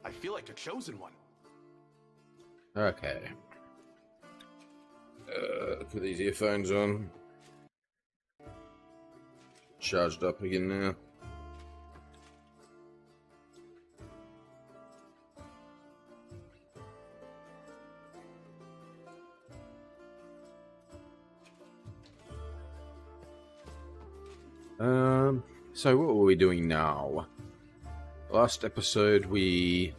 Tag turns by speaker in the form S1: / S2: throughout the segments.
S1: I feel like a chosen one.
S2: Okay. Put these earphones on. Charged up again now. So what were we doing now? Last episode we...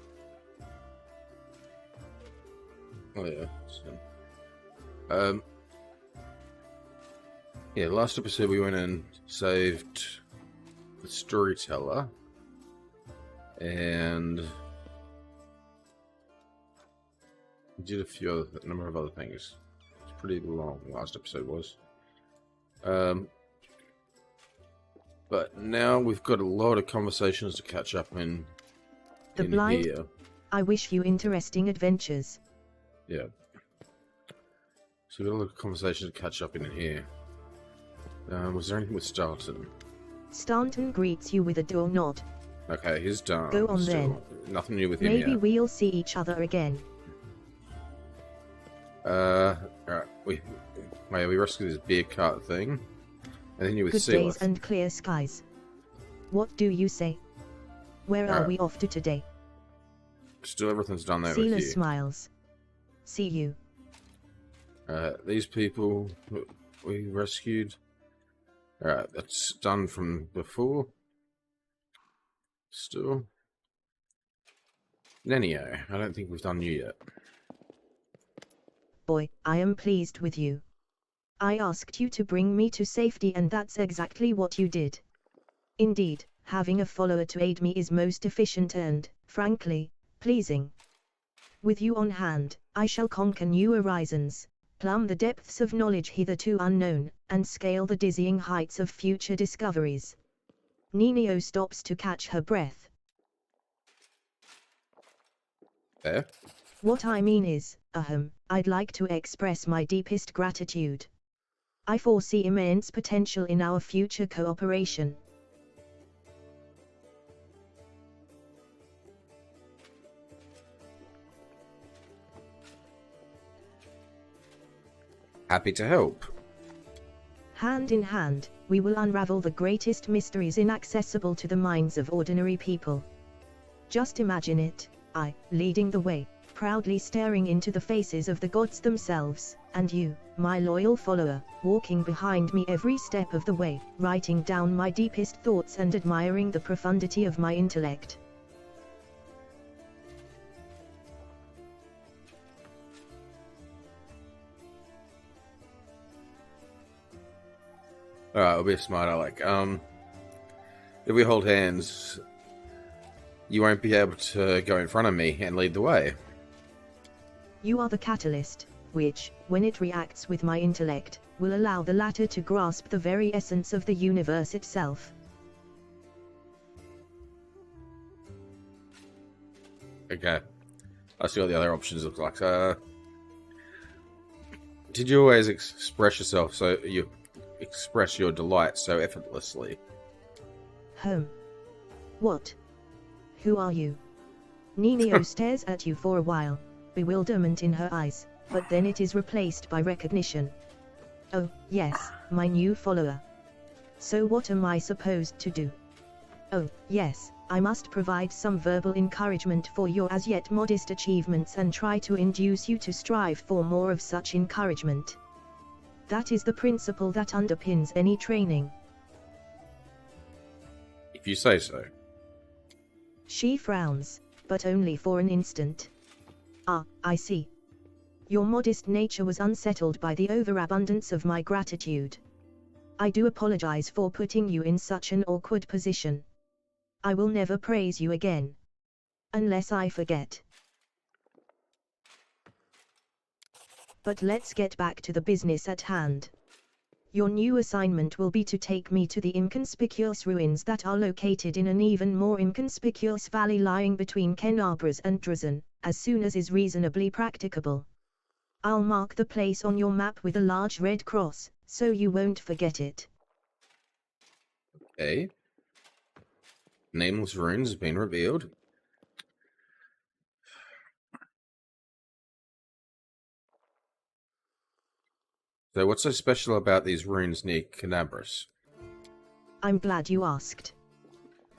S2: Oh yeah. Yeah, last episode we went and saved the storyteller. And we did a number of other things. It's pretty long, last episode was. But now we've got a lot of conversations to catch up in
S3: blind.
S2: Here.
S3: I wish you interesting adventures.
S2: Yeah. So we've got a lot of conversations to catch up in here. Was there anything with Staunton?
S3: Staunton greets you with a door nod.
S2: Okay, he's done.
S3: Go on
S2: still.
S3: then.
S2: Nothing new with him
S3: Maybe
S2: yet.
S3: we'll see each other again.
S2: Alright, we rescued this beer cart thing. And then you with
S3: Good
S2: Sealer.
S3: days and clear skies. What do you say? Where are we off to today?
S2: Still everything's done there
S3: Sealer
S2: with you.
S3: smiles. See you.
S2: These people we rescued. Alright, that's done from before. Still. Nenio, I don't think we've done you yet.
S3: Boy, I am pleased with you. I asked you to bring me to safety and that's exactly what you did. Indeed, having a follower to aid me is most efficient and, frankly, pleasing. With you on hand, I shall conquer new horizons, plumb the depths of knowledge hitherto unknown, and scale the dizzying heights of future discoveries. Nenio stops to catch her breath.
S2: There?
S3: What I mean is, I'd like to express my deepest gratitude. I foresee immense potential in our future cooperation.
S2: Happy to help.
S3: Hand in hand, we will unravel the greatest mysteries inaccessible to the minds of ordinary people. Just imagine it, I, leading the way, proudly staring into the faces of the gods themselves, and you, my loyal follower, walking behind me every step of the way, writing down my deepest thoughts and admiring the profundity of my intellect.
S2: Alright, I'll be smart, Alec. If we hold hands, you won't be able to go in front of me and lead the way.
S3: You are the catalyst, which, when it reacts with my intellect, will allow the latter to grasp the very essence of the universe itself.
S2: Okay. I see what the other options look like. Did you always express yourself so you express your delight so effortlessly?
S3: What? Who are you? Nenio stares at you for a while, bewilderment in her eyes, but then it is replaced by recognition. Oh, yes, my new follower. So what am I supposed to do? Oh, yes, I must provide some verbal encouragement for your as yet modest achievements and try to induce you to strive for more of such encouragement. That is the principle that underpins any training.
S2: If you say so.
S3: She frowns, but only for an instant. Ah, I see. Your modest nature was unsettled by the overabundance of my gratitude. I do apologize for putting you in such an awkward position. I will never praise you again. Unless I forget. But let's get back to the business at hand. Your new assignment will be to take me to the inconspicuous ruins that are located in an even more inconspicuous valley lying between Kenabras and Drazen, as soon as is reasonably practicable. I'll mark the place on your map with a large red cross, so you won't forget it.
S2: Okay. Nameless Ruins has been revealed. So what's so special about these runes near Canabras?
S3: I'm glad you asked.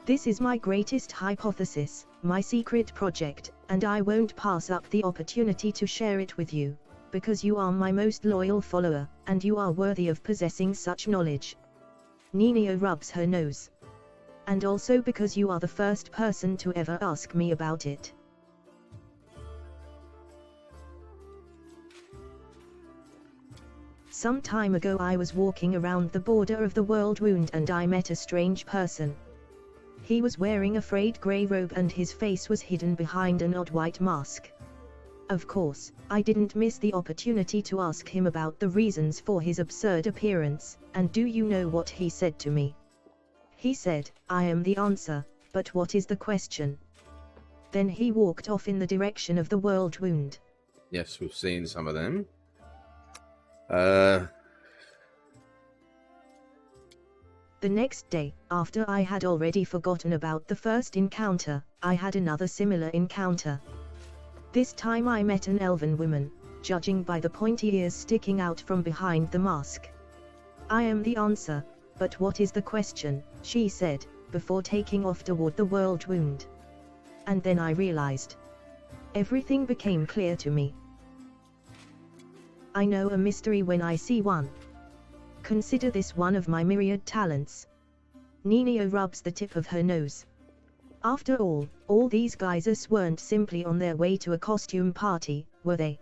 S3: This is my greatest hypothesis, my secret project, and I won't pass up the opportunity to share it with you, because you are my most loyal follower, and you are worthy of possessing such knowledge. Nenio rubs her nose. And also because you are the first person to ever ask me about it. Some time ago I was walking around the border of the World Wound and I met a strange person. He was wearing a frayed grey robe and his face was hidden behind an odd white mask. Of course, I didn't miss the opportunity to ask him about the reasons for his absurd appearance, and do you know what he said to me? He said, "I am the answer, but what is the question?" Then he walked off in the direction of the World Wound.
S2: Yes, we've seen some of them.
S3: The next day, after I had already forgotten about the first encounter, I had another similar encounter. This time I met an elven woman, judging by the pointy ears sticking out from behind the mask. "I am the answer, but what is the question?" she said, before taking off toward the World Wound. And then I realized. Everything became clear to me. I know a mystery when I see one. Consider this one of my myriad talents. Nenio rubs the tip of her nose. After all these geysers weren't simply on their way to a costume party, were they?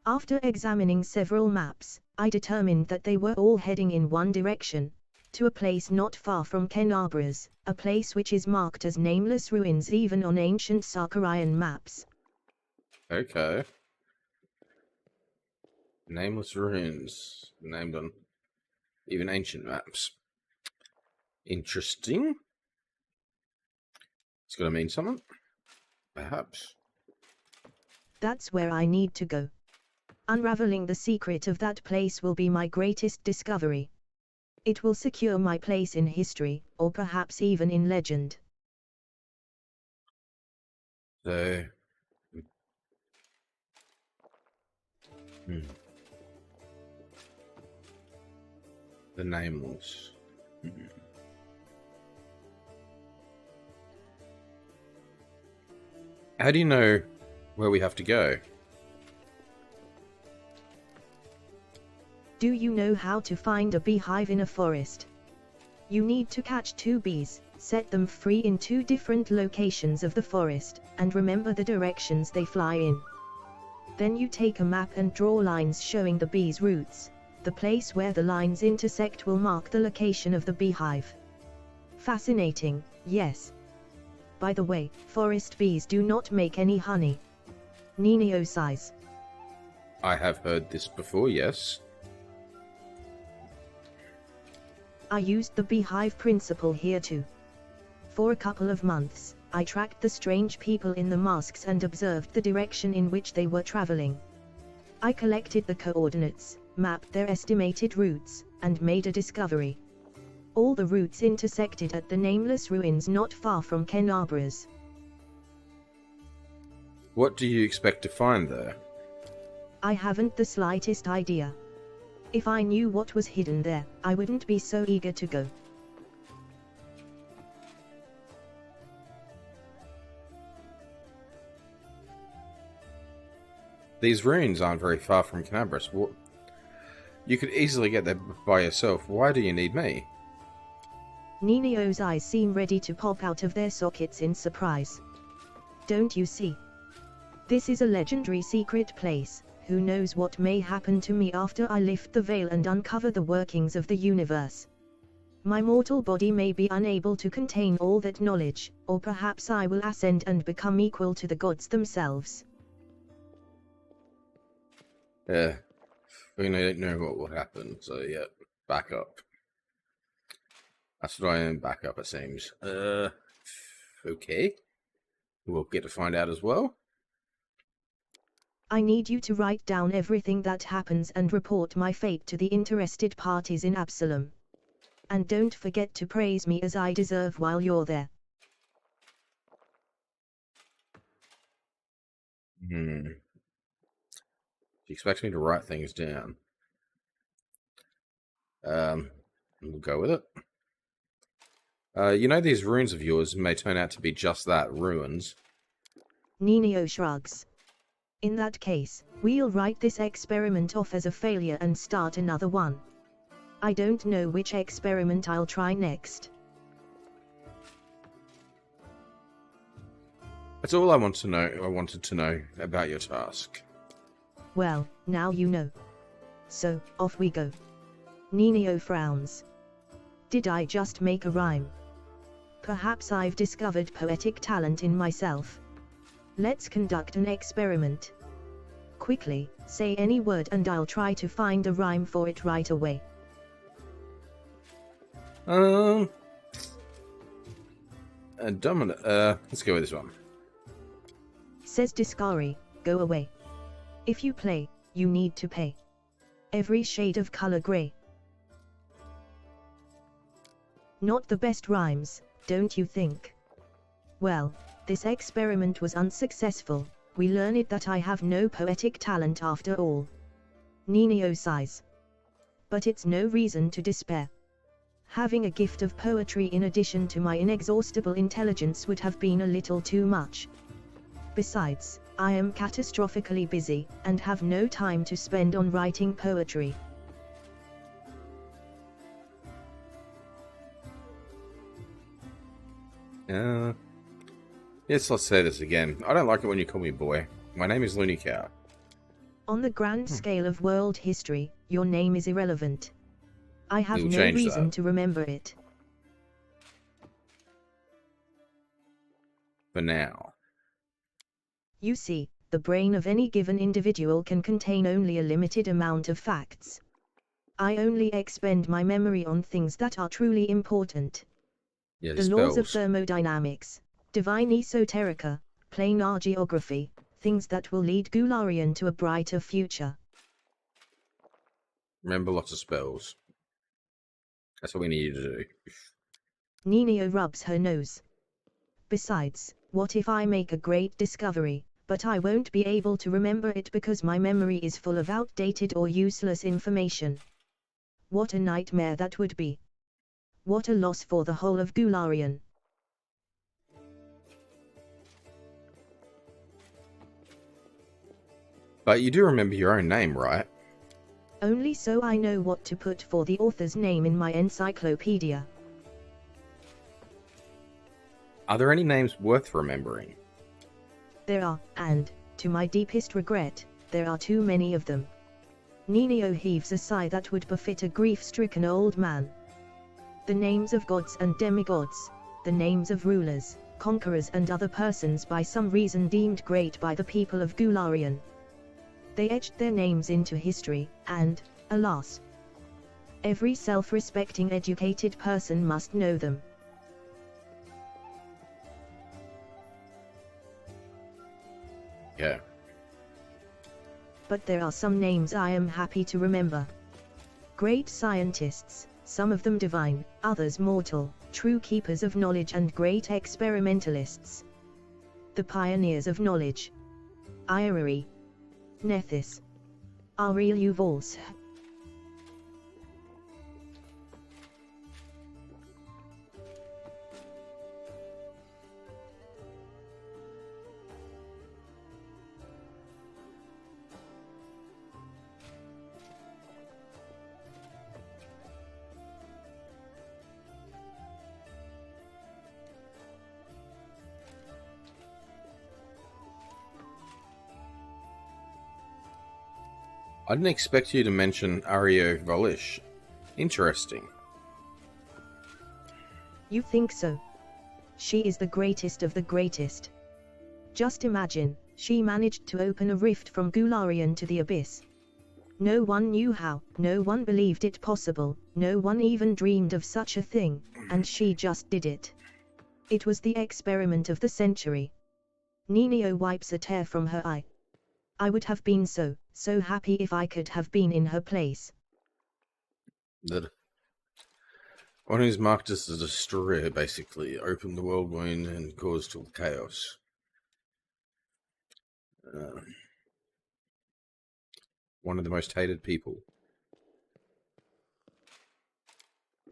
S3: After examining several maps, I determined that they were all heading in one direction, to a place not far from Canabras, a place which is marked as Nameless Ruins even on ancient Sarkarian maps.
S2: Okay. Nameless Ruins. Named on even ancient maps. Interesting. It's got to mean something. Perhaps.
S3: That's where I need to go. Unraveling the secret of that place will be my greatest discovery. It will secure my place in history, or perhaps even in legend.
S2: So... The Nameless. How do you know where we have to go?
S3: Do you know how to find a beehive in a forest? You need to catch 2 bees, set them free in 2 different locations of the forest, and remember the directions they fly in. Then you take a map and draw lines showing the bees' routes. The place where the lines intersect will mark the location of the beehive. Fascinating, yes. By the way, forest bees do not make any honey. Nenio sighs.
S2: I have heard this before, yes.
S3: I used the beehive principle here too. For a couple of months, I tracked the strange people in the masks and observed the direction in which they were traveling. I collected the coordinates, mapped their estimated routes, and made a discovery. All the routes intersected at the Nameless Ruins not far from Canabras.
S2: What do you expect to find there?
S3: I haven't the slightest idea. If I knew what was hidden there, I wouldn't be so eager to go.
S2: These ruins aren't very far from Canabras. You could easily get there by yourself. Why do you need me?
S3: Nenio's eyes seem ready to pop out of their sockets in surprise. Don't you see? This is a legendary secret place. Who knows what may happen to me after I lift the veil and uncover the workings of the universe. My mortal body may be unable to contain all that knowledge, or perhaps I will ascend and become equal to the gods themselves.
S2: Yeah. We don't know what will happen, so yeah, back up. That's what I am, back up it seems. Okay. We'll get to find out as well.
S3: I need you to write down everything that happens and report my fate to the interested parties in Absalom. And don't forget to praise me as I deserve while you're there.
S2: She expects me to write things down. We'll go with it. You know, these runes of yours may turn out to be just that, ruins.
S3: Ninio shrugs. In that case, we'll write this experiment off as a failure and start another one. I don't know which experiment I'll try next.
S2: That's all I want to know. I wanted to know about your task.
S3: Well, now you know. So, off we go. Ninio frowns. Did I just make a rhyme? Perhaps I've discovered poetic talent in myself. Let's conduct an experiment. Quickly, say any word and I'll try to find a rhyme for it right away.
S2: Let's go with this one.
S3: Says Discari, go away. If you play, you need to pay. Every shade of color gray. Not the best rhymes, don't you think? Well, this experiment was unsuccessful. We learned that I have no poetic talent after all. Ninio sighs. But it's no reason to despair. Having a gift of poetry in addition to my inexhaustible intelligence would have been a little too much. Besides, I am catastrophically busy, and have no time to spend on writing poetry.
S2: Yes, let's say this again. I don't like it when you call me boy. My name is Looney Cow.
S3: On the grand scale of world history, your name is irrelevant. I have
S2: You'll
S3: no
S2: change
S3: reason
S2: that.
S3: to remember it.
S2: For now.
S3: You see, the brain of any given individual can contain only a limited amount of facts. I only expend my memory on things that are truly important.
S2: Yeah,
S3: The laws of thermodynamics, divine esoterica, planar geography, things that will lead Gularian to a brighter future.
S2: Remember lots of spells. That's what we need you to do.
S3: Ninio rubs her nose. Besides, what if I make a great discovery, but I won't be able to remember it because my memory is full of outdated or useless information? What a nightmare that would be. What a loss for the whole of Gularian.
S2: But you do remember your own name, right?
S3: Only so I know what to put for the author's name in my encyclopedia.
S2: Are there any names worth remembering?
S3: There are, and, to my deepest regret, there are too many of them. Ninio heaves a sigh that would befit a grief-stricken old man. The names of gods and demigods, the names of rulers, conquerors and other persons by some reason deemed great by the people of Gularian. They etched their names into history, and, alas, every self-respecting educated person must know them.
S2: Yeah.
S3: But there are some names I am happy to remember. Great scientists, some of them divine, others mortal, true keepers of knowledge and great experimentalists. The pioneers of knowledge. Iori. Nethys. Aureliu Vals.
S2: I didn't expect you to mention Ario Volish. Interesting.
S3: You think so? She is the greatest of the greatest. Just imagine, she managed to open a rift from Gularian to the abyss. No one knew how, no one believed it possible, no one even dreamed of such a thing, and she just did it. It was the experiment of the century. Ninio wipes a tear from her eye. I would have been so happy if I could have been in her place.
S2: That one who's marked as a destroyer, basically, opened the world wound and caused all chaos. One of the most hated people.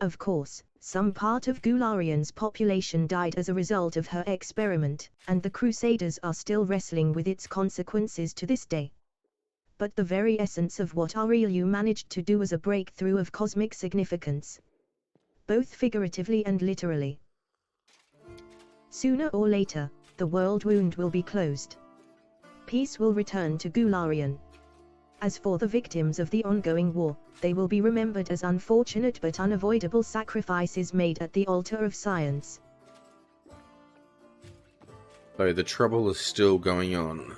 S3: Of course, some part of Goularian's population died as a result of her experiment, and the Crusaders are still wrestling with its consequences to this day. But the very essence of what Aureliu managed to do was a breakthrough of cosmic significance, both figuratively and literally. Sooner or later, the world wound will be closed. Peace will return to Goularian. As for the victims of the ongoing war, they will be remembered as unfortunate but unavoidable sacrifices made at the altar of science.
S2: So the trouble is still going on.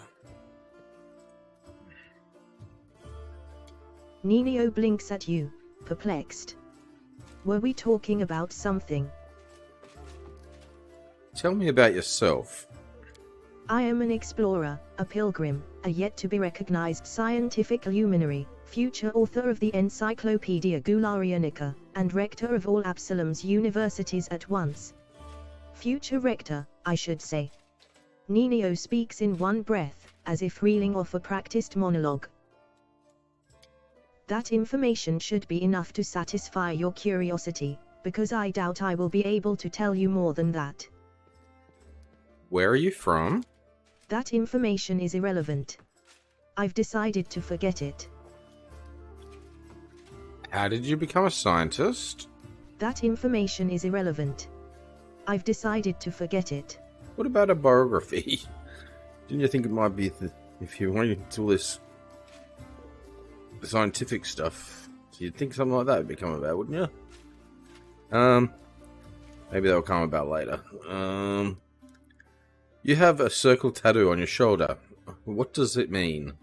S3: Ninio blinks at you, perplexed. Were we talking about something?
S2: Tell me about yourself.
S3: I am an explorer, a pilgrim, a yet-to-be-recognized scientific luminary, future author of the Encyclopedia Goularianica, and rector of all Absalom's universities at once. Future rector, I should say. Ninio speaks in one breath, as if reeling off a practiced monologue. That information should be enough to satisfy your curiosity, because I doubt I will be able to tell you more than that.
S2: Where are you from?
S3: That information is irrelevant. I've decided to forget it.
S2: How did you become a scientist?
S3: That information is irrelevant. I've decided to forget it.
S2: What about a biography? Didn't you think it might be if you wanted to do this scientific stuff? So you'd think something like that would become about, wouldn't you? Maybe that'll come about later. You have a circle tattoo on your shoulder. What does it mean?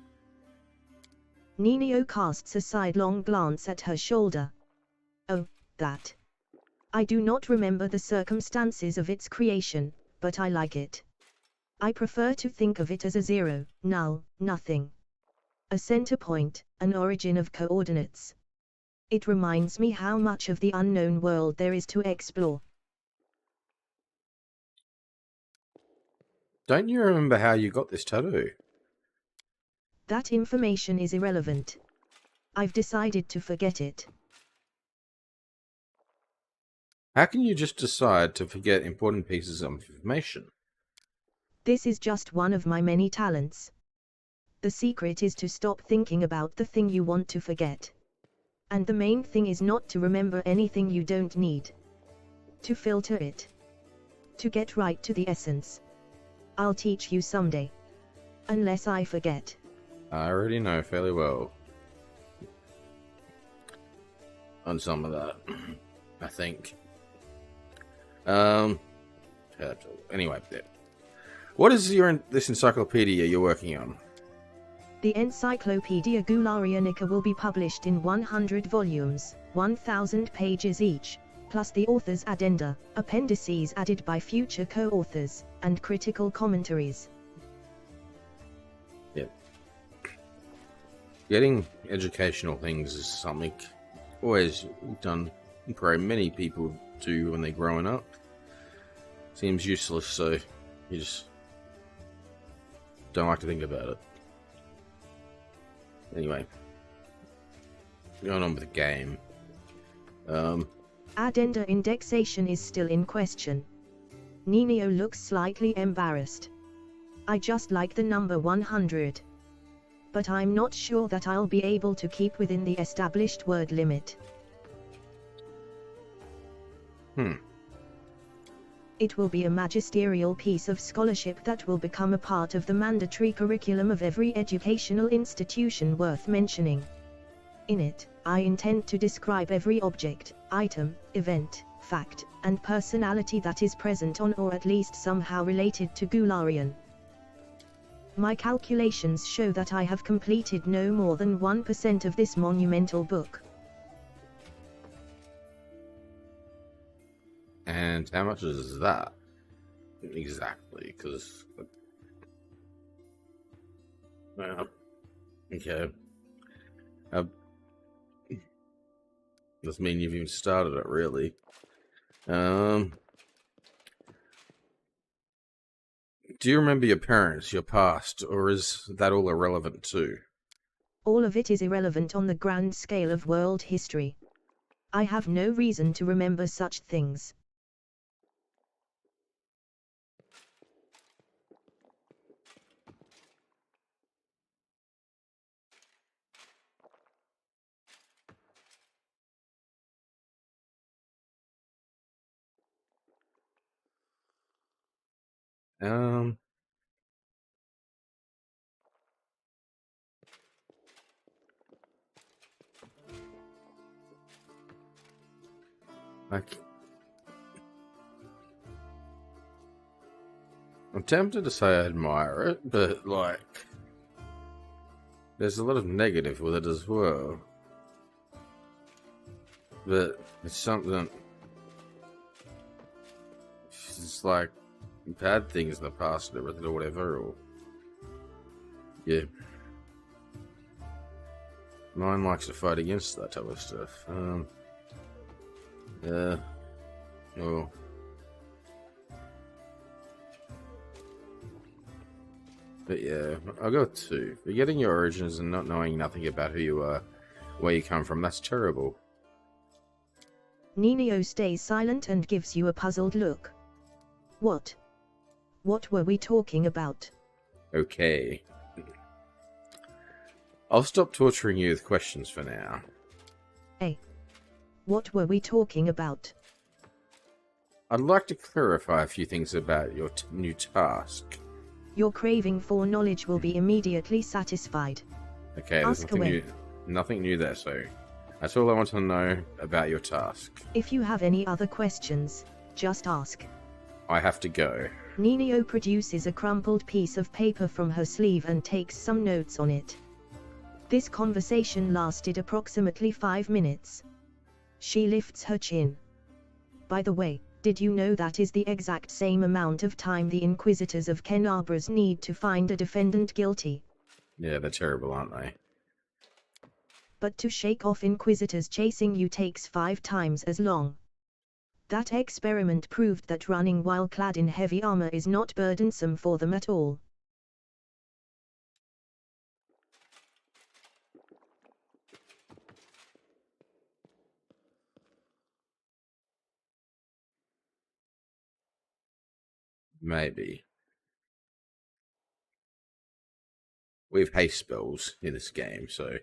S3: Ninio casts a sidelong glance at her shoulder. Oh, that. I do not remember the circumstances of its creation, but I like it. I prefer to think of it as a zero, null, nothing. A center point, an origin of coordinates. It reminds me how much of the unknown world there is to explore.
S2: Don't you remember how you got this tattoo?
S3: That information is irrelevant. I've decided to forget it.
S2: How can you just decide to forget important pieces of information?
S3: This is just one of my many talents. The secret is to stop thinking about the thing you want to forget. And the main thing is not to remember anything you don't need. To filter it. To get right to the essence. I'll teach you someday. Unless I forget.
S2: I already know fairly well. On some of that, I think. Anyway, yeah. What is this encyclopedia you're working on?
S3: The Encyclopedia Goularianica will be published in 100 volumes, 1,000 pages each, plus the author's addenda, appendices added by future co-authors, and critical commentaries.
S2: Yeah. Getting educational things is something always done, probably many people do when they're growing up. Seems useless, so you just don't like to think about it. Anyway, going on with the game.
S3: Addenda indexation is still in question. Ninio looks slightly embarrassed. I just like the number 100. But I'm not sure that I'll be able to keep within the established word limit. It will be a magisterial piece of scholarship that will become a part of the mandatory curriculum of every educational institution worth mentioning. In it, I intend to describe every object, item, event, fact, and personality that is present on or at least somehow related to Goularian. My calculations show that I have completed no more than 1% of this monumental book.
S2: And how much is that? Exactly, because... okay. Doesn't mean you've even started it, really. Do you remember your parents, your past, or is that all irrelevant too?
S3: All of it is irrelevant on the grand scale of world history. I have no reason to remember such things.
S2: Um, like, I'm tempted to say I admire it, but like, there's a lot of negative with it as well. But it's something. It's like bad things in the past and everything or whatever, or yeah. Mine likes to fight against that type of stuff. Yeah. Oh. But yeah, I'll go with 2. Forgetting your origins and not knowing nothing about who you are, where you come from, that's terrible.
S3: Ninio stays silent and gives you a puzzled look. What? What were we talking about?
S2: Okay. I'll stop torturing you with questions for now.
S3: Hey. What were we talking about?
S2: I'd like to clarify a few things about your new task.
S3: Your craving for knowledge will be immediately satisfied.
S2: Okay, there's nothing new there, so that's all I want to know about your task.
S3: If you have any other questions, just ask.
S2: I have to go.
S3: Ninio produces a crumpled piece of paper from her sleeve and takes some notes on it. This conversation lasted approximately 5 minutes. She lifts her chin. By the way, did you know that is the exact same amount of time the Inquisitors of Kenabras need to find a defendant guilty?
S2: Yeah, they're terrible, aren't they?
S3: But to shake off Inquisitors chasing you takes 5 times as long. That experiment proved that running while clad in heavy armor is not burdensome for them at all.
S2: Maybe. We have haste spells in this game, so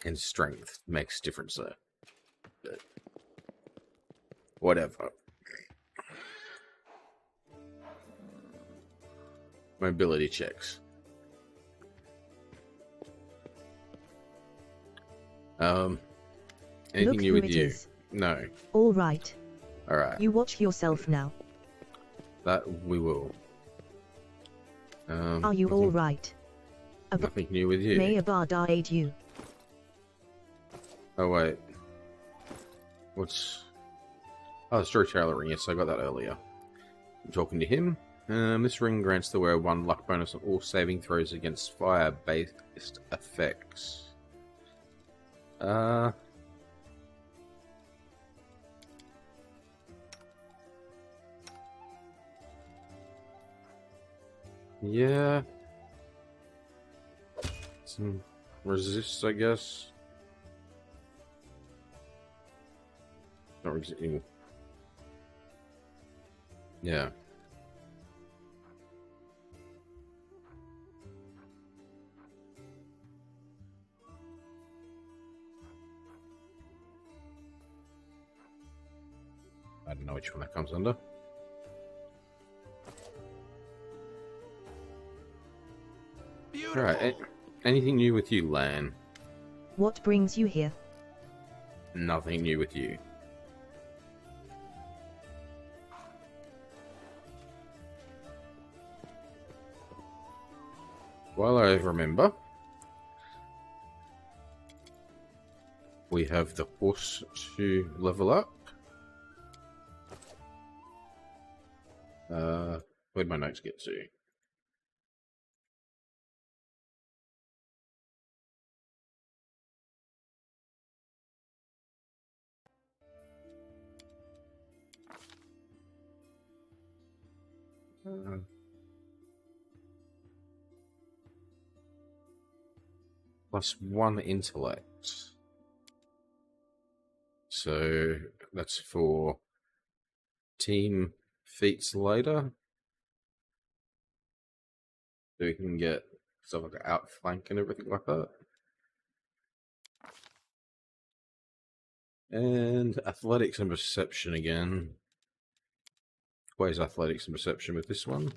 S2: and strength makes difference there. But whatever. Mobility checks. Anything
S3: Look
S2: new
S3: who
S2: with
S3: it
S2: you?
S3: is.
S2: No.
S3: All right.
S2: All right.
S3: You watch yourself now.
S2: That we will.
S3: Are you all right?
S2: Nothing new with you.
S3: May Abada aid you.
S2: Oh wait. What's? Oh, storyteller ring. Yes, I got that earlier. I'm talking to him. This ring grants the wearer 1 luck bonus on all saving throws against fire-based effects. Yeah. Some resists, I guess. Not resisting. Yeah. I don't know which one that comes under.
S1: Beautiful.
S2: Alright, anything new with you, Lan?
S3: What brings you here?
S2: Nothing new with you. While I remember, we have the horse to level up. Where'd my notes get to? +1 intellect. So that's for team feats later. So we can get stuff like outflank and everything like that. And athletics and perception again. Where's athletics and perception with this one?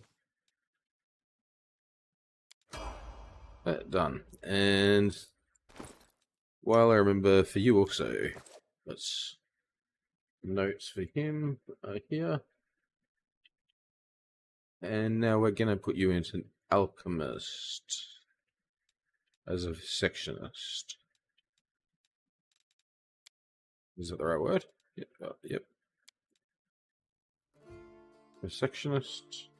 S2: Done. And while I remember for you also, let's notes for him here. And now we're going to put you into an alchemist as a sectionist. Is that the right word? Yep. Yep. A sectionist.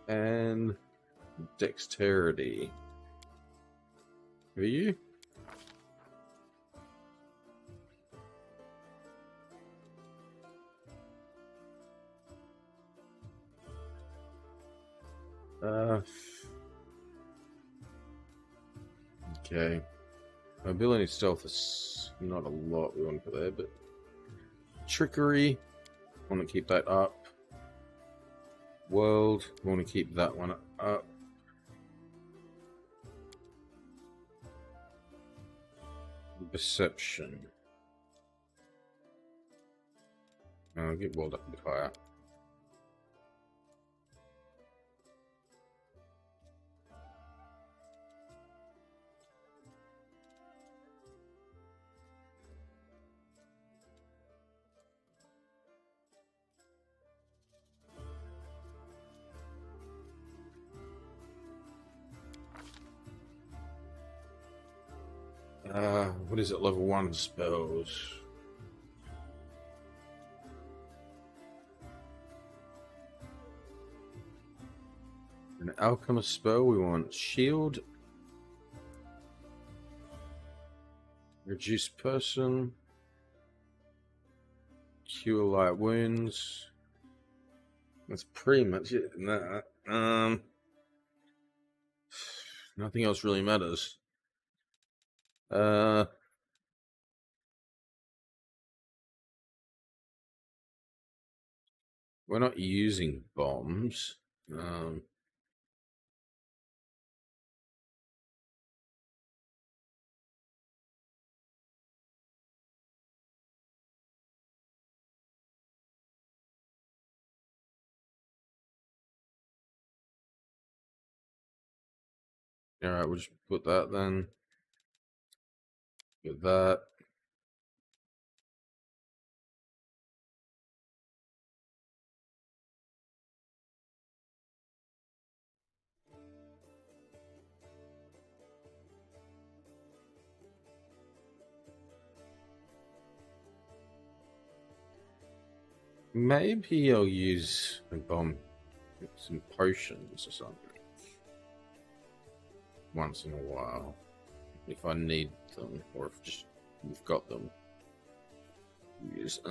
S2: And dexterity. Who are you? Okay. Ability stealth is not a lot we want to put there, but trickery, want to keep that up. World, want to keep that one up. Perception. I'll get world up a bit higher. What is it? Level 1 spells. An alchemist spell, we want shield. Reduce person. Cure light wounds. That's pretty much it. Nothing else really matters. We're not using bombs. Alright, we'll just put that then. Get that. Maybe I'll use a bomb, some potions or something. Once in a while. If I need them, or if just we've got them. Use,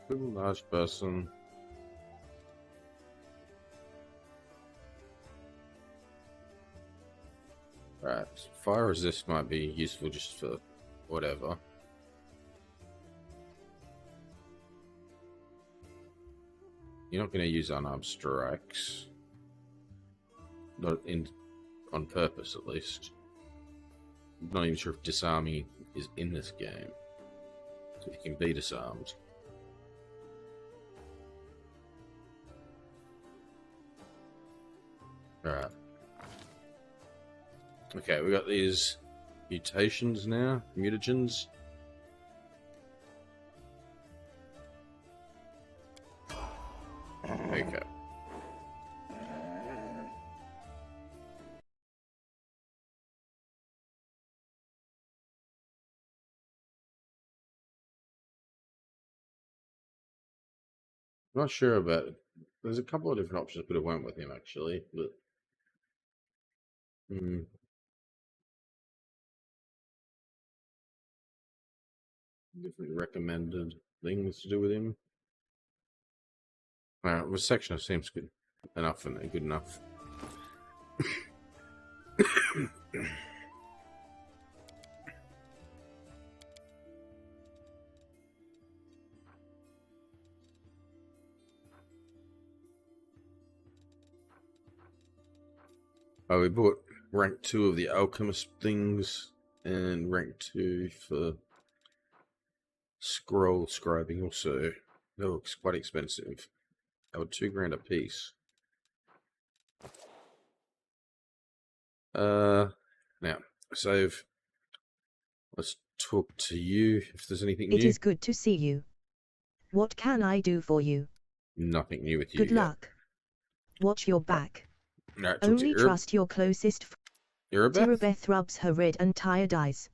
S2: large person. Right, fire resist might be useful just for whatever. You're not going to use unarmed strikes. Not on purpose, at least. I'm not even sure if disarming is in this game. It can be disarmed. Alright. Okay, we got these mutations now, mutagens. Okay. Not sure about it. There's a couple of different options could have went with him actually, but different recommended things to do with him. The section seems good enough and good enough. Oh, we bought rank 2 of the alchemist things and rank 2 for scroll scribing also. That looks quite expensive. They were $2,000 a piece. Now, save. Let's talk to you if there's anything new.
S3: It is good to see you. What can I do for you?
S2: Nothing new with you.
S3: Good luck. Watch your back.
S2: Right,
S3: Only trust your closest Tirabeth rubs her red and tired eyes.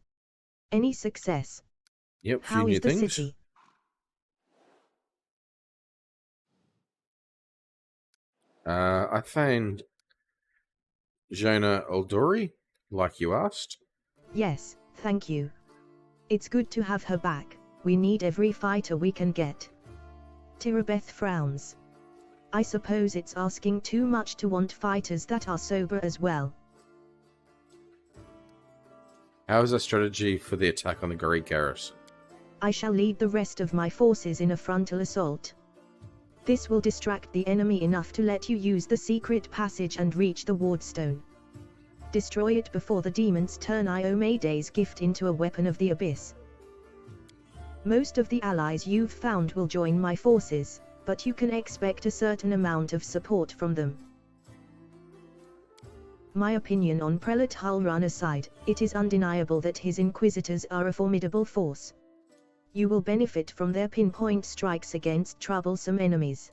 S3: Any success?
S2: Yep,
S3: How is the
S2: things.
S3: city?
S2: I found Jonah Oldori, like you asked.
S3: Yes, thank you. It's good to have her back. We need every fighter we can get. Tirabeth frowns. I suppose it's asking too much to want fighters that are sober as well.
S2: How is our strategy for the attack on the Greek garrison?
S3: I shall lead the rest of my forces in a frontal assault. This will distract the enemy enough to let you use the secret passage and reach the wardstone. Destroy it before the demons turn Iomede's gift into a weapon of the abyss. Most of the allies you've found will join my forces, but you can expect a certain amount of support from them. My opinion on Prelate Hulrun aside, it is undeniable that his inquisitors are a formidable force. You will benefit from their pinpoint strikes against troublesome enemies.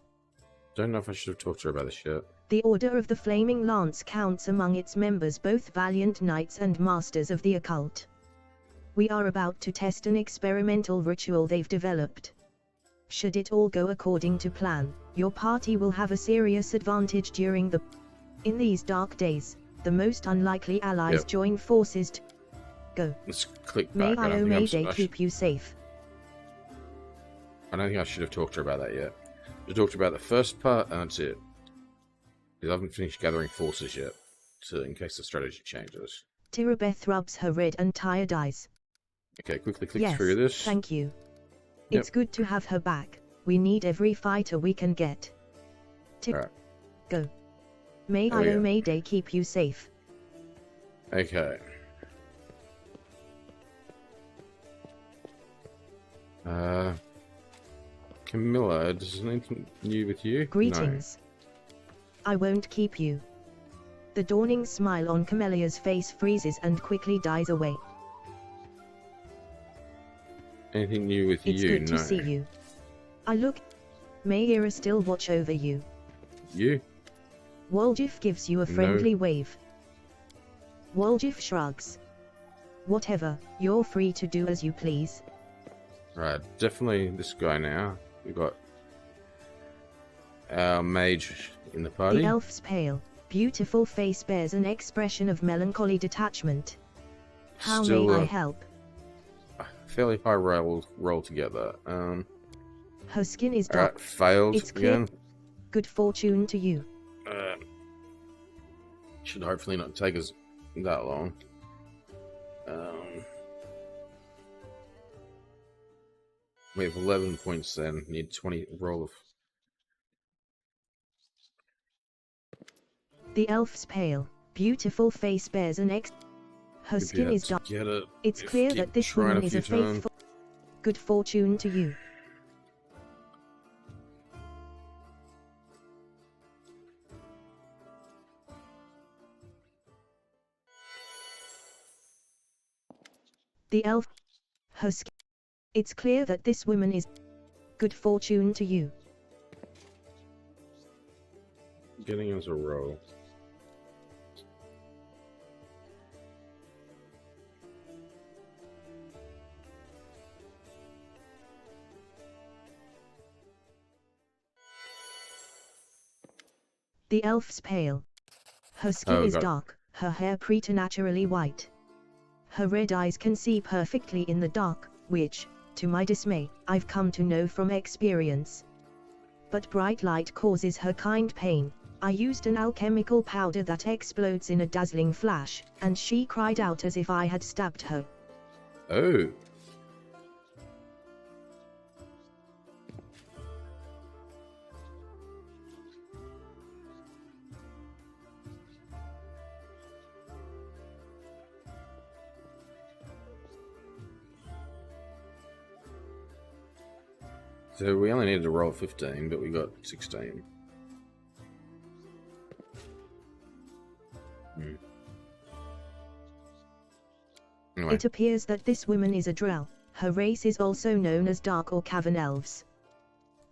S2: Don't know if I should have talked to her about this yet.
S3: The Order of the Flaming Lance counts among its members both valiant knights and masters of the occult. We are about to test an experimental ritual they've developed. Should it all go according to plan, your party will have a serious advantage during in these dark days. The most unlikely allies join forces to go.
S2: Let's click
S3: May
S2: back.
S3: Iomede keep you safe.
S2: I don't think I should have talked to her about that yet. I talked about the first part, and that's it. Because I haven't finished gathering forces yet, so in case the strategy changes.
S3: Tirabeth rubs her red and tired eyes.
S2: Okay, quickly click through this.
S3: Thank you. It's good to have her back. We need every fighter we can get.
S2: Right.
S3: Go. May Iomede keep you safe.
S2: Okay. Camilla, does anything new with you?
S3: Greetings. No. I won't keep you. The dawning smile on Camellia's face freezes and quickly dies away.
S2: Anything new with you?
S3: It's good to see you. I look. May Ira still watch over you.
S2: You?
S3: Woljif gives you a friendly wave. Woljif shrugs. Whatever, you're free to do as you please.
S2: Right, definitely this guy now. We've got our mage in the party.
S3: The elf's pale, beautiful face bears an expression of melancholy detachment. How may I help?
S2: Fairly high roll together.
S3: Her skin is dark.
S2: Right, failed
S3: it's clear.
S2: Again.
S3: Good fortune to you.
S2: Should hopefully not take us that long. We have 11 points then. Need 20 roll of.
S3: The elf's pale, beautiful face bears an Her skin is dark. It's clear that this woman is a faithful. Good fortune to you. The elf. Her skin. It's clear that this woman is. Good fortune to you.
S2: Getting us a roll.
S3: The elf's pale. Her skin is dark, her hair preternaturally white. Her red eyes can see perfectly in the dark, which, to my dismay, I've come to know from experience. But bright light causes her kind pain. I used an alchemical powder that explodes in a dazzling flash, and she cried out as if I had stabbed her.
S2: Oh. So we only needed to roll 15, but we got 16. Anyway.
S3: It appears that this woman is a drow. Her race is also known as Dark or Cavern Elves.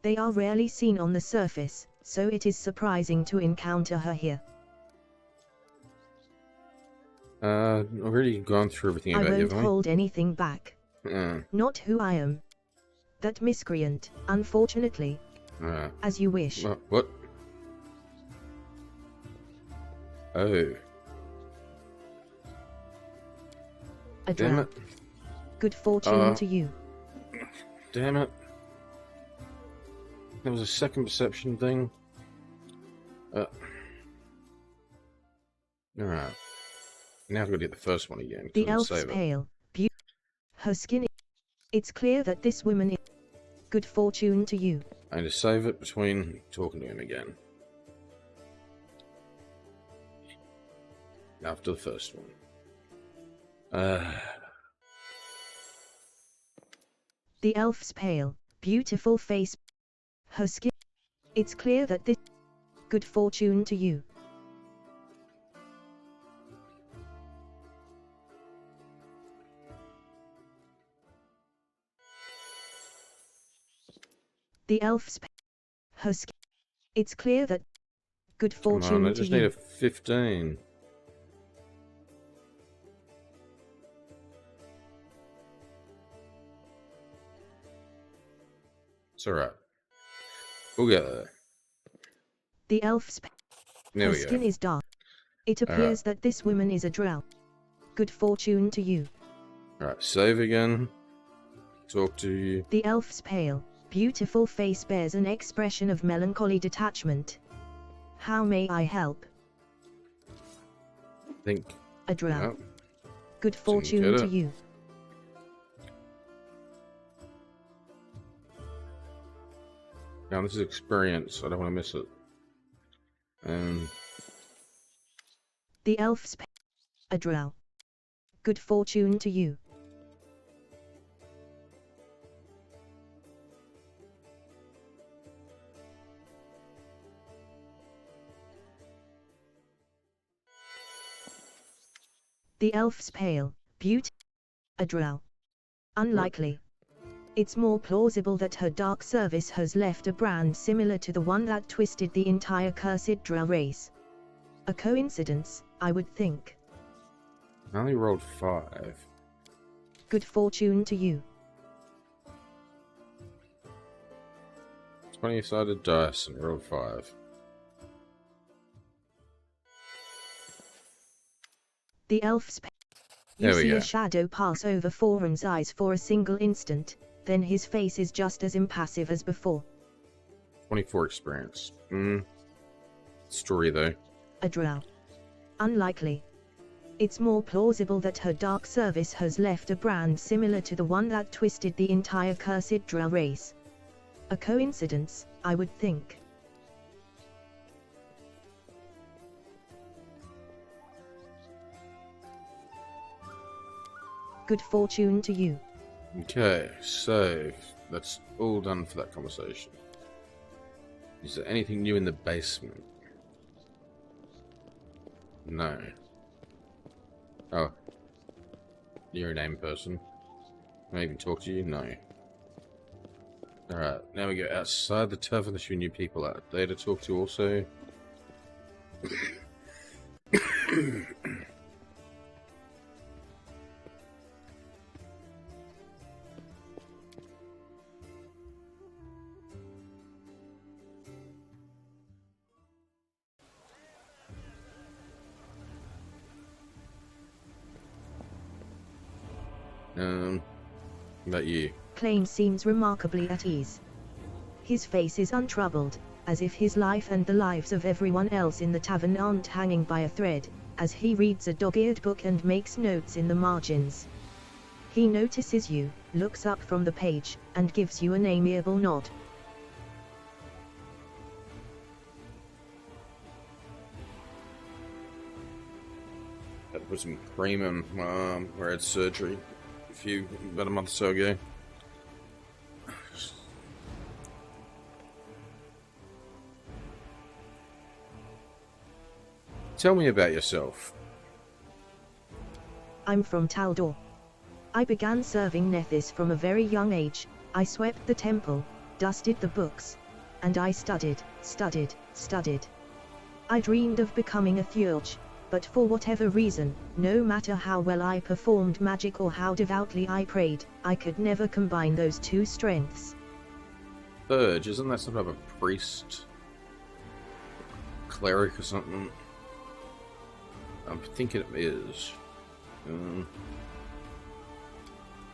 S3: They are rarely seen on the surface, so it is surprising to encounter her here.
S2: I've already gone through everything about you,
S3: I won't hold anything back. Not who I am. That miscreant, unfortunately. As you wish.
S2: What? Oh.
S3: A drow.
S2: Damn it.
S3: Good fortune to you.
S2: Damn it. There was a second perception thing. Alright. Now I've got to get the first one again.
S3: The elf's pale. Her skin. It's clear that this woman is. Good fortune to you.
S2: I need to save it between talking to him again. After the first one.
S3: The elf's pale, beautiful face. Her skin. It's clear that this. Good fortune to you. The elf's. Her skin. It's clear that. Good fortune
S2: Come on, I
S3: to
S2: just
S3: you.
S2: need a 15. It's alright. We'll get there.
S3: The elf's.
S2: There
S3: Her
S2: we go.
S3: skin is dark. It appears that this woman is a drow. Good fortune to you.
S2: Alright, save again. Talk to you.
S3: The elf's pale, beautiful face bears an expression of melancholy detachment. How may I help?
S2: Think.
S3: A drow.
S2: No.
S3: Good fortune
S2: get
S3: to
S2: it.
S3: you.
S2: Now this is experience. I don't want to miss it.
S3: The elf's a drow. Good fortune to you. The elf's pale, beauty. A drow. Unlikely. It's more plausible that her dark service has left a brand similar to the one that twisted the entire cursed drow race. A coincidence, I would think.
S2: I only rolled 5.
S3: Good fortune to you.
S2: 20-sided dice and rolled 5.
S3: The elf's You
S2: There we
S3: see
S2: go.
S3: a shadow pass over Foran's eyes for a single instant, then his face is just as impassive as before.
S2: 24 experience. Story though.
S3: A drow. Unlikely. It's more plausible that her dark service has left a brand similar to the one that twisted the entire cursed drow race. A coincidence, I would think. Good fortune to you.
S2: Okay, so that's all done for that conversation. Is there anything new in the basement? No. Oh. You're a name person. Can I even talk to you? No. Alright, now we go outside the tavern. There's a few new people out there to talk to also. What about you?
S3: Claim seems remarkably at ease. His face is untroubled, as if his life and the lives of everyone else in the tavern aren't hanging by a thread, as he reads a dog-eared book and makes notes in the margins. He notices you, looks up from the page, and gives you an amiable nod.
S2: Had to put some cream in where I had surgery about a month or so ago. Tell me about yourself.
S3: I'm from Taldor. I began serving Nethys from a very young age. I swept the temple, dusted the books, and I studied. I dreamed of becoming a Theurge, but for whatever reason, no matter how well I performed magic or how devoutly I prayed, I could never combine those two strengths.
S2: Urge, isn't that some type of priest? Cleric or something? I'm thinking it is.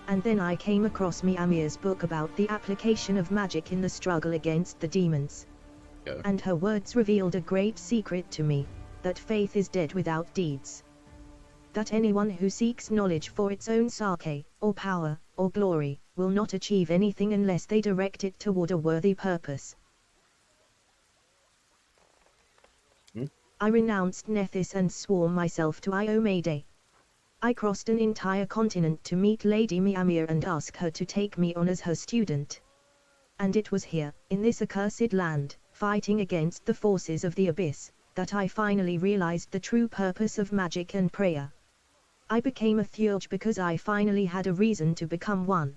S3: And then I came across Miamir's book about the application of magic in the struggle against the demons.
S2: Yeah.
S3: And her words revealed a great secret to me, that faith is dead without deeds. That anyone who seeks knowledge for its own sake, or power, or glory, will not achieve anything unless they direct it toward a worthy purpose. I renounced Nethys and swore myself to Iomade. I crossed an entire continent to meet Lady Miamir and ask her to take me on as her student. And it was here, in this accursed land, fighting against the forces of the abyss, that I finally realized the true purpose of magic and prayer. I became a Theurge because I finally had a reason to become one.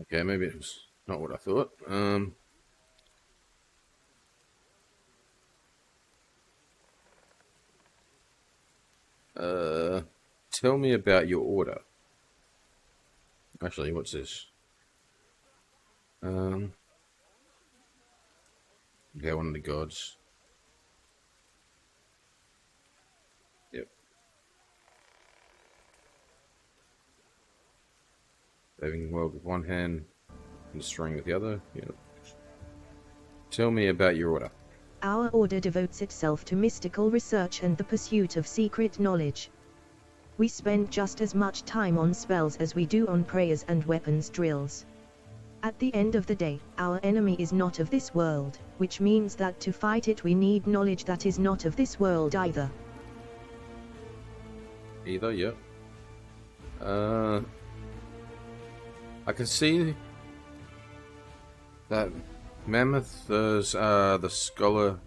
S2: Okay, maybe it was not what I thought. Tell me about your order. Actually, what's this? Yeah, one of the gods. Yep. Waving the world with one hand and destroying with the other. Yep. Tell me about your order.
S3: Our order devotes itself to mystical research and the pursuit of secret knowledge. We spend just as much time on spells as we do on prayers and weapons drills. At the end of the day, our enemy is not of this world, which means that to fight it we need knowledge that is not of this world either.
S2: Either, yep. I can see that Mammoth, the scholar,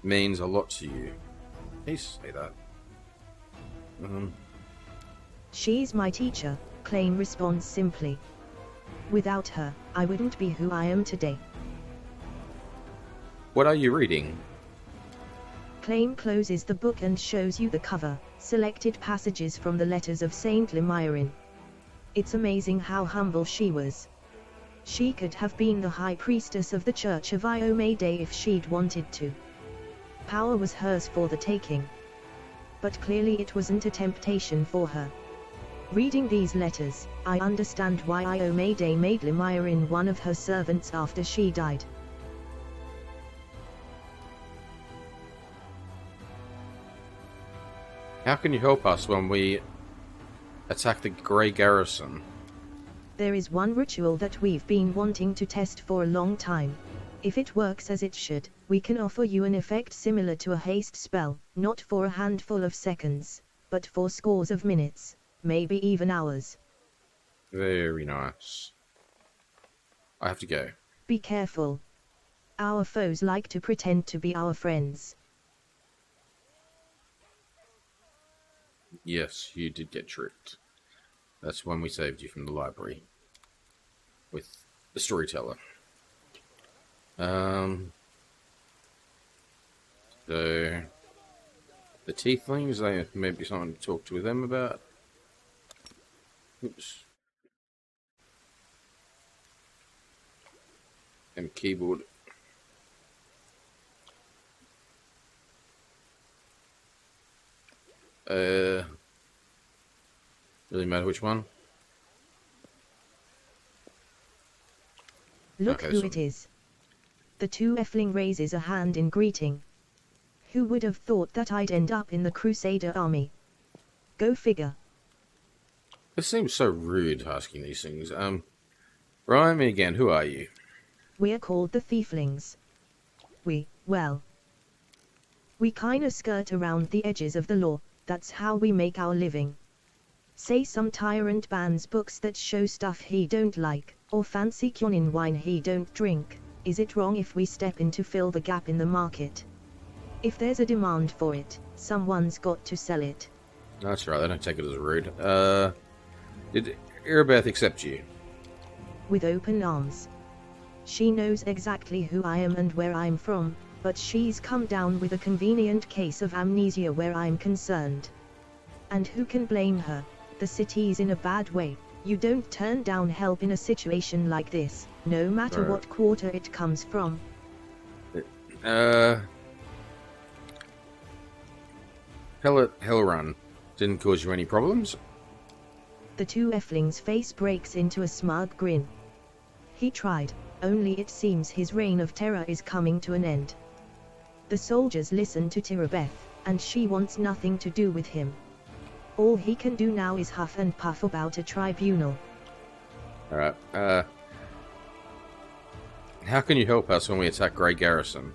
S2: means a lot to you. Please say that.
S3: She's my teacher, Claim responds simply. Without her, I wouldn't be who I am today.
S2: What are you reading?
S3: Claim closes the book and shows you the cover, selected passages from the letters of Saint Lemairin. It's amazing how humble she was. She could have been the high priestess of the Church of Iomade if she'd wanted to. Power was hers for the taking. But clearly it wasn't a temptation for her. Reading these letters, I understand why Iomade made Lemairin one of her servants after she died.
S2: How can you help us when we attack the Grey Garrison?
S3: There is one ritual that we've been wanting to test for a long time. If it works as it should, we can offer you an effect similar to a haste spell, not for a handful of seconds, but for scores of minutes, maybe even hours.
S2: Very nice. I have to go.
S3: Be careful. Our foes like to pretend to be our friends.
S2: Yes, you did get tricked. That's when we saved you from the library. With the storyteller. So the Thieflings, they maybe something to talk to them about. Oops. And keyboard. Doesn't matter which one.
S3: Look
S2: Okay,
S3: who
S2: so-
S3: it is. The two-Effling raises a hand in greeting. Who would have thought that I'd end up in the Crusader army? Go figure.
S2: It seems so rude asking these things. Remind me again, who are you?
S3: We're called the Thieflings. Well, we kinda skirt around the edges of the law, that's how we make our living. Say some tyrant bans books that show stuff he don't like, or fancy Kyonin wine he don't drink. Is it wrong if we step in to fill the gap in the market? If there's a demand for it, someone's got to sell it.
S2: That's right, they don't take it as rude. Did Irabeth accept you?
S3: With open arms. She knows exactly who I am and where I'm from, but she's come down with a convenient case of amnesia where I'm concerned. And who can blame her? The city's in a bad way. You don't turn down help in a situation like this, no matter
S2: Right.
S3: what quarter it comes from.
S2: Hellrun didn't cause you any problems?
S3: The two-Effling's face breaks into a smug grin. He tried, only it seems his reign of terror is coming to an end. The soldiers listen to Tirabeth, and she wants nothing to do with him. All he can do now is huff and puff about a tribunal.
S2: Alright, how can you help us when we attack Grey Garrison?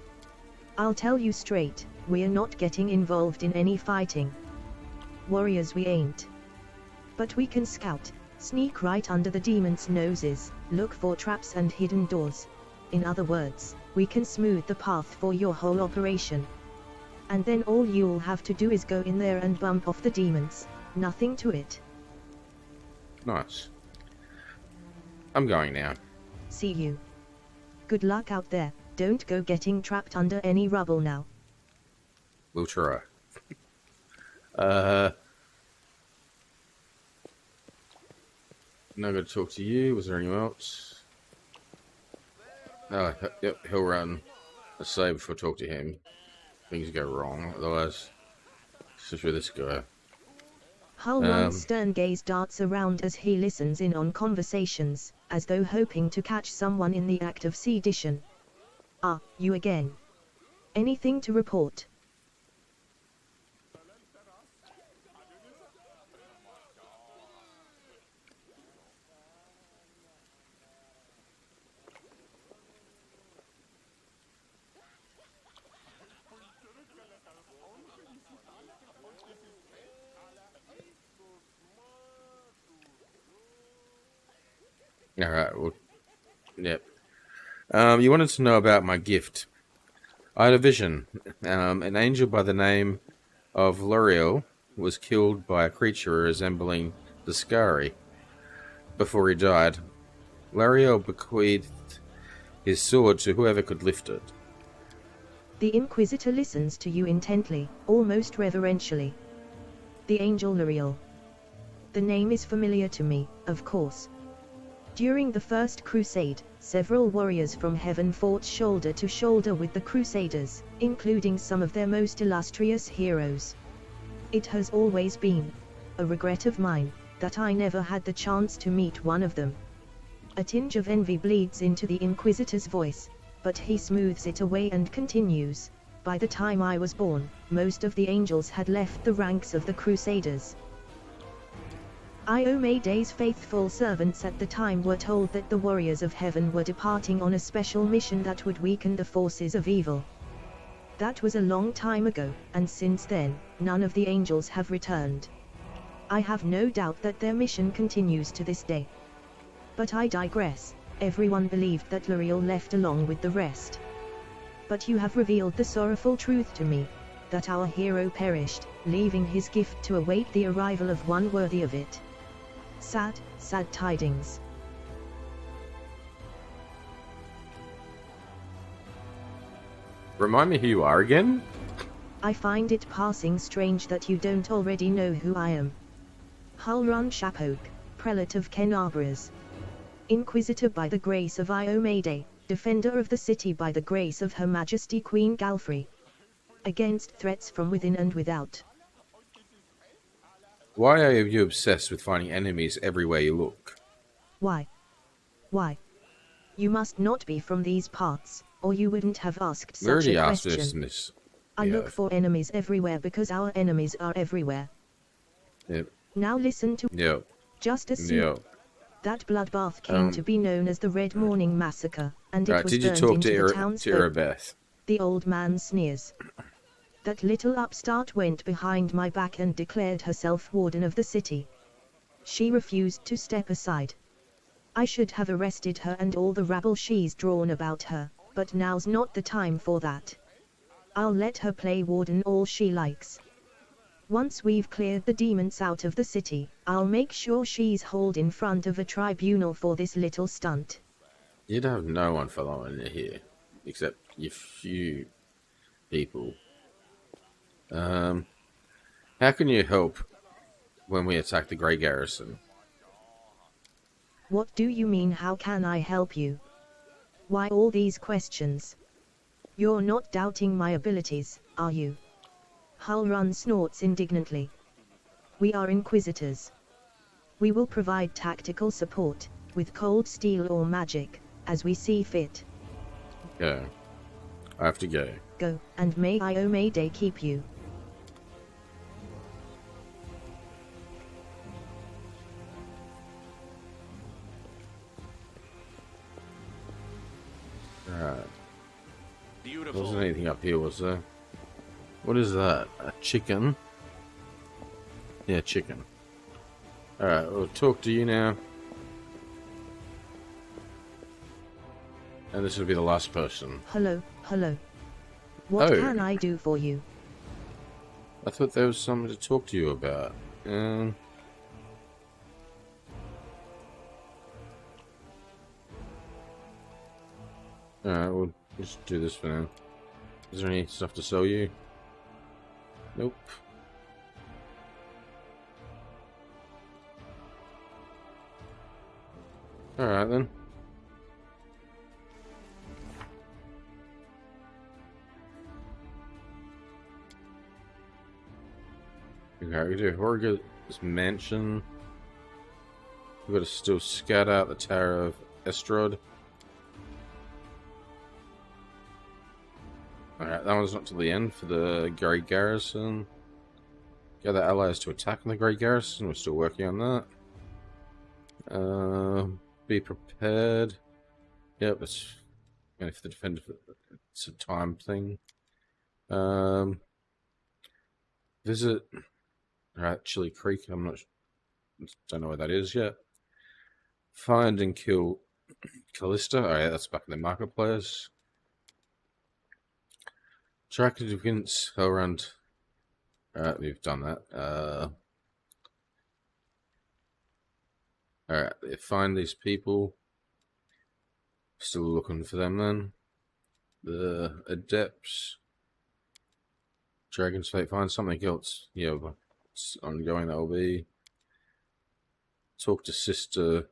S3: I'll tell you straight, we're not getting involved in any fighting. Warriors we ain't. But we can scout, sneak right under the demons' noses, look for traps and hidden doors. In other words, we can smooth the path for your whole operation. And then all you'll have to do is go in there and bump off the demons. Nothing to it.
S2: Nice. I'm going now.
S3: See you. Good luck out there, don't go getting trapped under any rubble now.
S2: We'll try. Now going to talk to you. Was there anyone else? Oh, yep, he'll run. Let's say before I talk to him. Things go wrong, otherwise. Especially with this guy.
S3: Halron's stern gaze darts around as he listens in on conversations, as though hoping to catch someone in the act of sedition. Ah, you again. Anything to report?
S2: Alright, well, yep. You wanted to know about my gift. I had a vision. An angel by the name of L'Oreal was killed by a creature resembling the Scari. Before he died, L'Oreal bequeathed his sword to whoever could lift it.
S3: The Inquisitor listens to you intently, almost reverentially. The Angel L'Oreal. The name is familiar to me, of course. During the First Crusade, several warriors from heaven fought shoulder to shoulder with the Crusaders, including some of their most illustrious heroes. It has always been a regret of mine that I never had the chance to meet one of them. A tinge of envy bleeds into the Inquisitor's voice, but he smooths it away and continues. By the time I was born, most of the angels had left the ranks of the Crusaders. Iomede's faithful servants at the time were told that the warriors of heaven were departing on a special mission that would weaken the forces of evil. That was a long time ago, and since then, none of the angels have returned. I have no doubt that their mission continues to this day. But I digress. Everyone believed that L'Oreal left along with the rest. But you have revealed the sorrowful truth to me, that our hero perished, leaving his gift to await the arrival of one worthy of it. Sad, sad tidings.
S2: Remind me who you are again?
S3: I find it passing strange that you don't already know who I am. Halron Shapoak, Prelate of Kenabras. Inquisitor by the grace of Iomede, Defender of the city by the grace of Her Majesty Queen Galfrey. Against threats from within and without.
S2: Why are you obsessed with finding enemies everywhere you look?
S3: Why? Why? You must not be from these parts, or you wouldn't have asked
S2: We
S3: such
S2: already
S3: a
S2: asked this
S3: question.
S2: in this.
S3: I look for enemies everywhere because our enemies are everywhere.
S2: Yep.
S3: Now listen to
S2: Yep.
S3: just as soon.
S2: Yep.
S3: That bloodbath came to be known as the Red Morning Massacre, and it
S2: Right,
S3: was
S2: did you
S3: burned
S2: talk
S3: into
S2: to
S3: the town's code.
S2: Irabeth?
S3: The old man sneers. That little upstart went behind my back and declared herself warden of the city. She refused to step aside. I should have arrested her and all the rabble she's drawn about her, but now's not the time for that. I'll let her play warden all she likes. Once we've cleared the demons out of the city, I'll make sure she's hauled in front of a tribunal for this little stunt.
S2: You'd have no one following you here, except a few people. How can you help when we attack the Grey Garrison?
S3: What do you mean, how can I help you? Why all these questions? You're not doubting my abilities, are you? Hullrun snorts indignantly. We are inquisitors. We will provide tactical support, with cold steel or magic, as we see fit.
S2: Go. I have to go.
S3: Go, and may Iomayday keep you.
S2: Alright. There
S1: Beautiful.
S2: wasn't anything up here, was there? What is that? A chicken? Yeah, chicken. Alright, we'll talk to you now. And this will be the last person.
S3: Hello, hello. What
S2: Oh.
S3: can I do for you?
S2: I thought there was something to talk to you about. Alright, we'll just do this for now. Is there any stuff to sell you? Nope. Alright then. Okay, we do Horga's mansion. We've got to still scout out the Tower of Estrad. Alright, that one's not till the end for the Grey Garrison. Gather allies to attack on the Grey Garrison. We're still working on that. Be prepared. Yep, it's only for the defender. It's a time thing. Visit. Alright, Chili Creek. Don't know where that is yet. Find and kill Callista. Alright, that's back in the marketplace. Track to defense around. Alright, we've done that. Alright, find these people. Still looking for them then. The Adepts. Dragon's Fate, find something else. Yeah, but it's ongoing, that'll be. Talk to Sister.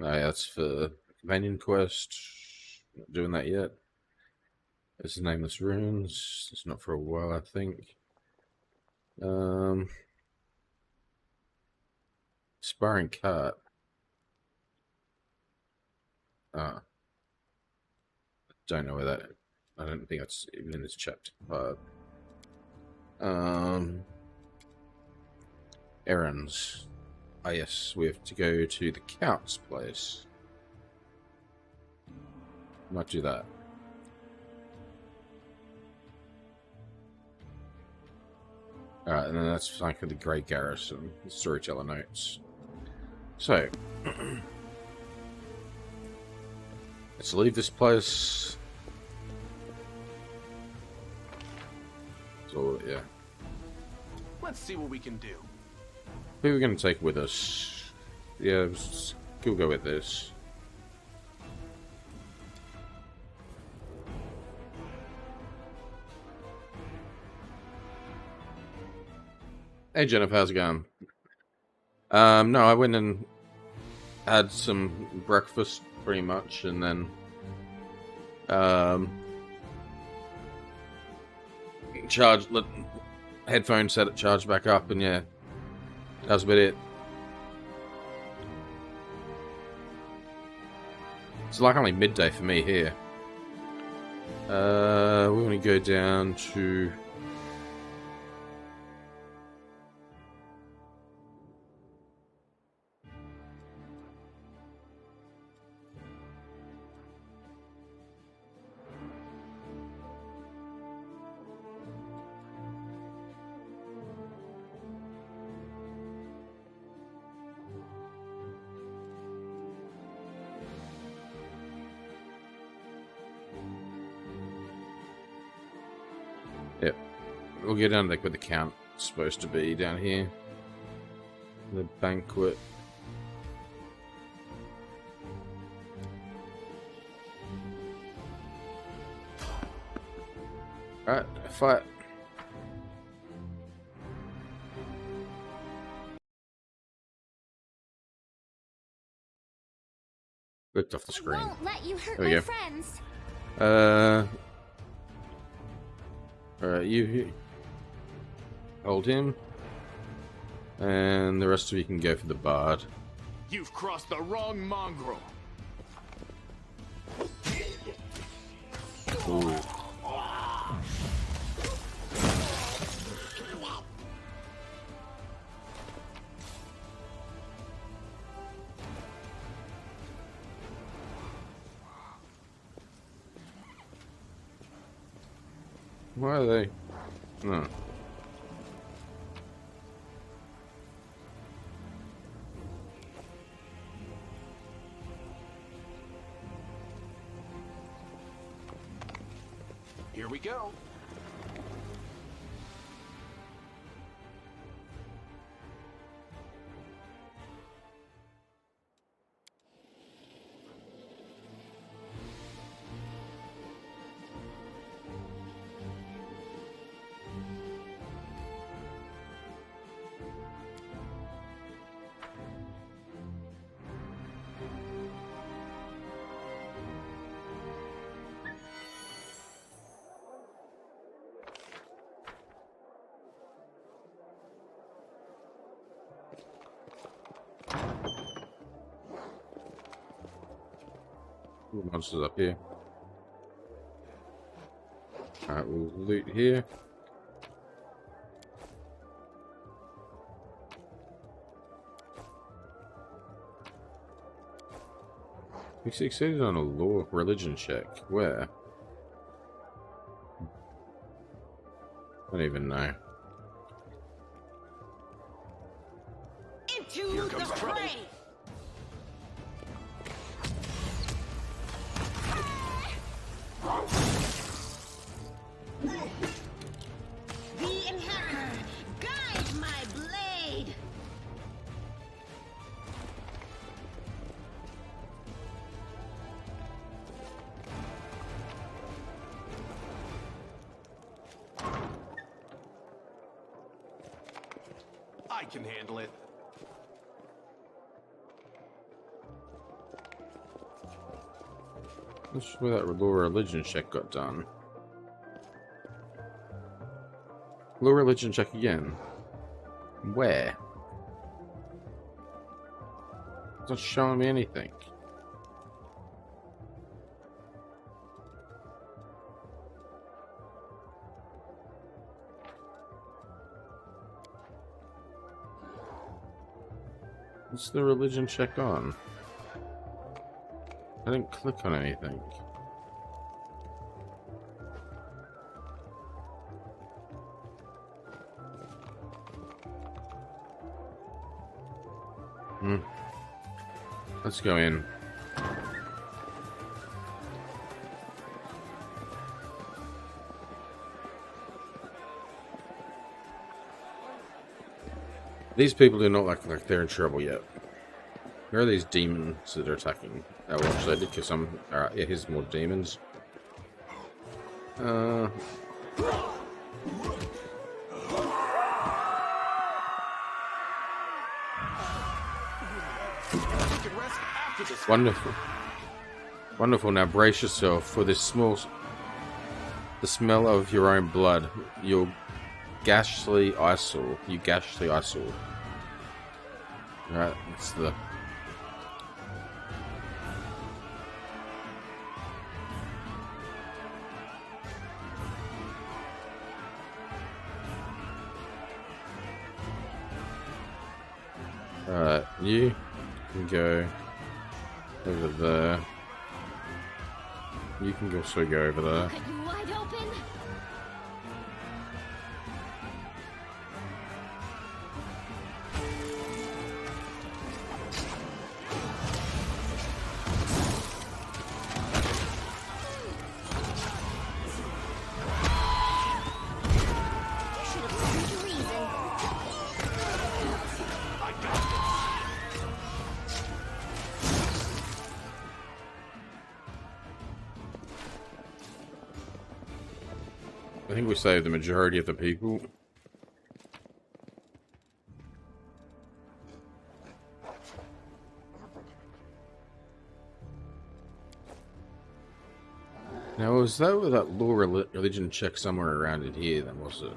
S2: Oh, yeah, that's for companion quest. Not doing that yet. This is Nameless Ruins. It's not for a while, I think. Sparring Cart. Ah. Don't know where that. I don't think that's even in this chapter. Errands. Ah, yes, we have to go to the Count's place. Might do that. Alright, and then that's fine for the Grey Garrison. The Storyteller notes. So, let's leave this place. So, yeah.
S1: Let's see what we can do.
S2: Who are we going to take with us? Yeah, we'll go with this. Hey Jennifer, how's it going? No, I went and had some breakfast pretty much, and then headphones set it charged back up, and yeah, that was about it. It's like only midday for me here. We're going to go down to... Yep. We'll go down like where the count's supposed to be down here. The banquet. Alright, fight. Looked off the screen.
S4: Won't let you hurt
S2: There we
S4: my
S2: go.
S4: friends.
S2: Alright, you hold him. And the rest of you can go for the bard.
S1: You've crossed the wrong mongrel.
S2: Ooh. Why are they? No.
S1: Here we go.
S2: Monsters up here. Alright, we'll loot here. We succeeded on a law religion check. Where? I don't even know.
S4: Into
S1: Here
S4: the
S1: comes trouble.
S4: fray. The inheritor, guide my blade.
S1: I can handle it.
S2: That's where that law religion check got done. Law religion check again. Where? It's not showing me anything. What's the religion check on? I didn't click on anything. Let's go in. These people do not look like they're in trouble yet. Where are these demons that are attacking? Oh, well, actually, I did kill some. Alright, yeah, here's more demons. Wonderful. Wonderful. Now brace yourself for this the smell of your own blood. You'll Ghastly eyesore. You ghastly eyesore. Right, that's the... Alright, you can go over there. You can also go over there.
S4: Cut you wide open. You should have listened to reason.
S2: I think we saved the majority of the people. Now, was that with that lore religion check somewhere around in here then, was it?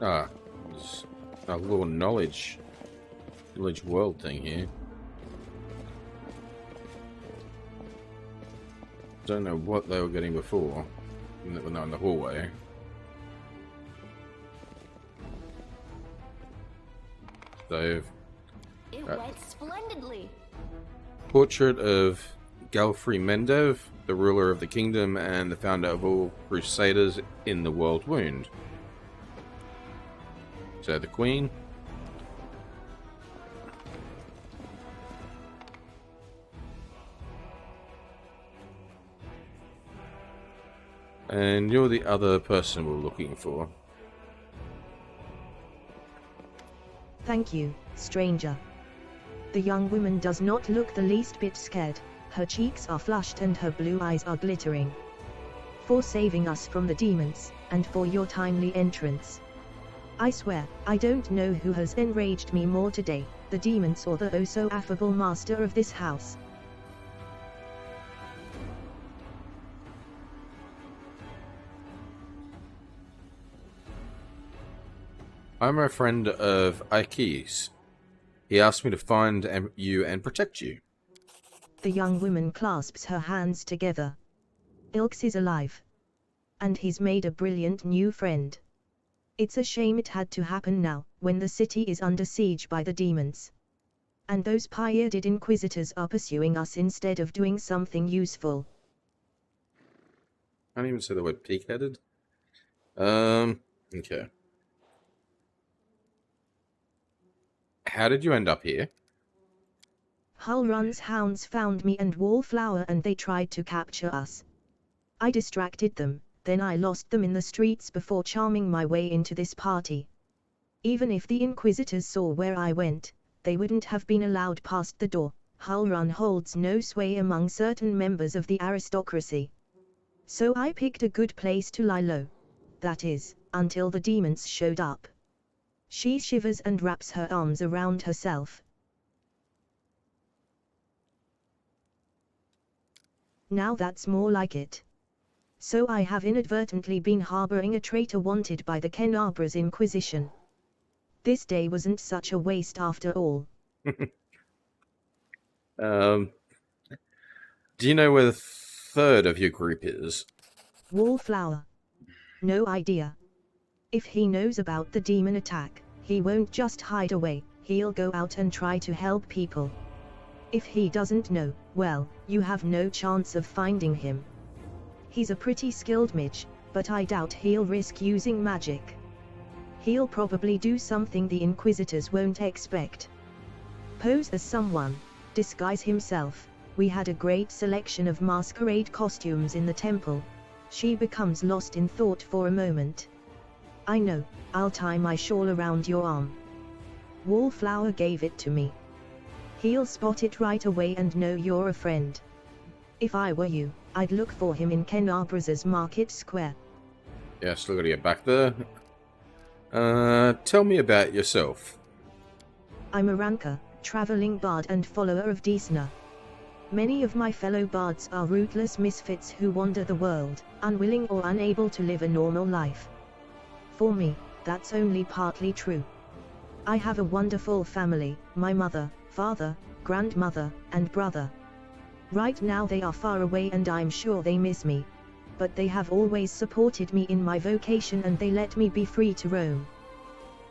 S2: Ah, there's a lore knowledge village world thing here. Don't know what they were getting before when they were in the hallway. Save.
S4: It went splendidly.
S2: Portrait of Galfrey Mendev, the ruler of the kingdom and the founder of all crusaders in the world wound. So the queen. And you're the other person we're looking for.
S3: Thank you, stranger. The young woman does not look the least bit scared. Her cheeks are flushed and her blue eyes are glittering. For saving us from the demons, and for your timely entrance. I swear, I don't know who has enraged me more today, the demons or the oh-so-affable master of this house.
S2: I'm a friend of Ike's. He asked me to find you and protect you.
S3: The young woman clasps her hands together. Ilks is alive. And he's made a brilliant new friend. It's a shame it had to happen now, when the city is under siege by the demons. And those pie-eared inquisitors are pursuing us instead of doing something useful.
S2: I can't even say the word pig-headed. Okay. How did you end up here?
S3: Hullrun's hounds found me and Wallflower and they tried to capture us. I distracted them, then I lost them in the streets before charming my way into this party. Even if the Inquisitors saw where I went, they wouldn't have been allowed past the door. Hullrun holds no sway among certain members of the aristocracy. So I picked a good place to lie low. That is, until the demons showed up. She shivers and wraps her arms around herself. Now that's more like it. So I have inadvertently been harboring a traitor wanted by the Kenabra's Inquisition. This day wasn't such a waste after all.
S2: Do you know where the third of your group is?
S3: Wallflower. No idea. If he knows about the demon attack, he won't just hide away, he'll go out and try to help people. If he doesn't know, well, you have no chance of finding him. He's a pretty skilled mage, but I doubt he'll risk using magic. He'll probably do something the Inquisitors won't expect. Pose as someone, disguise himself. We had a great selection of masquerade costumes in the temple. She becomes lost in thought for a moment. I know, I'll tie my shawl around your arm. Wallflower gave it to me. He'll spot it right away and know you're a friend. If I were you, I'd look for him in Kenabra's Market Square.
S2: Yes, look at you back there. Tell me about yourself.
S3: I'm a ranker, traveling bard and follower of Desna. Many of my fellow bards are rootless misfits who wander the world, unwilling or unable to live a normal life. For me, that's only partly true. I have a wonderful family, my mother, father, grandmother, and brother. Right now they are far away and I'm sure they miss me. But they have always supported me in my vocation and they let me be free to roam.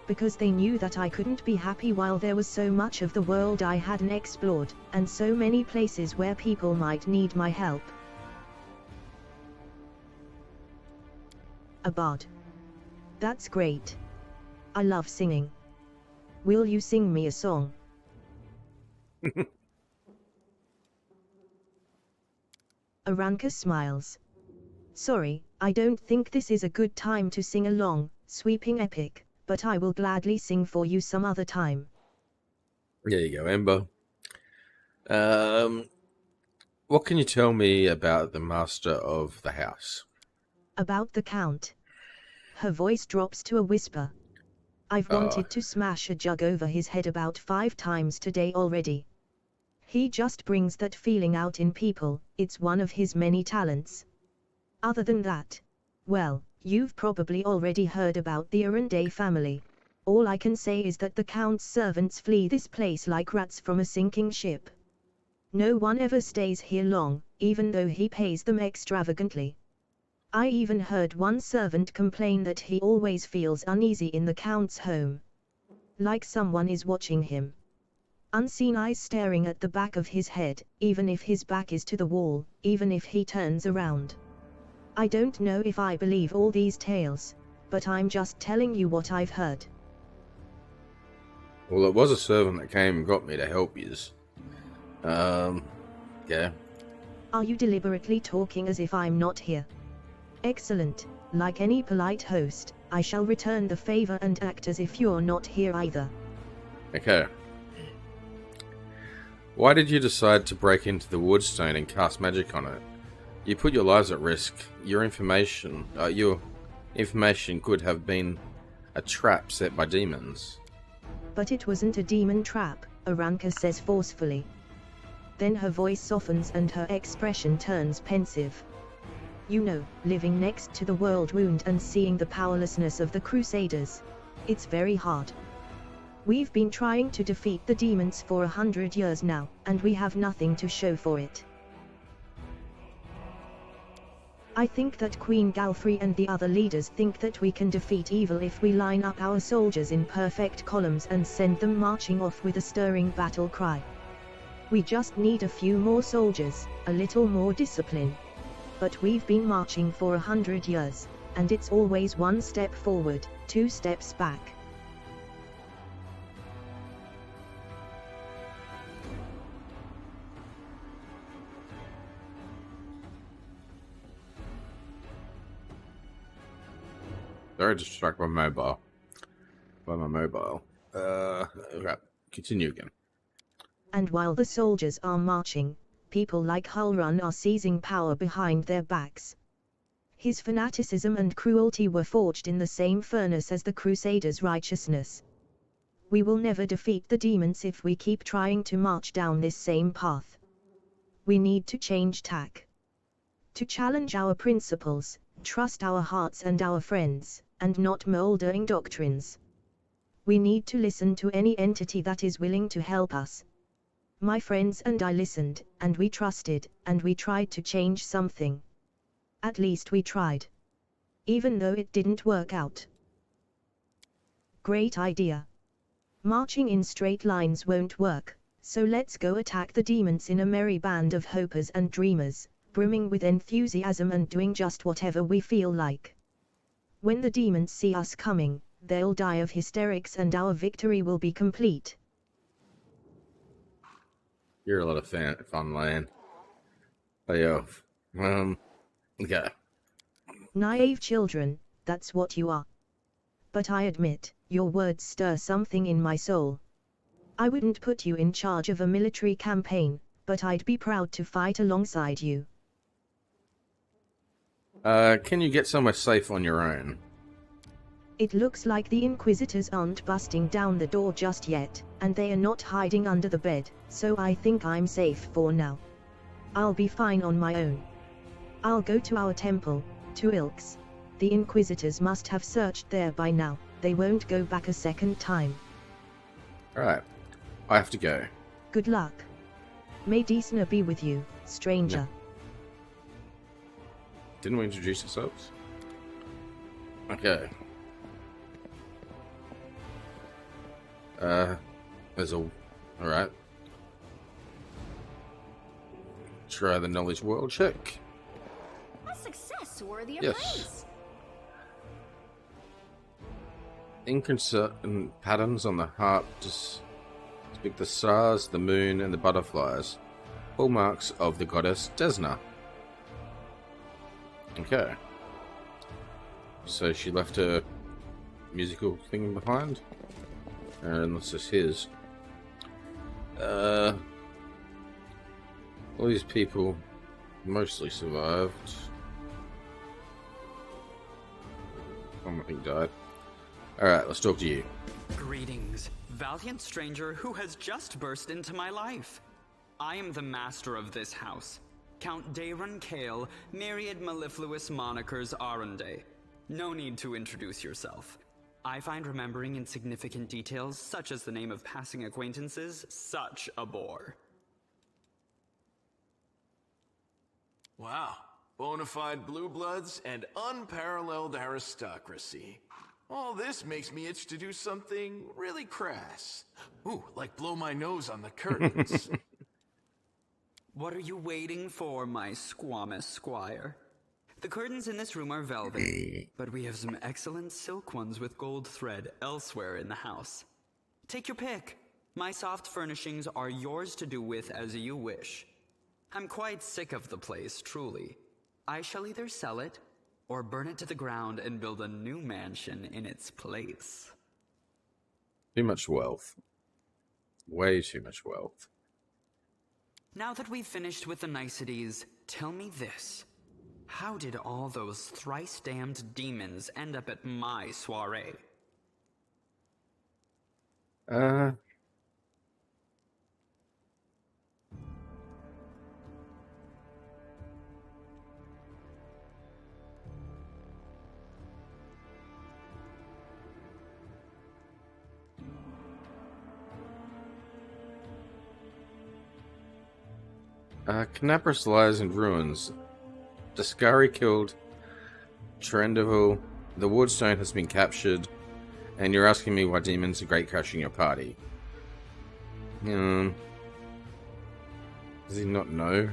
S3: Because they knew that I couldn't be happy while there was so much of the world I hadn't explored, and so many places where people might need my help. A bard. That's great. I love singing. Will you sing me a song? Aranka smiles. Sorry, I don't think this is a good time to sing a long, sweeping epic, but I will gladly sing for you some other time.
S2: There you go, Ember. What can you tell me about the master of the house?
S3: About the Count. Her voice drops to a whisper. I've wanted to smash a jug over his head about 5 times today already. He just brings that feeling out in people, it's one of his many talents. Other than that, well, you've probably already heard about the Arunday family. All I can say is that the Count's servants flee this place like rats from a sinking ship. No one ever stays here long, even though he pays them extravagantly. I even heard one servant complain that he always feels uneasy in the Count's home. Like someone is watching him. Unseen eyes staring at the back of his head, even if his back is to the wall, even if he turns around. I don't know if I believe all these tales, but I'm just telling you what I've heard.
S2: Well, it was a servant that came and got me to help yous. Yeah.
S3: Are you deliberately talking as if I'm not here? Excellent. Like any polite host, I shall return the favor and act as if you're not here either.
S2: Okay. Why did you decide to break into the Woodstone and cast magic on it? You put your lives at risk. Your information could have been a trap set by demons.
S3: But it wasn't a demon trap, Aranka says forcefully. Then her voice softens and her expression turns pensive. You know, living next to the world wound and seeing the powerlessness of the Crusaders. It's very hard. We've been trying to defeat the demons for 100 years now, and we have nothing to show for it. I think that Queen Galfrey and the other leaders think that we can defeat evil if we line up our soldiers in perfect columns and send them marching off with a stirring battle cry. We just need a few more soldiers, a little more discipline. But we've been marching for 100 years, and it's always 1 step forward, 2 steps back.
S2: Very distracted by my mobile. Right. Continue again.
S3: And while the soldiers are marching, people like Hulrun are seizing power behind their backs. His fanaticism and cruelty were forged in the same furnace as the Crusaders' righteousness. We will never defeat the demons if we keep trying to march down this same path. We need to change tack. To challenge our principles, trust our hearts and our friends, and not moldering doctrines. We need to listen to any entity that is willing to help us. My friends and I listened, and we trusted, and we tried to change something. At least we tried. Even though it didn't work out. Great idea. Marching in straight lines won't work, so let's go attack the demons in a merry band of hopers and dreamers, brimming with enthusiasm and doing just whatever we feel like. When the demons see us coming, they'll die of hysterics and our victory will be complete.
S2: You're a lot of fun, Lan. Hey, okay.
S3: Naive children, that's what you are. But I admit, your words stir something in my soul. I wouldn't put you in charge of a military campaign, but I'd be proud to fight alongside you.
S2: Can you get somewhere safe on your own?
S3: It looks like the Inquisitors aren't busting down the door just yet, and they are not hiding under the bed, so I think I'm safe for now. I'll be fine on my own. I'll go to our temple, to Ilk's. The Inquisitors must have searched there by now. They won't go back a second time.
S2: Alright. I have to go.
S3: Good luck. May Deesna be with you, stranger.
S2: No. Didn't we introduce ourselves? Okay. There's all. Alright. Try the knowledge world check.
S4: A success worthy of
S2: Yes.
S4: praise.
S2: Inconsistent patterns on the harp depict the stars, the moon, and the butterflies. Hallmarks of the goddess Desna. Okay. So she left her musical thing behind? Unless it's his. All these people mostly survived. One I think died. Alright, let's talk to you.
S5: Greetings, valiant stranger who has just burst into my life. I am the master of this house, Count Daron Kale, myriad mellifluous monikers Arunde. No need to introduce yourself. I find remembering insignificant details, such as the name of passing acquaintances, such a bore.
S1: Wow. Bonafide blue bloods and unparalleled aristocracy. All this makes me itch to do something really crass. Ooh, like blow my nose on the curtains.
S5: What are you waiting for, my squamous squire? The curtains in this room are velvet, but we have some excellent silk ones with gold thread elsewhere in the house. Take your pick. My soft furnishings are yours to do with as you wish. I'm quite sick of the place, truly. I shall either sell it, or burn it to the ground and build a new mansion in its place.
S2: Too much wealth. Way too much wealth.
S5: Now that we've finished with the niceties, tell me this. How did all those thrice-damned demons end up at my soiree?
S2: Knapris lies in ruins. Dascari killed Trendeval. The Wardstone has been captured. And you're asking me why demons are great crashing your party. Does he not know?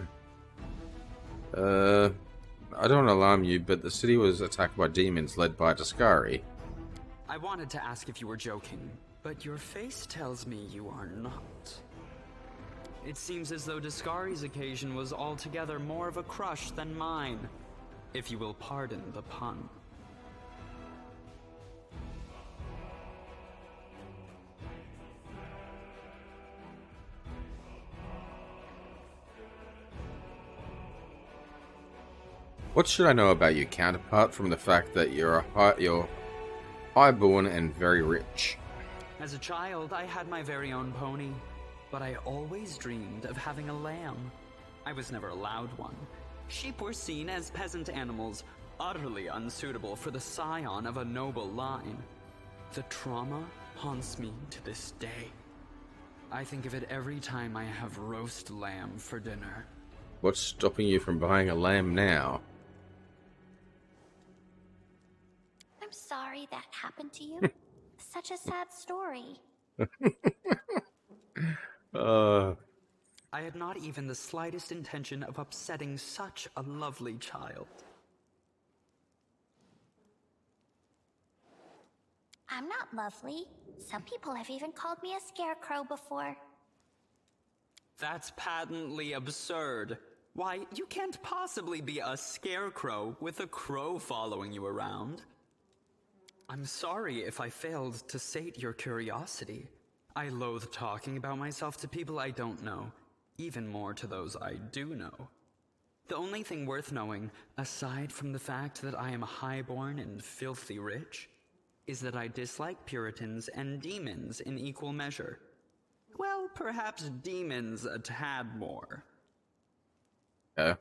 S2: I don't alarm you, but the city was attacked by demons led by Dascari.
S5: I wanted to ask if you were joking, but your face tells me you are not. It seems as though Dascari's occasion was altogether more of a crush than mine, if you will pardon the pun.
S2: What should I know about you, counterpart, from the fact that you're highborn and very rich?
S5: As a child, I had my very own pony, but I always dreamed of having a lamb. I was never allowed one. Sheep were seen as peasant animals, utterly unsuitable for the scion of a noble line. The trauma haunts me to this day. I think of it every time I have roast lamb for dinner.
S2: What's stopping you from buying a lamb now?
S4: I'm sorry that happened to you. Such a sad story.
S5: I had not even the slightest intention of upsetting such a lovely child.
S4: I'm not lovely. Some people have even called me a scarecrow before.
S5: That's patently absurd. Why, you can't possibly be a scarecrow with a crow following you around. I'm sorry if I failed to sate your curiosity. I loathe talking about myself to people I don't know, even more to those I do know. The only thing worth knowing, aside from the fact that I am highborn and filthy rich, is that I dislike Puritans and demons in equal measure. Well, perhaps demons a tad more.
S2: Okay.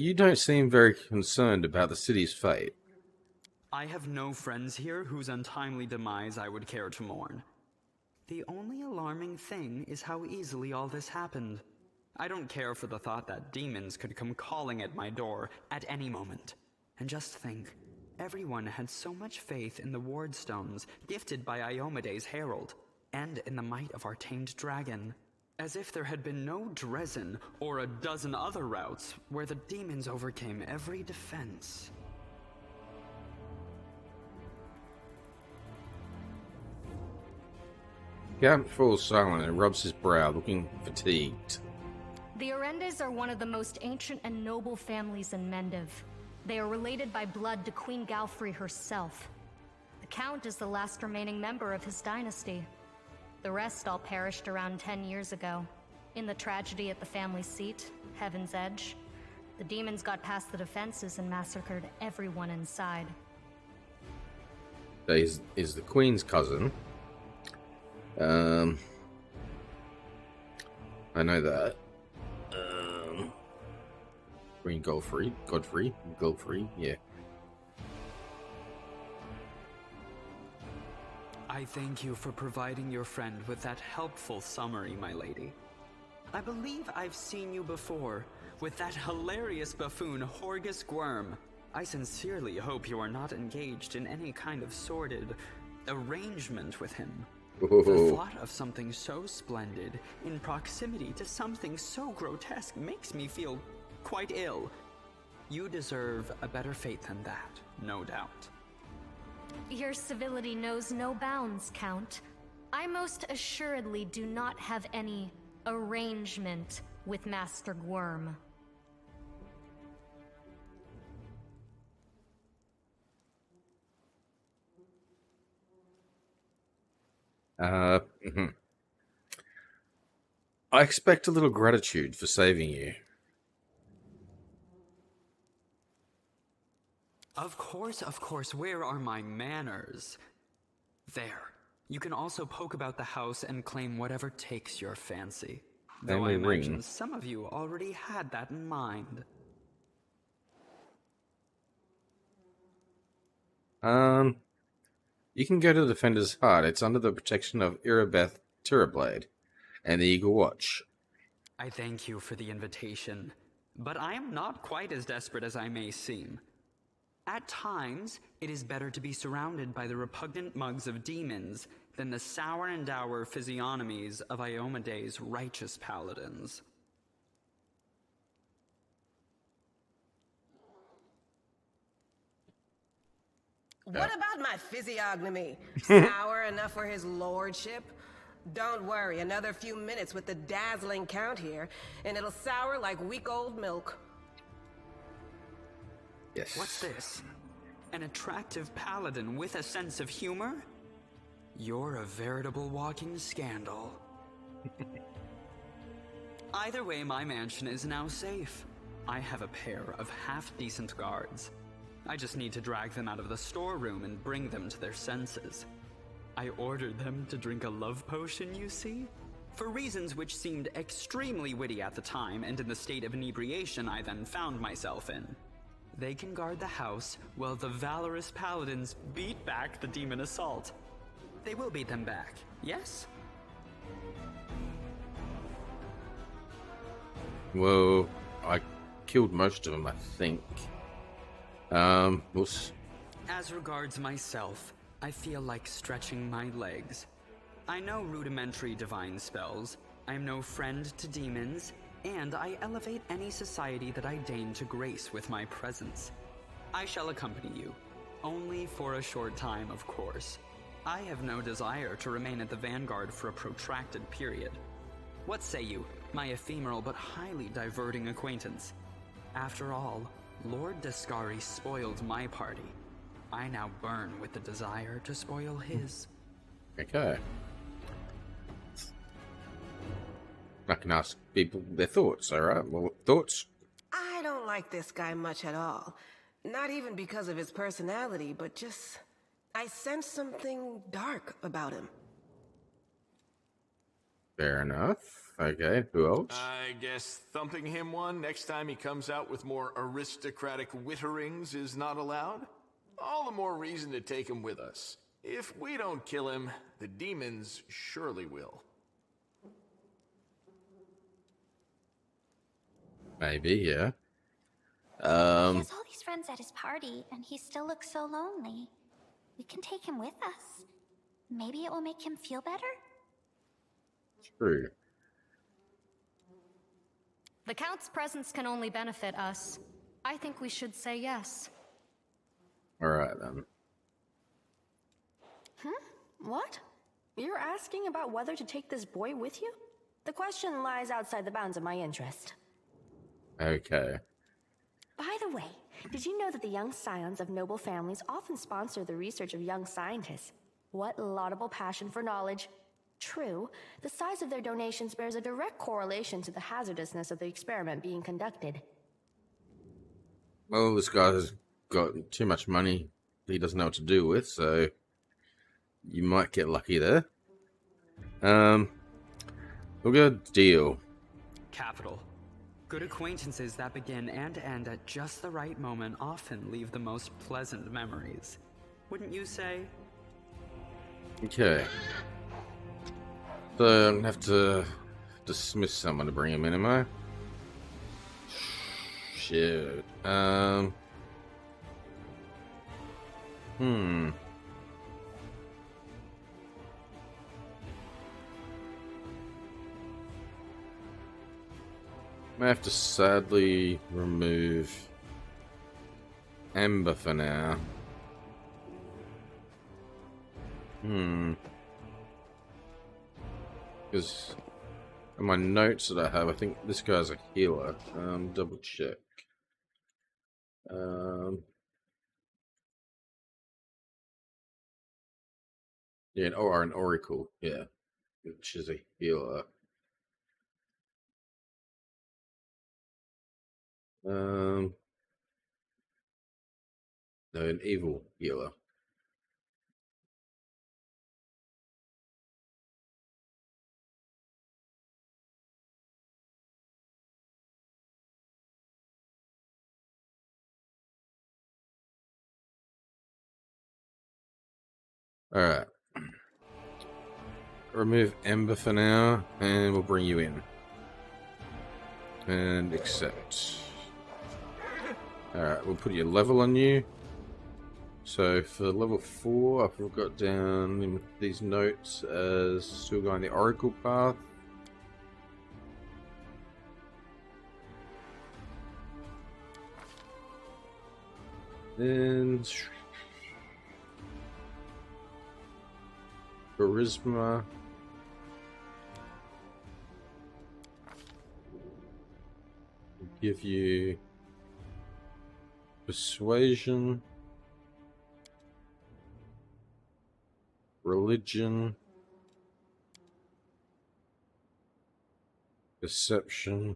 S2: You don't seem very concerned about the city's fate.
S5: I have no friends here whose untimely demise I would care to mourn. The only alarming thing is how easily all this happened. I don't care for the thought that demons could come calling at my door at any moment. And just think, everyone had so much faith in the ward stones gifted by Iomede's herald, and in the might of our tamed dragon. As if there had been no Dresden or a dozen other routes where the demons overcame every defense.
S2: Gamp falls silent and rubs his brow, looking fatigued.
S6: The Orendes are one of the most ancient and noble families in Mendiv. They are related by blood to Queen Galfrey herself. The Count is the last remaining member of his dynasty. The rest all perished around 10 years ago. In the tragedy at the family seat, Heaven's Edge, the demons got past the defenses and massacred everyone inside.
S2: Is the Queen's cousin. I know that. Queen Godfrey, yeah.
S5: I thank you for providing your friend with that helpful summary, my lady. I believe I've seen you before, with that hilarious buffoon Horgus Gwyrm. I sincerely hope you are not engaged in any kind of sordid arrangement with him. The thought of something so splendid in proximity to something so grotesque makes me feel quite ill. You deserve a better fate than that, no doubt.
S6: Your civility knows no bounds, Count. I most assuredly do not have any arrangement with Master Gwyrm.
S2: I expect a little gratitude for saving you.
S5: Of course, where are my manners? There. You can also poke about the house and claim whatever takes your fancy. Though I imagine some of you already had that in mind.
S2: You can go to the Defender's Heart. It's under the protection of Irabeth Tirablade and the Eagle Watch.
S5: I thank you for the invitation, but I am not quite as desperate as I may seem. At times, it is better to be surrounded by the repugnant mugs of demons than the sour and dour physiognomies of Iomede's righteous paladins.
S7: What about my physiognomy? Sour enough for his lordship? Don't worry, another few minutes with the dazzling Count here, and it'll sour like week-old milk.
S2: Yes.
S5: What's this? An attractive paladin with a sense of humor? You're a veritable walking scandal. Either way, my mansion is now safe. I have a pair of half-decent guards. I just need to drag them out of the storeroom and bring them to their senses. I ordered them to drink a love potion, you see? For reasons which seemed extremely witty at the time and in the state of inebriation I then found myself in. They can guard the house while the valorous paladins beat back the demon assault. They will beat them back, yes?
S2: Well, I killed most of them, I think.
S5: As regards myself, I feel like stretching my legs. I know rudimentary divine spells, I am no friend to demons, and I elevate any society that I deign to grace with my presence. I shall accompany you, only for a short time, of course. I have no desire to remain at the vanguard for a protracted period. What say you, my ephemeral but highly diverting acquaintance? After all, Lord Descari spoiled my party. I now burn with the desire to spoil his.
S2: Okay. I can ask people their thoughts, alright? Well, thoughts?
S7: I don't like this guy much at all. Not even because of his personality, but just... I sense something dark about him.
S2: Fair enough. Okay, who else?
S1: I guess thumping him one next time he comes out with more aristocratic witterings is not allowed? All the more reason to take him with us. If we don't kill him, the demons surely will.
S2: Maybe, yeah.
S4: He has all these friends at his party, and he still looks so lonely. We can take him with us. Maybe it will make him feel better?
S2: True.
S6: The Count's presence can only benefit us. I think we should say yes.
S2: Alright then.
S8: What? You're asking about whether to take this boy with you? The question lies outside the bounds of my interest.
S2: Okay.
S8: By the way, did you know that the young scions of noble families often sponsor the research of young scientists? What laudable passion for knowledge. True, the size of their donations bears a direct correlation to the hazardousness of the experiment being conducted.
S2: Well, this guy's got too much money he doesn't know what to do with, so you might get lucky there. We'll go deal.
S5: Capital. Good acquaintances that begin and end at just the right moment often leave the most pleasant memories. Wouldn't you say?
S2: Okay. So I'm gonna have to dismiss someone to bring him in, am I? Shit. I have to sadly remove Ember for now. Because in my notes that I have, I think this guy's a healer. Double check. Yeah, or an oracle. Yeah, which is a healer. No, an evil healer. Alright. Remove Ember for now, and we'll bring you in. And accept. Alright, we'll put your level on you. So for level 4, I've got down in these notes as still going the Oracle path. And Charisma. Give you Persuasion, Religion, Perception.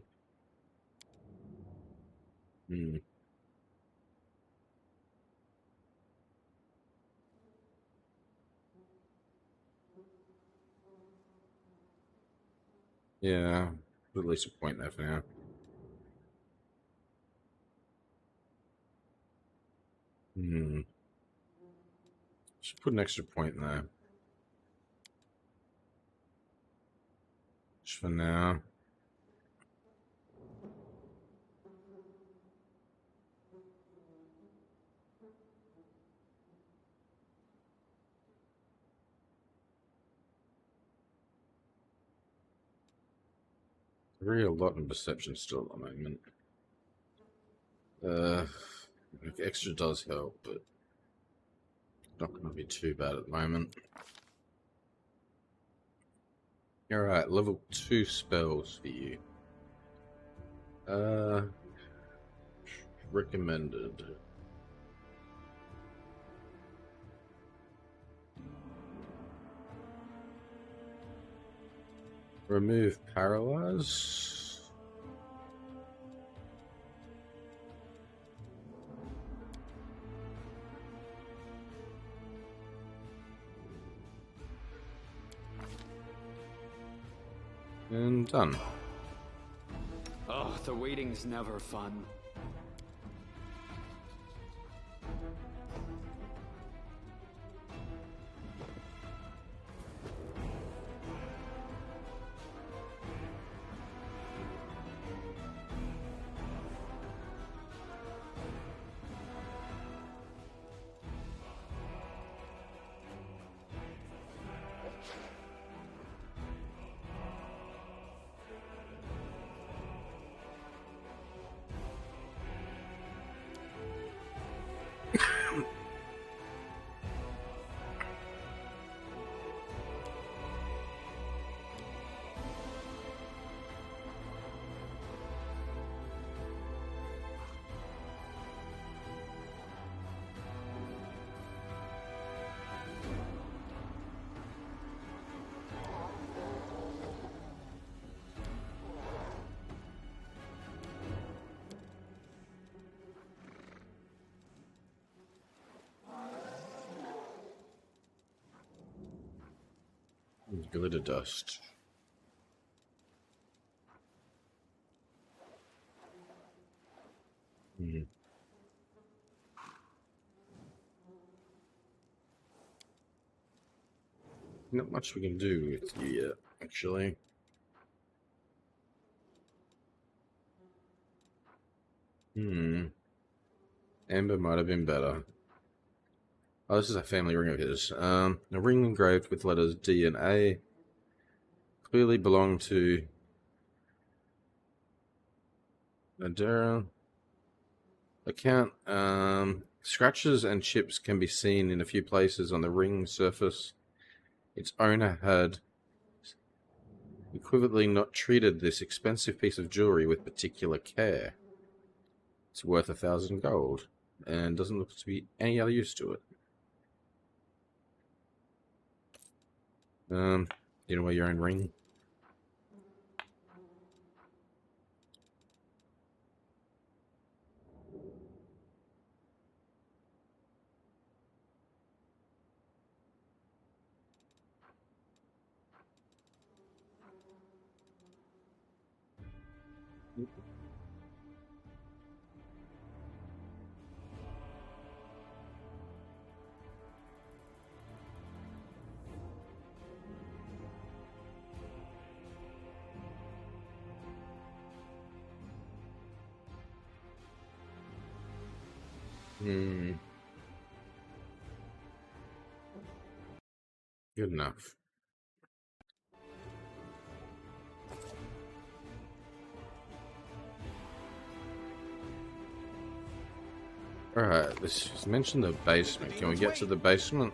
S2: Yeah, at least a point there for now. Should put an extra point there. Just for now. Very a lot in perception still at the moment. Extra does help, but not going to be too bad at the moment. Alright, level 2 spells for you. Recommended. Remove Paralyze. And done.
S5: Oh, the waiting's never fun.
S2: Glitter dust. Not much we can do with you yet, actually. Amber might have been better. Oh, this is a family ring of his. A ring engraved with letters D and A. Clearly belonged to Adara. Account. Scratches and chips can be seen in a few places on the ring surface. Its owner had equivalently not treated this expensive piece of jewelry with particular care. It's worth 1,000 gold, and doesn't look to be any other use to it. You know where your own ring? Good enough. Alright, let's mention the basement. Can we get to the basement?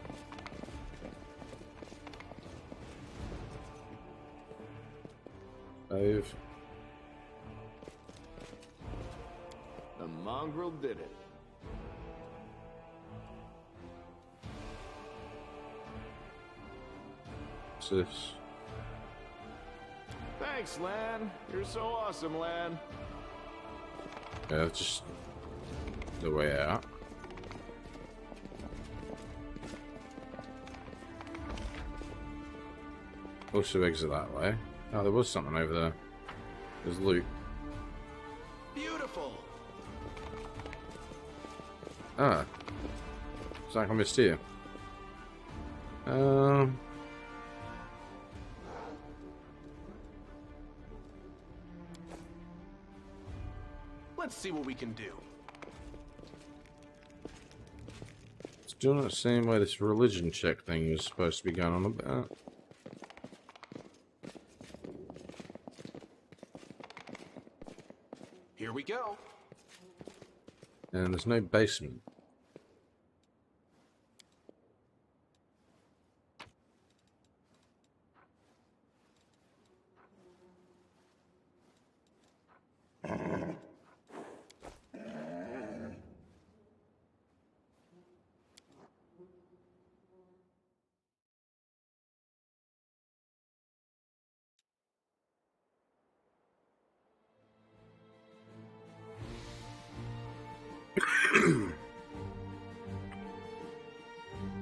S2: Save.
S1: The mongrel did it.
S2: What's this?
S1: Thanks, Lan. You're so awesome, Lan.
S2: Yeah, that's just the way out. Also exit that way. Oh, there was something over there. There's loot.
S1: Beautiful.
S2: Ah. It's like I missed here.
S1: Let's see what we can do.
S2: It's doing it the same way this religion check thing is supposed to be going on about.
S1: Here we go.
S2: And there's no basement.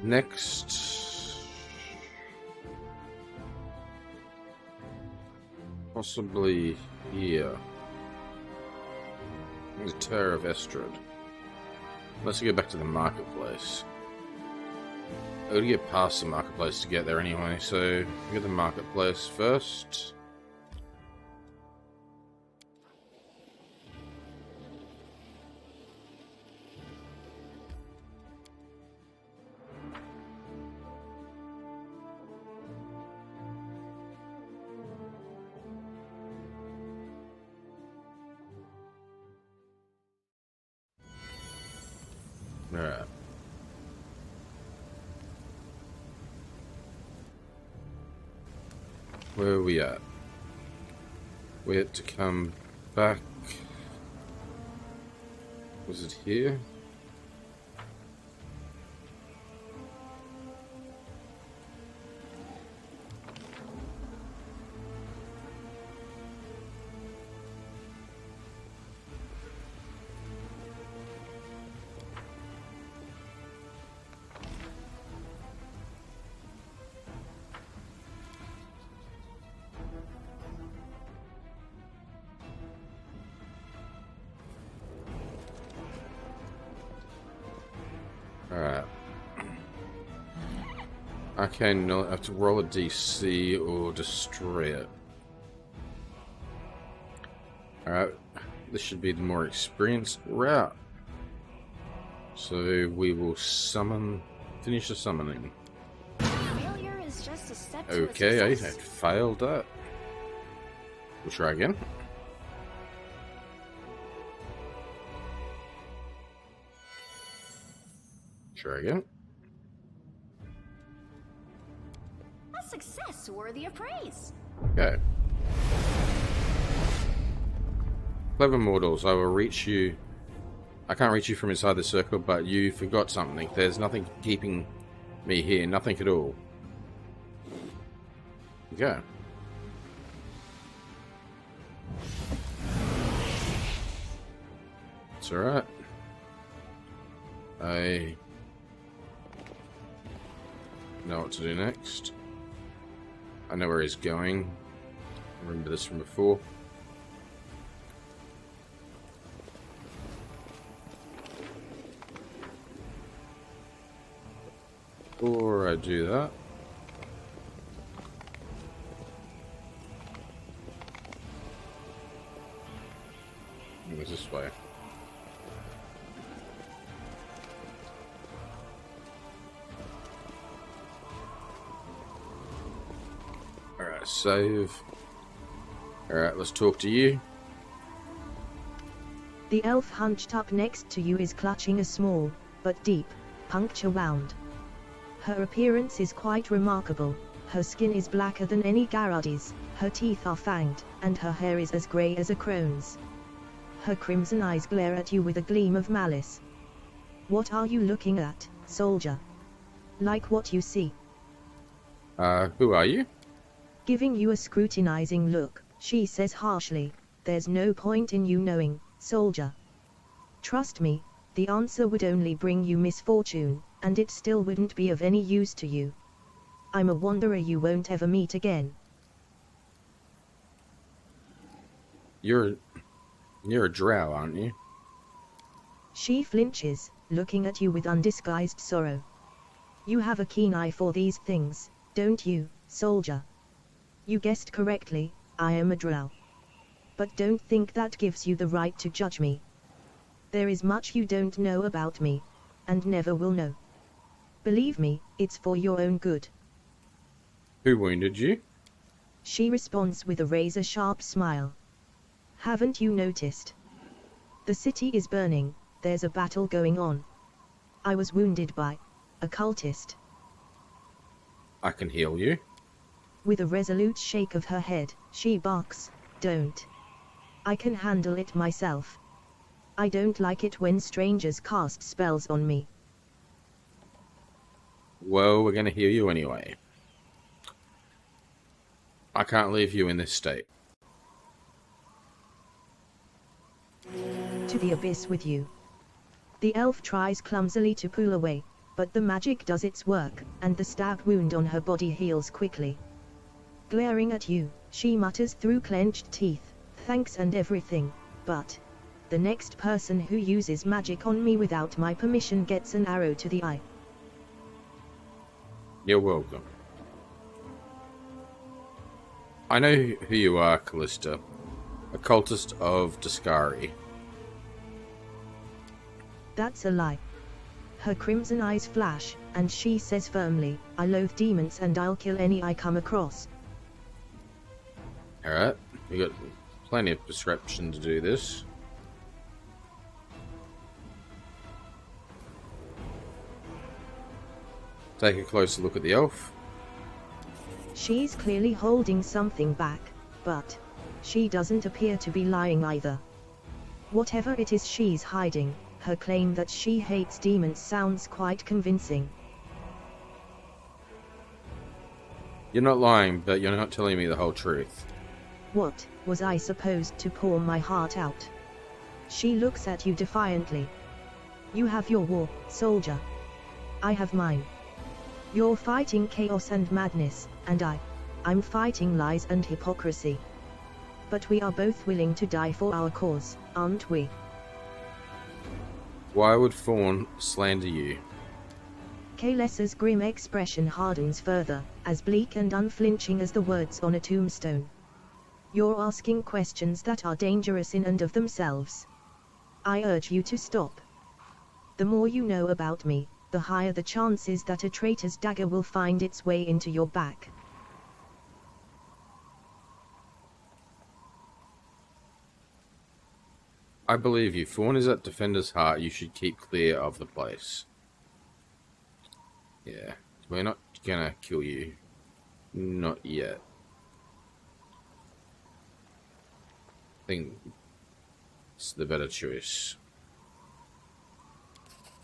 S2: Next. Possibly here. The Tower of Estrad. Let's go back to the marketplace. I gotta get past the marketplace to get there anyway, so we get the marketplace first. Alright. Where are we at? We had to come back. Was it here? Alright. Okay, no, I have to roll a DC or destroy it. Alright, this should be the more experienced route. So we will summon, finish the summoning.
S8: Failure is just a step to
S2: Okay, I
S8: success.
S2: had failed that. We'll try again. Try again.
S8: A success worthy of praise.
S2: Okay. Clever mortals, I will reach you. I can't reach you from inside the circle, but you forgot something. There's nothing keeping me here, nothing at all. Okay. It's alright. I know what to do next. I know where he's going. I remember this from before. Before I do that, it was this way. Alright, save. Alright, let's talk to you.
S3: The elf hunched up next to you is clutching a small, but deep, puncture wound. Her appearance is quite remarkable. Her skin is blacker than any Garadi's, her teeth are fanged, and her hair is as grey as a crone's. Her crimson eyes glare at you with a gleam of malice. What are you looking at, soldier? Like what you see.
S2: Who are you?
S3: Giving you a scrutinizing look, she says harshly, "There's no point in you knowing, soldier. Trust me, the answer would only bring you misfortune, and it still wouldn't be of any use to you. I'm a wanderer you won't ever meet again."
S2: You're a drow, aren't you?
S3: She flinches, looking at you with undisguised sorrow. You have a keen eye for these things, don't you, soldier? You guessed correctly, I am a drow. But don't think that gives you the right to judge me. There is much you don't know about me, and never will know. Believe me, it's for your own good.
S2: Who wounded you?
S3: She responds with a razor-sharp smile. Haven't you noticed? The city is burning, there's a battle going on. I was wounded by a cultist.
S2: I can heal you.
S3: With a resolute shake of her head, she barks, "Don't. I can handle it myself. I don't like it when strangers cast spells on me."
S2: Well, we're gonna heal you anyway. I can't leave you in this state.
S3: To the abyss with you. The elf tries clumsily to pull away, but the magic does its work, and the stab wound on her body heals quickly. Glaring at you, she mutters through clenched teeth, "Thanks and everything, but the next person who uses magic on me without my permission gets an arrow to the eye."
S2: You're welcome. I know who you are, Callista. A cultist of Discari.
S3: That's a lie. Her crimson eyes flash, and she says firmly, "I loathe demons and I'll kill any I come across."
S2: Alright, we got plenty of prescription to do this. Take a closer look at the elf.
S3: She's clearly holding something back, but she doesn't appear to be lying either. Whatever it is she's hiding, her claim that she hates demons sounds quite convincing.
S2: You're not lying, but you're not telling me the whole truth.
S3: What, was I supposed to pour my heart out? She looks at you defiantly. You have your war, soldier. I have mine. You're fighting chaos and madness, and I'm fighting lies and hypocrisy. But we are both willing to die for our cause, aren't we?
S2: Why would Fawn slander you?
S3: Kalessa's grim expression hardens further, as bleak and unflinching as the words on a tombstone. You're asking questions that are dangerous in and of themselves. I urge you to stop. The more you know about me, the higher the chances that a traitor's dagger will find its way into your back.
S2: I believe you. Fawn is at Defender's heart. You should keep clear of the place. Yeah, we're not gonna kill you. Not yet. I think it's the better choice.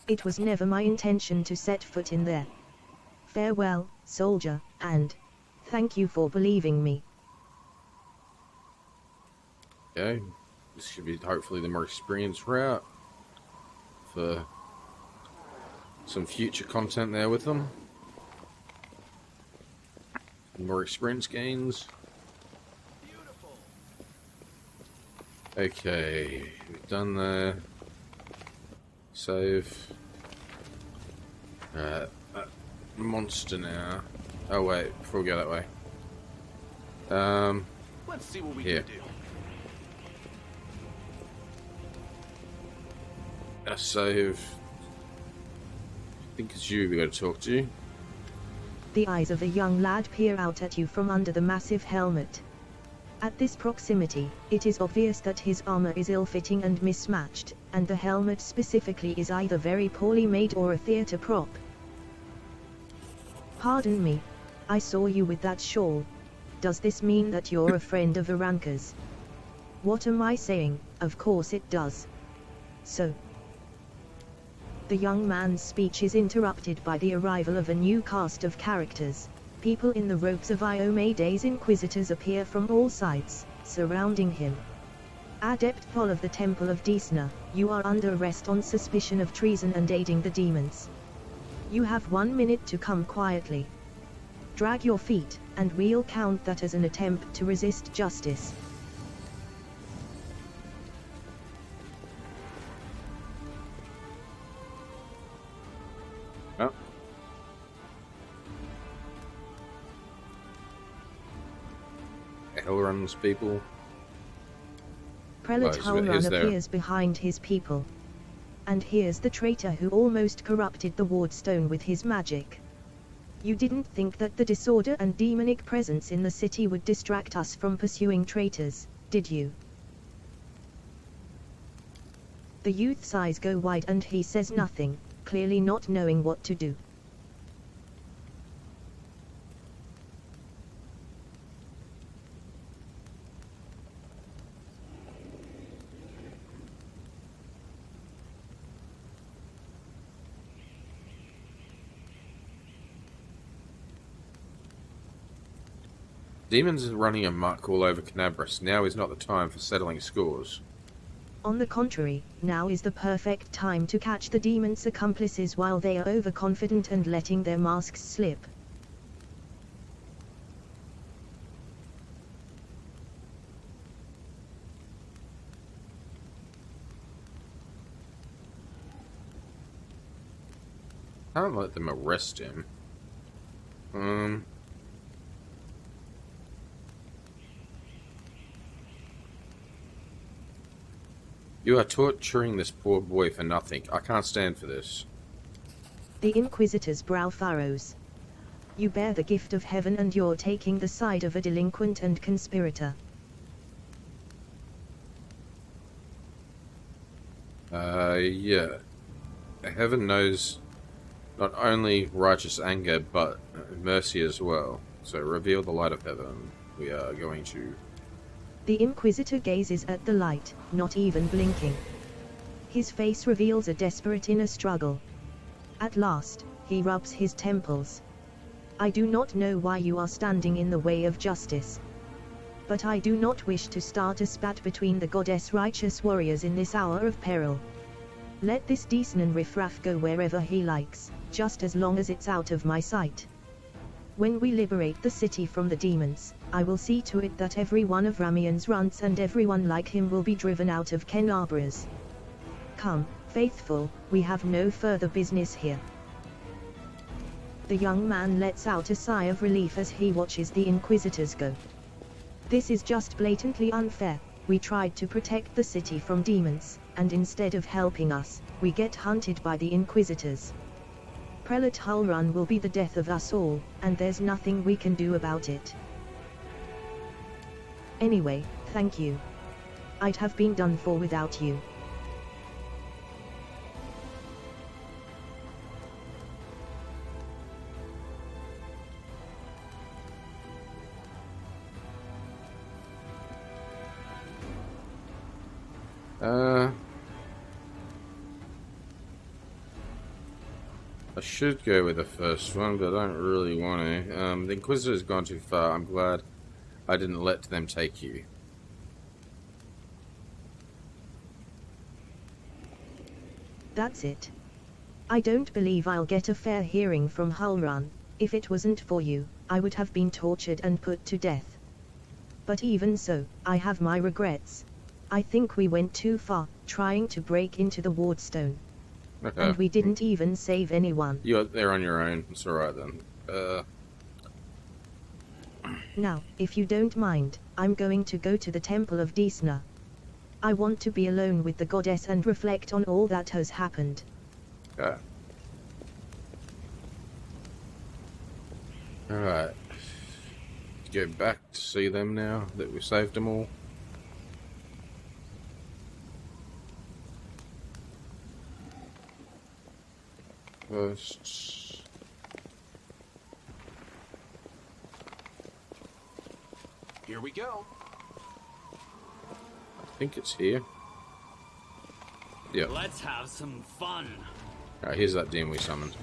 S3: It was never my intention to set foot in there. Farewell, soldier, and thank you for believing me.
S2: Okay, this should be hopefully the more experienced route for some future content there with them. More experience gains. Okay, we've done the save. Monster now. Oh wait, before we go that way.
S1: Let's see what we
S2: here.
S1: can do.
S2: A save. I think it's you we got to talk to.
S3: The eyes of a young lad peer out at you from under the massive helmet. At this proximity, it is obvious that his armor is ill-fitting and mismatched, and the helmet specifically is either very poorly made or a theater prop. Pardon me, I saw you with that shawl. Does this mean that you're a friend of Aranka's? What am I saying? Of course it does. So. The young man's speech is interrupted by the arrival of a new cast of characters. People in the robes of Iomede's inquisitors appear from all sides, surrounding him. Adept Paul of the Temple of Desna, you are under arrest on suspicion of treason and aiding the demons. You have 1 minute to come quietly. Drag your feet, and we'll count that as an attempt to resist justice.
S2: Oh. Hell runs people.
S3: Prelate Halrun
S2: is there?
S3: appears behind his people. And here's the traitor who almost corrupted the wardstone with his magic. You didn't think that the disorder and demonic presence in the city would distract us from pursuing traitors, did you? The youth's eyes go wide and he says nothing, clearly not knowing what to do.
S2: Demons are running amok all over Canabras. Now is not the time for settling scores.
S3: On the contrary, now is the perfect time to catch the demons' accomplices while they are overconfident and letting their masks slip.
S2: Can't let them arrest him. You are torturing this poor boy for nothing. I can't stand for this.
S3: The Inquisitor's brow furrows. You bear the gift of heaven and you're taking the side of a delinquent and conspirator.
S2: Yeah. Heaven knows not only righteous anger, but mercy as well. So reveal the light of heaven. We are going to...
S3: The Inquisitor gazes at the light, not even blinking. His face reveals a desperate inner struggle. At last, he rubs his temples. I do not know why you are standing in the way of justice. But I do not wish to start a spat between the goddess righteous warriors in this hour of peril. Let this Deasonen riffraff go wherever he likes, just as long as it's out of my sight. When we liberate the city from the demons, I will see to it that every one of Ramian's runts and everyone like him will be driven out of Ken Arbore's. Come, faithful, we have no further business here. The young man lets out a sigh of relief as he watches the Inquisitors go. This is just blatantly unfair. We tried to protect the city from demons, and instead of helping us, we get hunted by the Inquisitors. Prelate Hullrun will be the death of us all, and there's nothing we can do about it. Anyway, thank you. I'd have been done for without you.
S2: I should go with the first one, but I don't really want to. The Inquisitor's gone too far. I'm glad I didn't let them take you.
S3: That's it. I don't believe I'll get a fair hearing from Hullrun. If it wasn't for you, I would have been tortured and put to death. But even so, I have my regrets. I think we went too far, trying to break into the Wardstone.
S2: Okay.
S3: And we didn't even save anyone.
S2: You're there on your own. It's alright then.
S3: Now, if you don't mind, I'm going to go to the Temple of Deasonen. I want to be alone with the goddess and reflect on all that has happened.
S2: Okay. Alright. Go back to see them now that we saved them all. First.
S1: Here we go.
S2: I think it's here. Yep.
S5: Let's have some fun.
S2: Alright, here's that demon we summoned.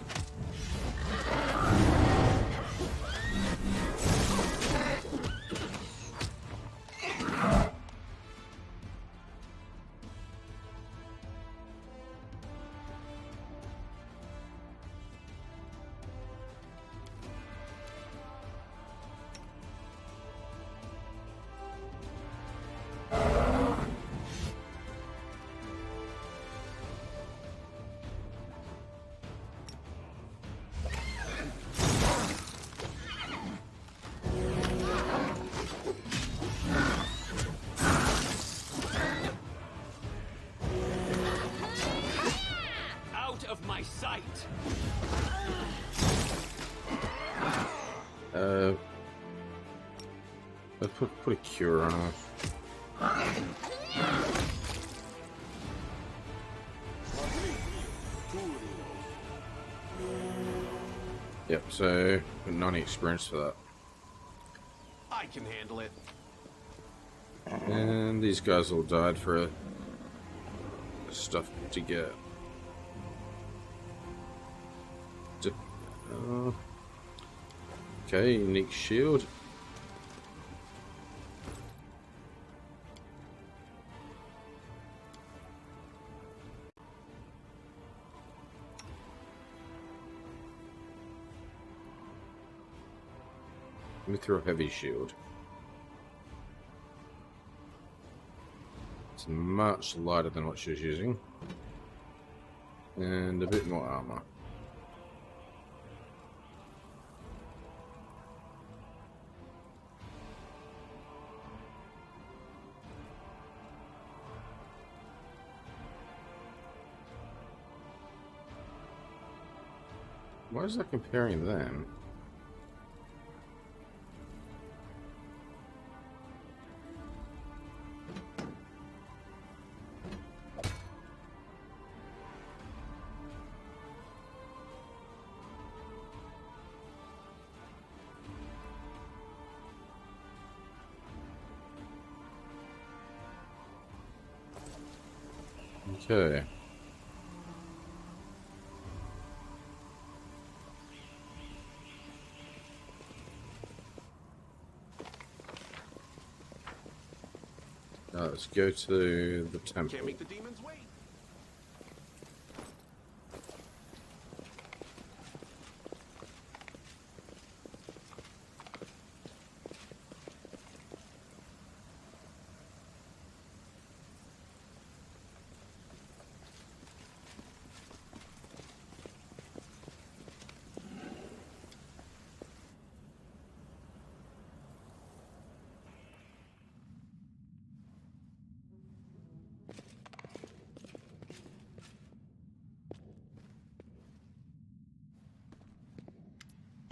S2: Let's put a cure on us. Yep, so 90 experience for that.
S1: I can handle it.
S2: And these guys all died for stuff to get. Okay, unique shield. Let me throw a heavy shield. It's much lighter than what she was using. And a bit more armor. Why is that comparing them? Okay. Now let's go to the temple.
S9: Can't make the demons wait.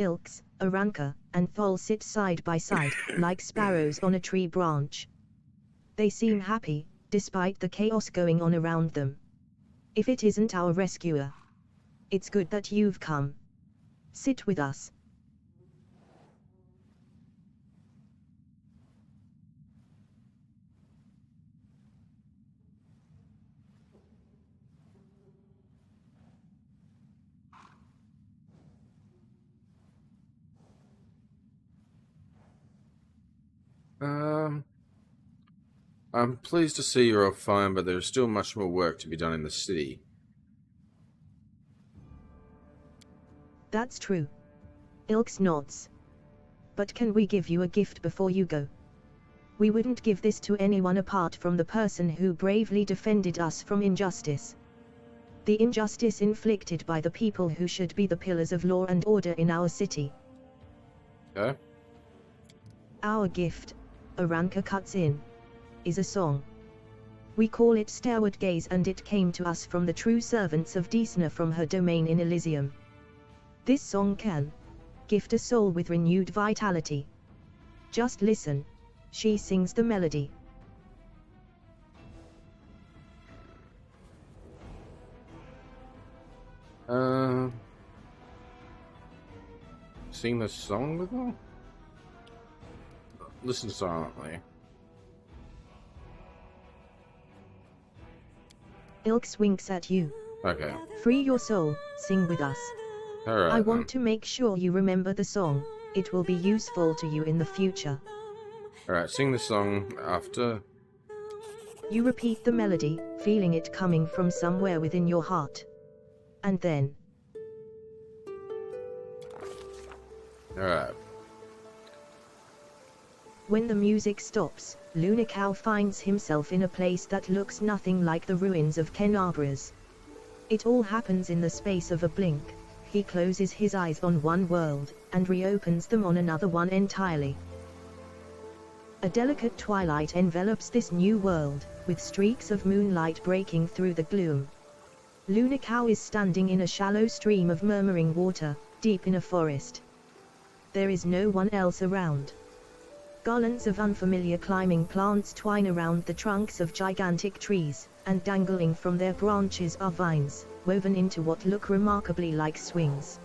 S3: Ilks, Aranka, and Thol sit side by side, like sparrows on a tree branch. They seem happy, despite the chaos going on around them. If it isn't our rescuer, it's good that you've come. Sit with us.
S2: I'm pleased to see you're all fine, but there's still much more work to be done in the city.
S3: That's true. Ilks nods. But can we give you a gift before you go? We wouldn't give this to anyone apart from the person who bravely defended us from injustice. The injustice inflicted by the people who should be the pillars of law and order in our city.
S2: Okay.
S3: Our gift, Aranka cuts in, is a song. We call it Starward Gaze, and it came to us from the true servants of Desna from her domain in Elysium. This song can gift a soul with renewed vitality. Just listen. She sings the melody.
S2: Sing the song with her? Listen silently.
S3: Ilks winks at you.
S2: Okay.
S3: Free your soul, sing with us.
S2: Alright.
S3: I want to make sure you remember the song. It will be useful to you in the future.
S2: Alright, sing the song after.
S3: You repeat the melody, feeling it coming from somewhere within your heart. And then.
S2: Alright.
S3: When the music stops, Lunikau finds himself in a place that looks nothing like the ruins of Kenabras. It all happens in the space of a blink. He closes his eyes on one world, and reopens them on another one entirely. A delicate twilight envelops this new world, with streaks of moonlight breaking through the gloom. Lunikau is standing in a shallow stream of murmuring water, deep in a forest. There is no one else around. Garlands of unfamiliar climbing plants twine around the trunks of gigantic trees, and dangling from their branches are vines, woven into what look remarkably like swings.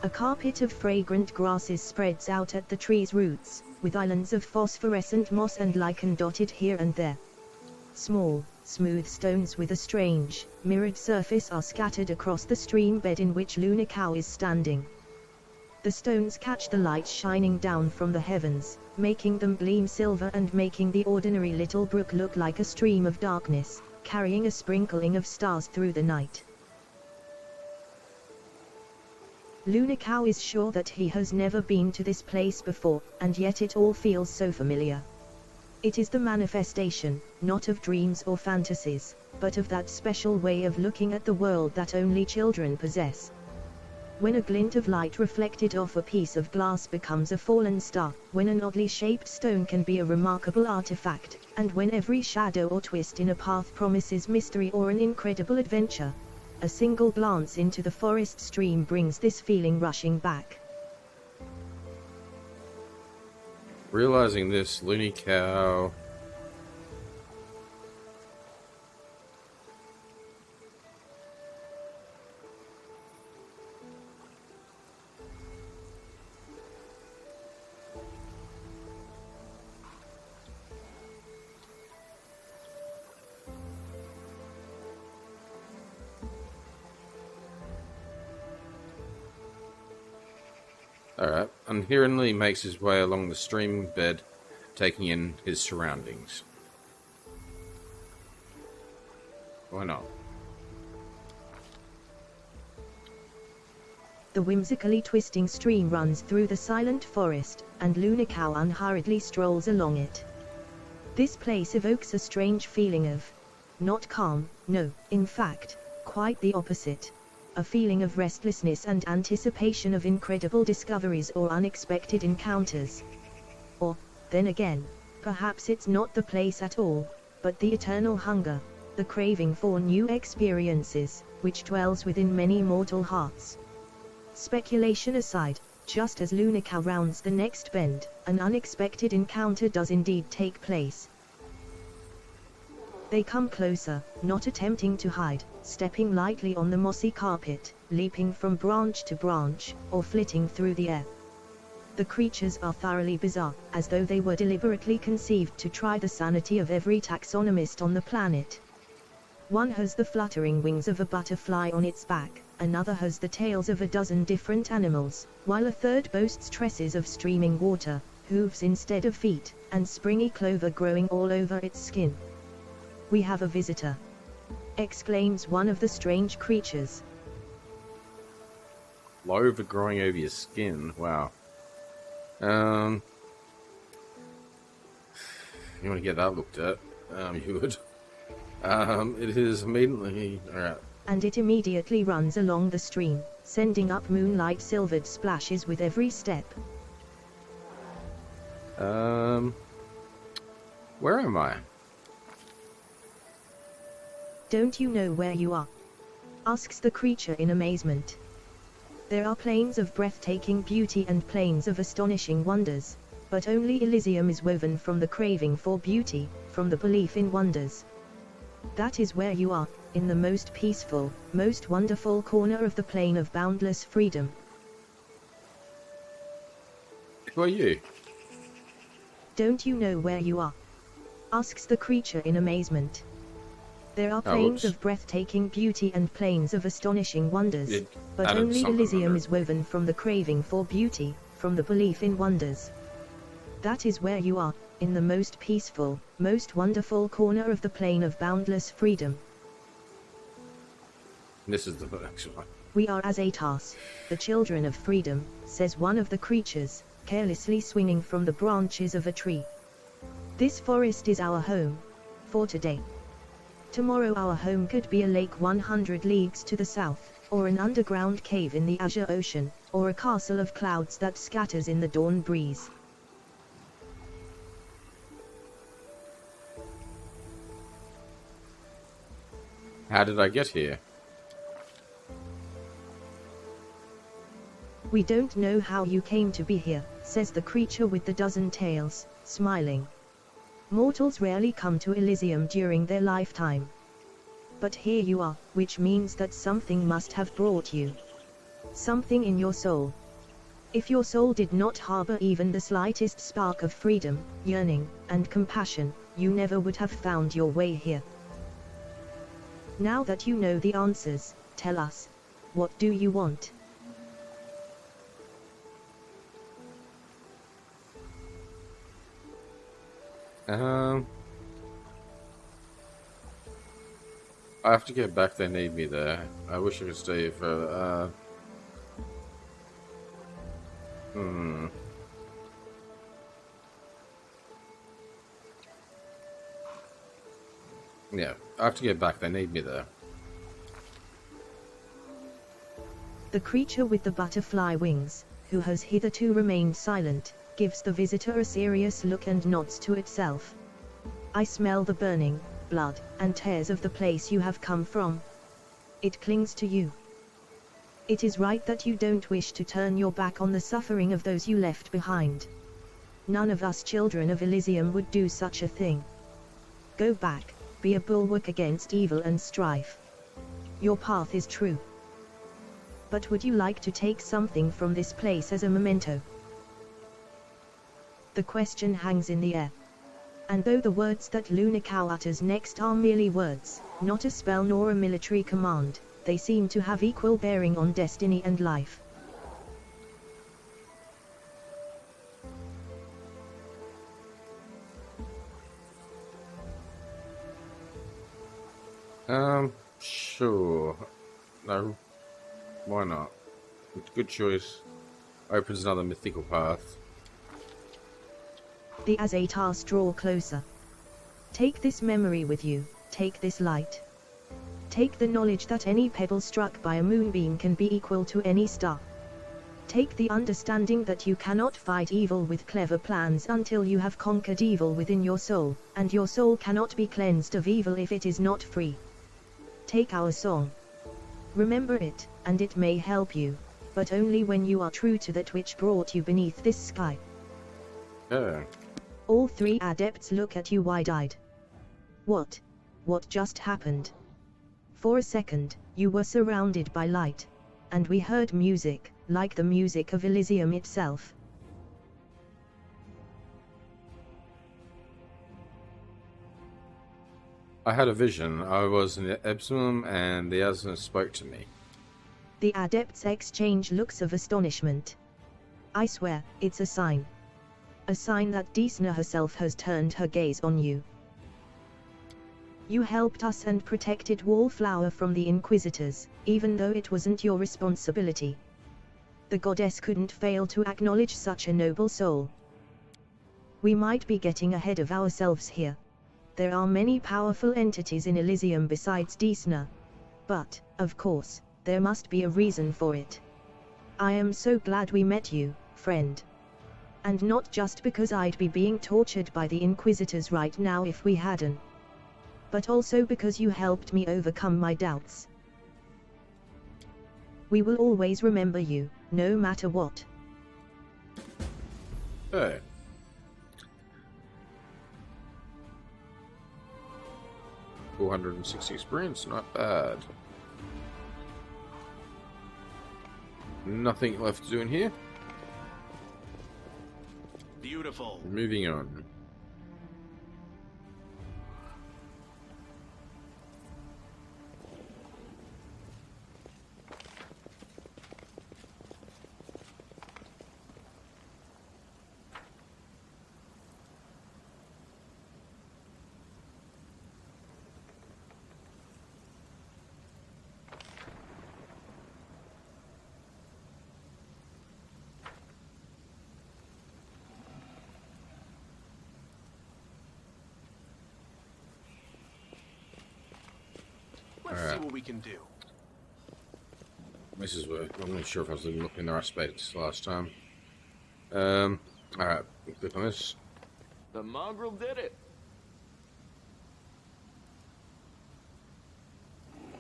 S3: A carpet of fragrant grasses spreads out at the tree's roots, with islands of phosphorescent moss and lichen dotted here and there. Small, smooth stones with a strange, mirrored surface are scattered across the stream bed in which Lunikau is standing. The stones catch the light shining down from the heavens, making them gleam silver and making the ordinary little brook look like a stream of darkness, carrying a sprinkling of stars through the night. Lunikau is sure that he has never been to this place before, and yet it all feels so familiar. It is the manifestation, not of dreams or fantasies, but of that special way of looking at the world that only children possess. When a glint of light reflected off a piece of glass becomes a fallen star, when an oddly shaped stone can be a remarkable artifact, and when every shadow or twist in a path promises mystery or an incredible adventure, A single glance into the forest stream brings this feeling rushing back.
S2: Realizing this, Looney Cow... Alright, unhearingly makes his way along the stream bed, taking in his surroundings. Why not?
S3: The whimsically twisting stream runs through the silent forest, and Lunacow unhurriedly strolls along it. This place evokes a strange feeling of... not calm, no, in fact, quite the opposite. A feeling of restlessness and anticipation of incredible discoveries or unexpected encounters. Or, then again, perhaps it's not the place at all, but the eternal hunger, the craving for new experiences, which dwells within many mortal hearts. Speculation aside, just as Lunacow rounds the next bend, an unexpected encounter does indeed take place. They come closer, not attempting to hide, stepping lightly on the mossy carpet, leaping from branch to branch, or flitting through the air. The creatures are thoroughly bizarre, as though they were deliberately conceived to try the sanity of every taxonomist on the planet. One has the fluttering wings of a butterfly on its back, another has the tails of a dozen different animals, while a third boasts tresses of streaming water, hooves instead of feet, and springy clover growing all over its skin. "We have a visitor," exclaims one of the strange creatures.
S2: Clover growing over your skin, wow. You want to get that looked at? You would. It is immediately... Alright.
S3: And it immediately runs along the stream, sending up moonlight silvered splashes with every step.
S2: Where am I?
S3: "Don't you know where you are?" asks the creature in amazement. There are plains of breathtaking beauty and plains of astonishing wonders, but only Elysium is woven from the craving for beauty, from the belief in wonders. That is where you are, in the most peaceful, most wonderful corner of the plain of boundless freedom.
S2: Who are you?
S3: "Don't you know where you are?" asks the creature in amazement. There are plains of breathtaking beauty and plains of astonishing wonders, but only Elysium is woven from the craving for beauty, from the belief in wonders. That is where you are, in the most peaceful, most wonderful corner of the plain of boundless freedom.
S2: This is the next one.
S3: "We are Azatas, the children of freedom," says one of the creatures, carelessly swinging from the branches of a tree. "This forest is our home. For today. Tomorrow our home could be a lake 100 leagues to the south, or an underground cave in the azure ocean, or a castle of clouds that scatters in the dawn breeze."
S2: How did I get here?
S3: "We don't know how you came to be here," says the creature with the dozen tails, smiling. "Mortals rarely come to Elysium during their lifetime. But here you are, which means that something must have brought you. Something in your soul. If your soul did not harbor even the slightest spark of freedom, yearning, and compassion, you never would have found your way here. Now that you know the answers, tell us, what do you want?"
S2: I have to get back. They need me there. I wish I could stay further. Yeah, I have to get back. They need me there.
S3: The creature with the butterfly wings, who has hitherto remained silent, gives the visitor a serious look and nods to itself. "I smell the burning blood and tears of the place you have come from. it clings to you. It is right that you don't wish to turn your back on the suffering of those you left behind. None of us children of Elysium would do such a thing. Go back, be a bulwark against evil and strife. Your path is true. But would you like to take something from this place as a memento? The question hangs in the air. And though the words that Lunakau utters next are merely words, not a spell nor a military command, they seem to have equal bearing on destiny and life.
S2: Sure. No. Why not? It's a good choice. Opens another mythical path.
S3: The Azatars draw closer. Take this memory with you, take this light. Take the knowledge that any pebble struck by a moonbeam can be equal to any star. Take the understanding that you cannot fight evil with clever plans until you have conquered evil within your soul, and your soul cannot be cleansed of evil if it is not free. Take our song. Remember it, and it may help you, but only when you are true to that which brought you beneath this sky. All three adepts look at you wide-eyed. What? What just happened? For a second, you were surrounded by light. And we heard music, like the music of Elysium itself.
S2: I had a vision. I was in the Epsilon and the Aslan spoke to me.
S3: The adepts exchange looks of astonishment. I swear, it's a sign. A sign that Desna herself has turned her gaze on you. You helped us and protected Wallflower from the Inquisitors, even though it wasn't your responsibility. The goddess couldn't fail to acknowledge such a noble soul. We might be getting ahead of ourselves here. There are many powerful entities in Elysium besides Desna. But, of course, there must be a reason for it. I am so glad we met you, friend. And not just because I'd be being tortured by the Inquisitors right now if we hadn't. But also because you helped me overcome my doubts. We will always remember you, no matter what.
S2: Hey. $460 experience, not bad. Nothing left to do in here.
S1: Beautiful.
S2: Moving on.
S1: Let's see what we can do.
S2: This is where I'm not sure if I was looking in the right space last time. Alright, click on this.
S1: The mongrel did it.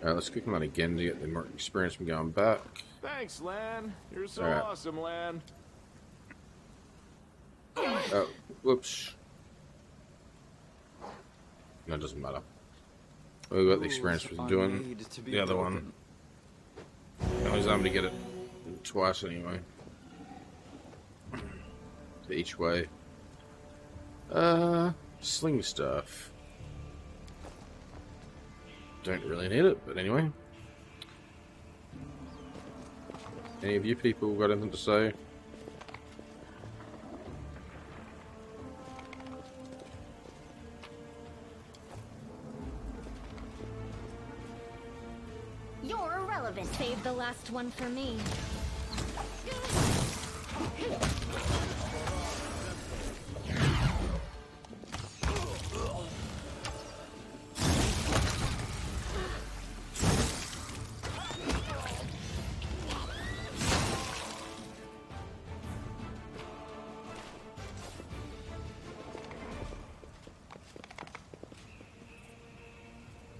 S2: Alright, let's click on that again to get the more experience from going back.
S1: Thanks, Lan. You're so
S2: Alright.
S1: awesome, Lan.
S2: Oh, whoops. No, it doesn't matter. We got the experience with doing the other one. I was able to get it twice anyway. Each way. Sling stuff. Don't really need it, but anyway. Any of you people got anything to say?
S6: You're irrelevant. Save the last one for me.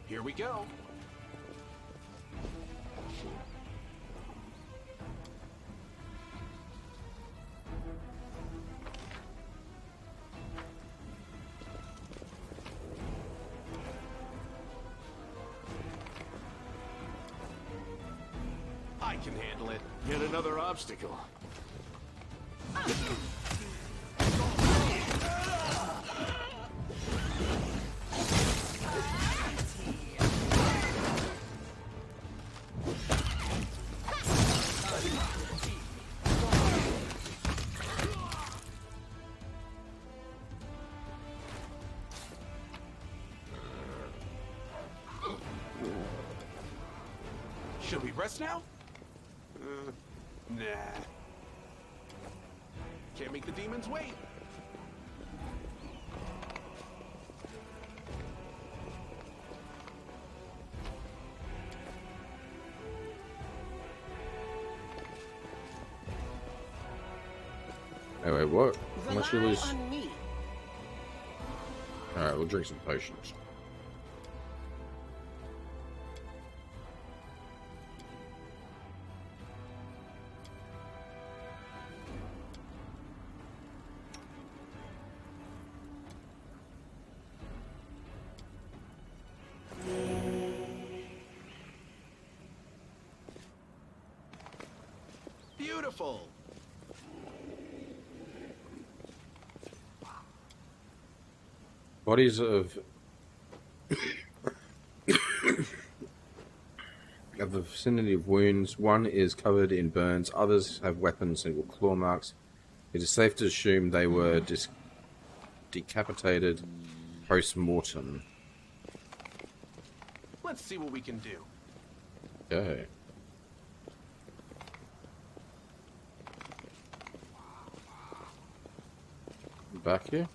S1: Here we go.
S9: I can handle it.
S1: Yet another obstacle.
S9: Should we rest now? Nah. Can't make the demons wait.
S2: Anyway, what? How much you lose?
S7: On me.
S2: Alright, we'll drink some potions.
S9: Beautiful.
S2: Bodies of of the vicinity of wounds. One is covered in burns, others have weapons and claw marks. It is safe to assume they were decapitated post-mortem.
S9: Let's see what we can do.
S2: Okay. Back here?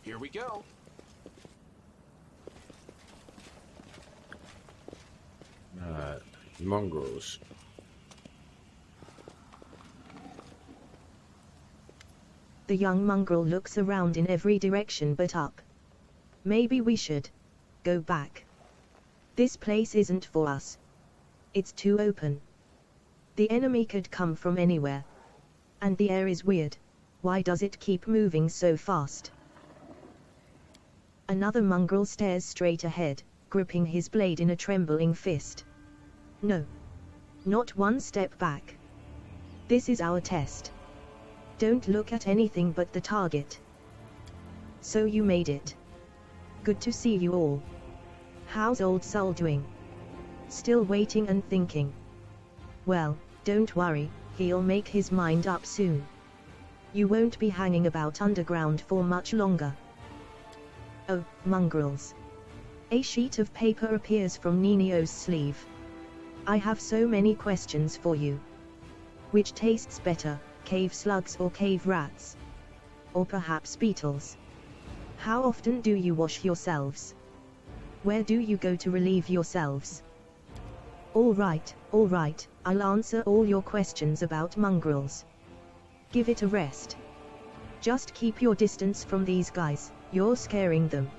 S9: Here we go.
S2: Mongrels.
S3: The young mongrel looks around in every direction but up. Maybe we should go back. This place isn't for us. It's too open. The enemy could come from anywhere. And the air is weird. Why does it keep moving so fast? Another mongrel stares straight ahead, gripping his blade in a trembling fist. No. Not one step back. This is our test. Don't look at anything but the target. So you made it. Good to see you all. How's old Sol doing? Still waiting and thinking. Well, don't worry, he'll make his mind up soon. You won't be hanging about underground for much longer. Oh, mongrels. A sheet of paper appears from Ninio's sleeve. I have so many questions for you. Which tastes better, cave slugs or cave rats? Or perhaps beetles? How often do you wash yourselves? Where do you go to relieve yourselves? All right, I'll answer all your questions about mongrels. Give it a rest. Just keep your distance from these guys, you're scaring them.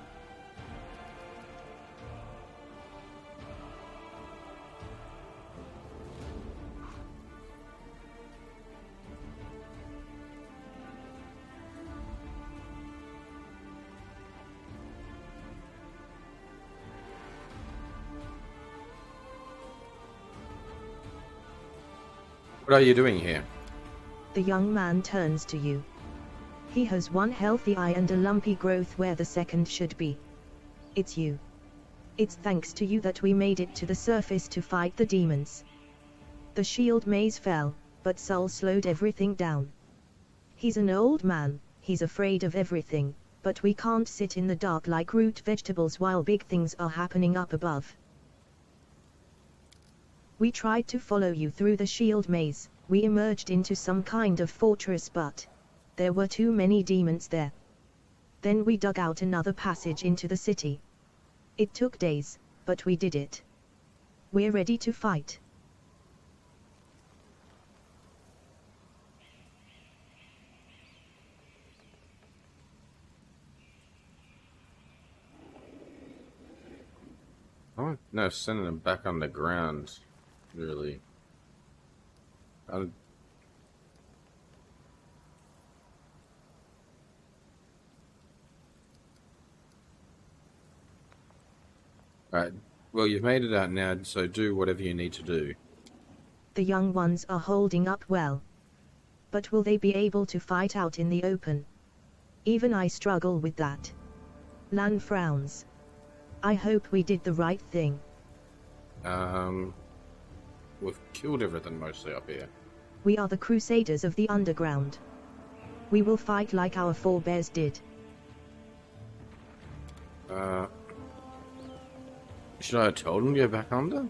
S2: What are you doing here?
S3: The young man turns to you. He has one healthy eye and a lumpy growth where the second should be. It's you. It's thanks to you that we made it to the surface to fight the demons. The shield maze fell, but Sol slowed everything down. He's an old man, he's afraid of everything, but we can't sit in the dark like root vegetables while big things are happening up above. We tried to follow you through the shield maze, we emerged into some kind of fortress but there were too many demons there. Then we dug out another passage into the city. It took days, but we did it. We're ready to fight.
S2: Oh, no, sending them back on the ground, really. Alright, well, you've made it out now, so do whatever you need to do.
S3: The young ones are holding up well. But will they be able to fight out in the open? Even I struggle with that. Lan frowns. I hope we did the right thing.
S2: We've killed everything mostly up here.
S3: We are the Crusaders of the Underground. We will fight like our forebears did.
S2: Should I have told him to go back under?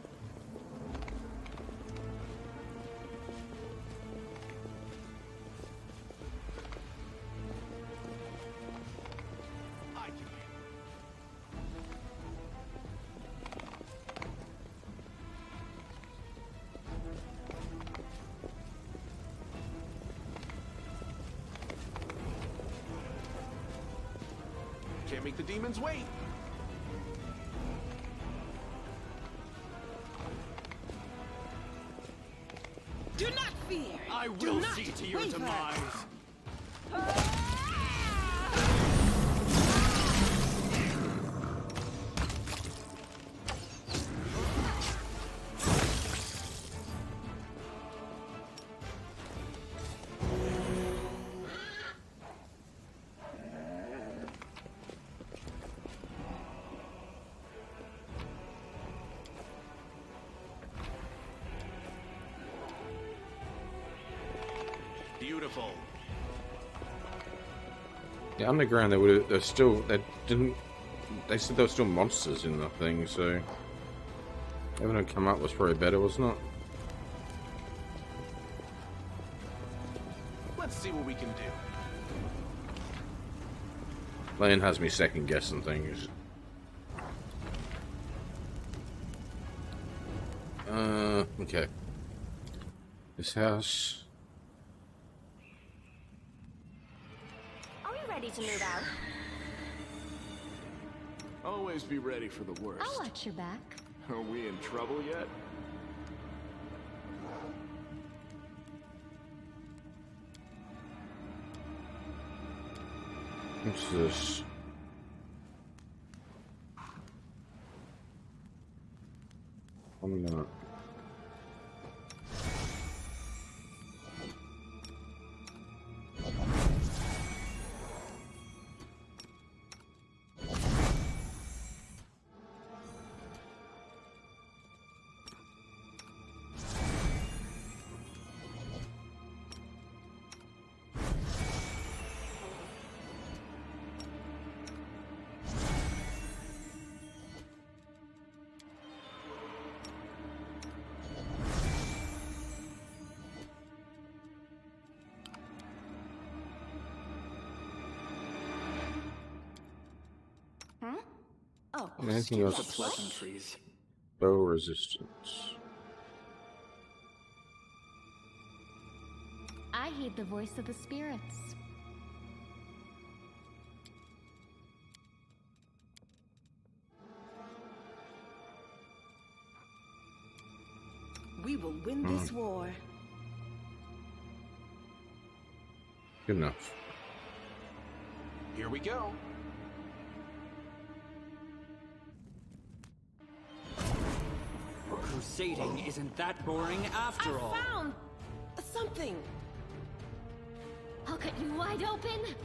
S9: Can't make the demons wait.
S7: Do not fear.
S5: I will see to your demise.
S9: Beautiful.
S2: The underground, they said there were still monsters in the thing, so having them come up was probably better, wasn't it?
S9: Let's see what we can do.
S2: Lane has me second guessing things. Okay. This house.
S8: Ready to move out?
S1: Always be ready for the worst.
S6: I'll watch your back.
S1: Are we in trouble yet?
S2: What's this? I'm not.
S8: Oh,
S2: Anything else?
S5: The pleasantries.
S2: Bow resistance.
S6: I heed the voice of the spirits.
S7: We will win this war.
S2: Good enough.
S9: Here we go.
S5: Crusading isn't that boring after all.
S7: I found something.
S6: I'll cut you wide open.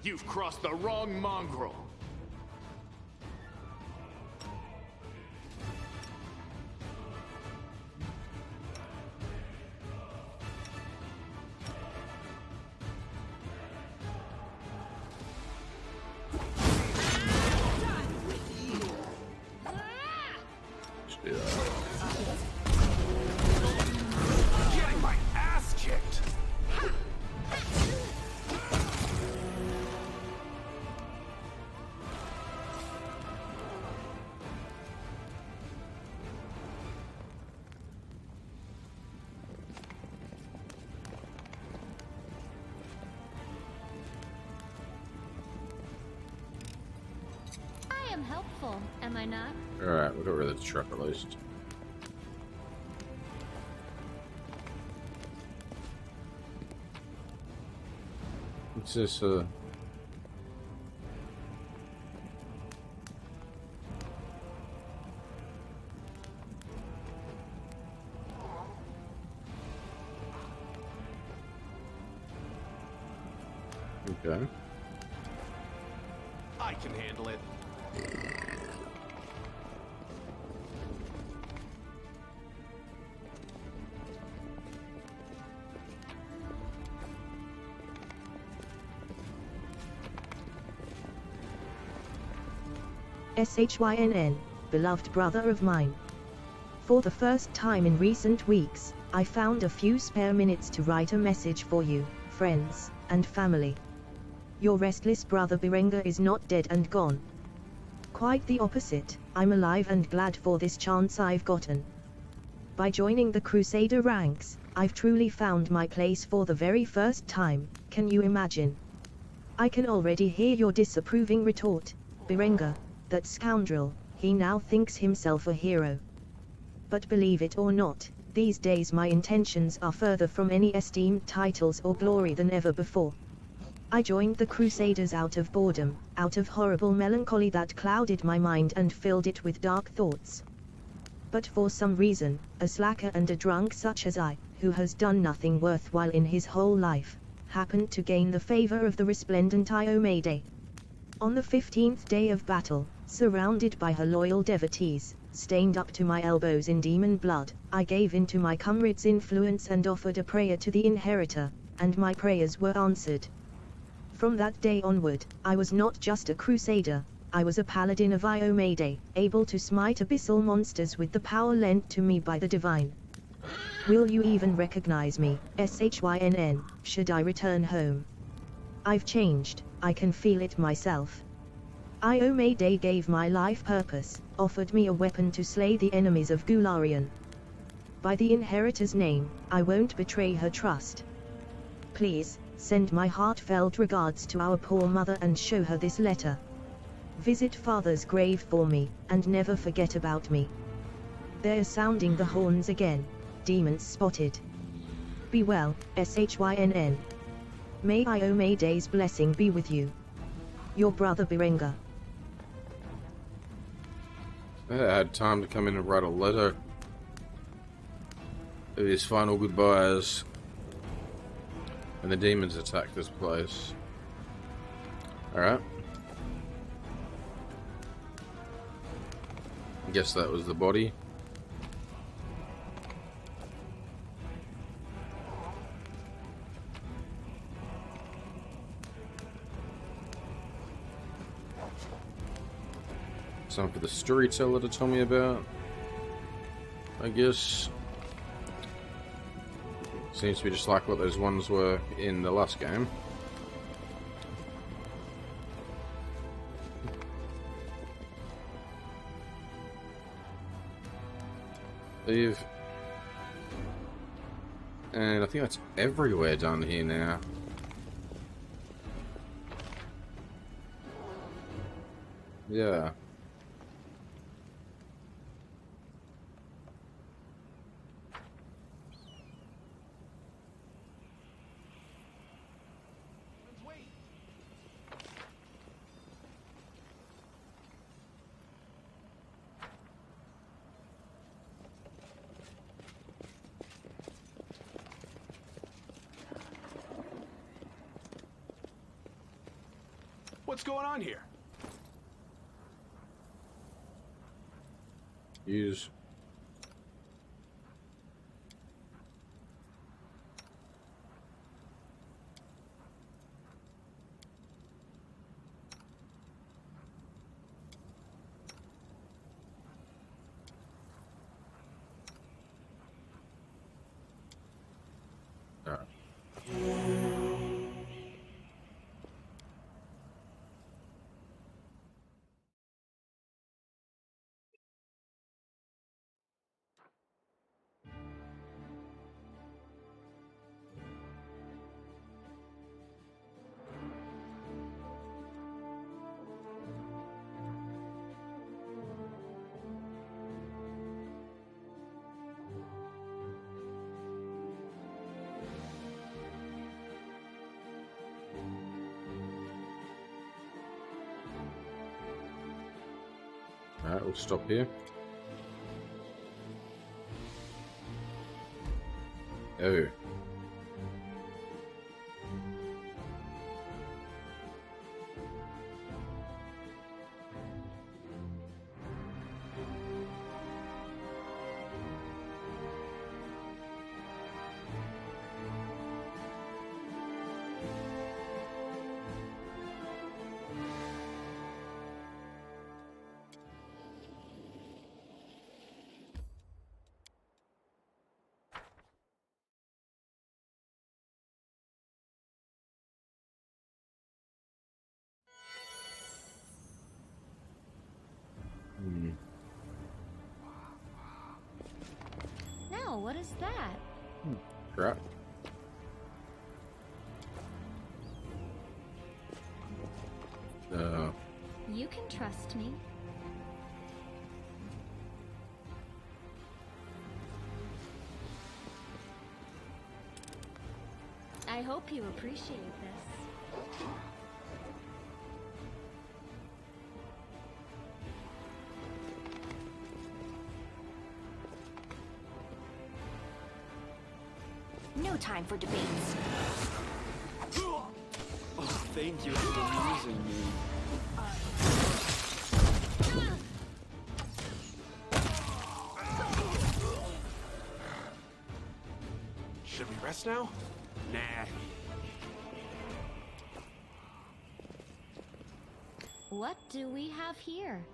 S1: You've crossed the wrong mongrel.
S2: Let's do that.
S9: Getting my ass kicked.
S10: am helpful, am I not?
S2: Alright, we'll get rid of the truck at least. What's this, Okay.
S9: I can handle it.
S3: SHYNN, beloved brother of mine. For the first time in recent weeks, I found a few spare minutes to write a message for you, friends, and family. Your restless brother Berengar is not dead and gone. Quite the opposite, I'm alive and glad for this chance I've gotten. By joining the Crusader ranks, I've truly found my place for the very first time, can you imagine? I can already hear your disapproving retort, Berengar, that scoundrel, he now thinks himself a hero. But believe it or not, these days my intentions are further from any esteemed titles or glory than ever before. I joined the Crusaders out of boredom, out of horrible melancholy that clouded my mind and filled it with dark thoughts. But for some reason, a slacker and a drunk such as I, who has done nothing worthwhile in his whole life, happened to gain the favor of the resplendent Iomade. On the 15th day of battle, surrounded by her loyal devotees, stained up to my elbows in demon blood, I gave in to my comrade's influence and offered a prayer to the Inheritor, and my prayers were answered. From that day onward, I was not just a crusader, I was a paladin of Iomade, able to smite abyssal monsters with the power lent to me by the divine. Will you even recognize me, SHYNN, should I return home? I've changed, I can feel it myself. Iomade gave my life purpose, offered me a weapon to slay the enemies of Gularian. By the Inheritor's name, I won't betray her trust. Please, send my heartfelt regards to our poor mother and show her this letter. Visit father's grave for me, and never forget about me. They're sounding the horns again, demons spotted. Be well, SHYNN. May Iomade's blessing be with you. Your brother Berengar.
S2: I had time to come in and write a letter of his final goodbyes, and the demons attacked this place. Alright. I guess that was the body. Something for the storyteller to tell me about, I guess. Seems to be just like what those ones were in the last game. Leave. And I think that's everywhere done here now. Yeah.
S9: What's going on here?
S2: Use. Alright, we'll stop here. Oh.
S10: Now, what is that?
S2: Crap.
S10: You can trust me. I hope you appreciate this.
S8: No time for debates.
S5: Oh, thank you for amusing me.
S9: Should we rest now? Nah.
S10: What do we have here?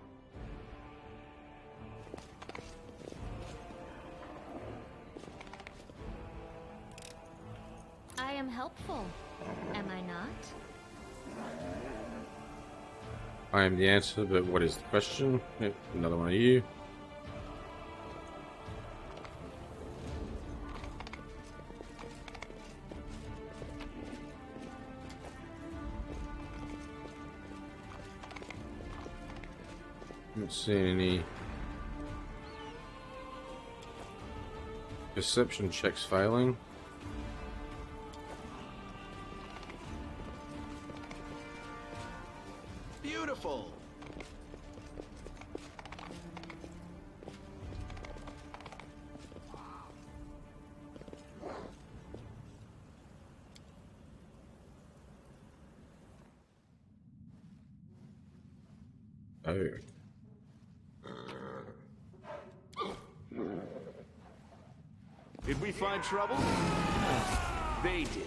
S10: I am helpful, am I not?
S2: I am the answer, but what is the question? Yep, another one of you. Don't see any perception checks failing.
S9: Beautiful.
S2: Oh.
S9: Did we find trouble? They did.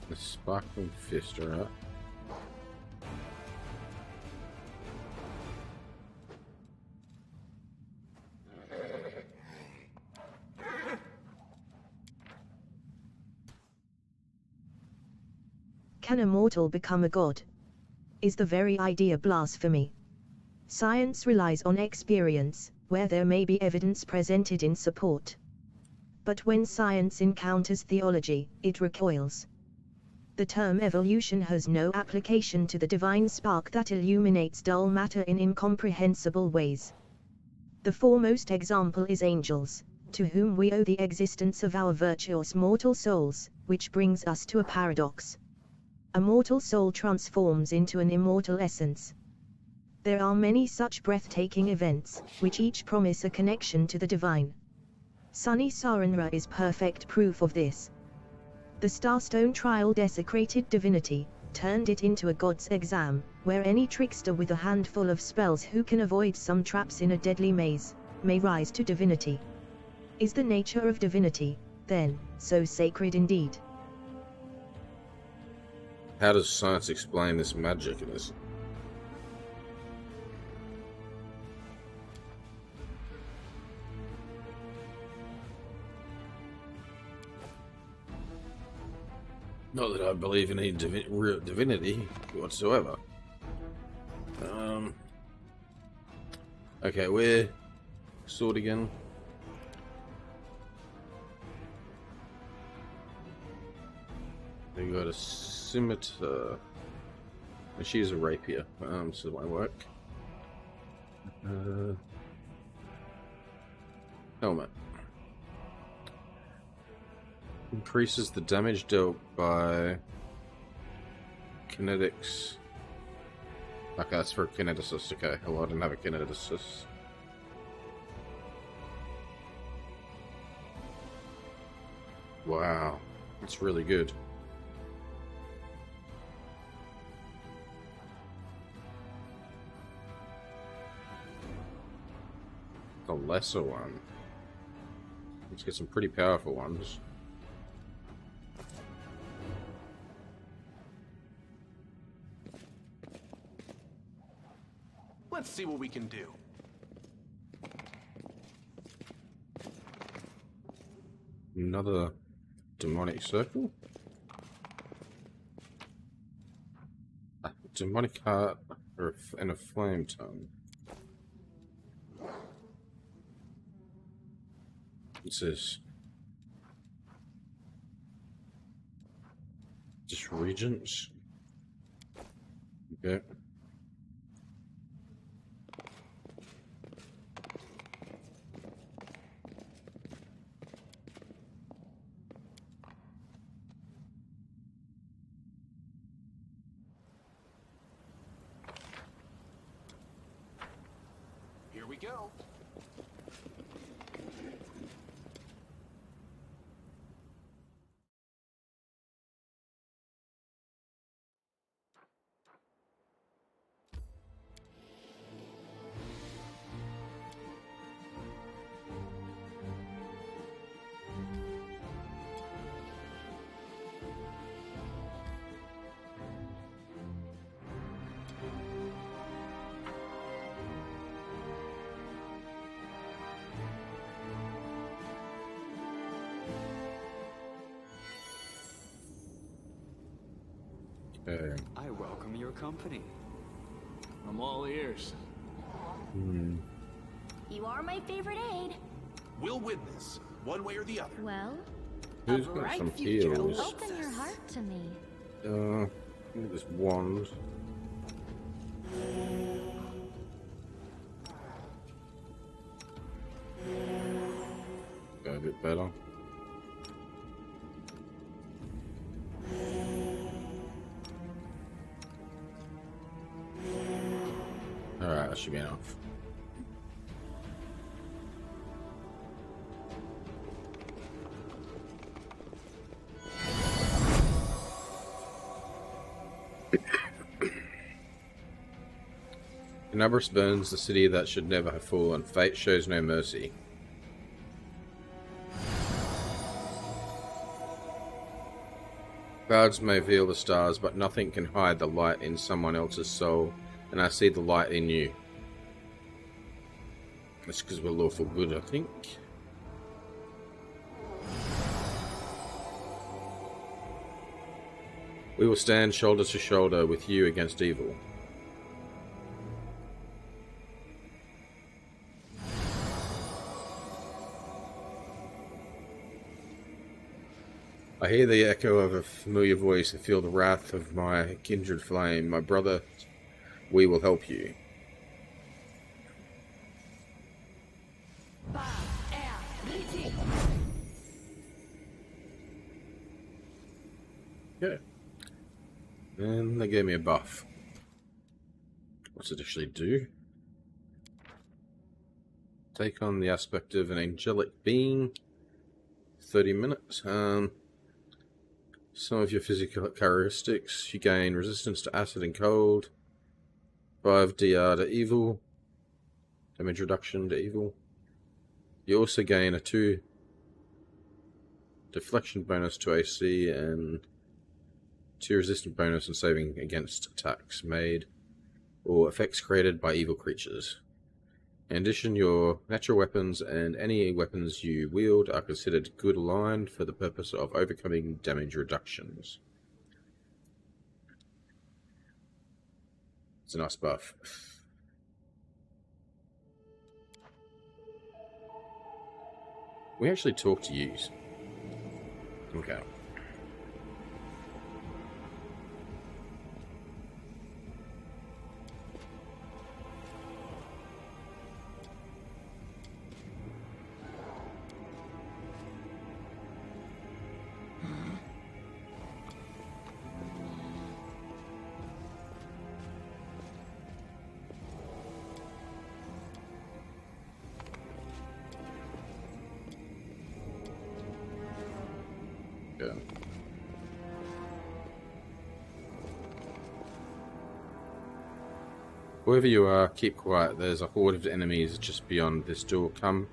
S2: The sparkling fist, alright.
S3: Can a mortal become a god? Is the very idea blasphemy? Science relies on experience, where there may be evidence presented in support. But when science encounters theology, it recoils. The term evolution has no application to the divine spark that illuminates dull matter in incomprehensible ways. The foremost example is angels, to whom we owe the existence of our virtuous mortal souls, which brings us to a paradox. A mortal soul transforms into an immortal essence. There are many such breathtaking events, which each promise a connection to the divine. Sunny Sarenra is perfect proof of this. The Starstone trial desecrated divinity, turned it into a god's exam, where any trickster with a handful of spells who can avoid some traps in a deadly maze, may rise to divinity. Is the nature of divinity, then, so sacred indeed?
S2: How does science explain this magic in this? Not that I believe in any real divinity whatsoever. Okay, where? Sword again. We got a scimitar. And she's a rapier, so that won't work. Helmet. Increases the damage dealt by kinetics. Okay, that's for kineticist. Okay, well, I didn't have a kineticist. Wow, that's really good. The lesser one. Let's get some pretty powerful ones.
S9: Let's see what we can do.
S2: Another demonic circle? A demonic heart and a flame tongue. What's this? Just regents? Okay.
S9: Here we go.
S2: Okay.
S5: I welcome your company.
S9: I'm all ears.
S8: You are my favorite aid.
S9: We'll win this, one way or the other.
S10: Well,
S2: Who's got some heals?
S10: open your heart to me.
S2: I think there's wand. Go a bit better. Alright, that should be enough. Numbers burns the city that should never have fallen. Fate shows no mercy. Clouds may veil the stars, but nothing can hide the light in someone else's soul, and I see the light in you. That's because we're lawful good, I think. We will stand shoulder to shoulder with you against evil. I hear the echo of a familiar voice and feel the wrath of my kindred flame. My brother, we will help you. Yeah. And they gave me a buff. What's it actually do? Take on the aspect of an angelic being. 30 minutes. Some of your physical characteristics. You gain resistance to acid and cold. 5 DR to evil. Damage reduction to evil. You also gain a 2 deflection bonus to AC and 2 resistant bonus and saving against attacks made or effects created by evil creatures. In addition, your natural weapons and any weapons you wield are considered good aligned for the purpose of overcoming damage reductions. It's a nice buff. We actually talk to use. Okay. Yeah. Whoever you are, keep quiet. There's a horde of enemies just beyond this door. Come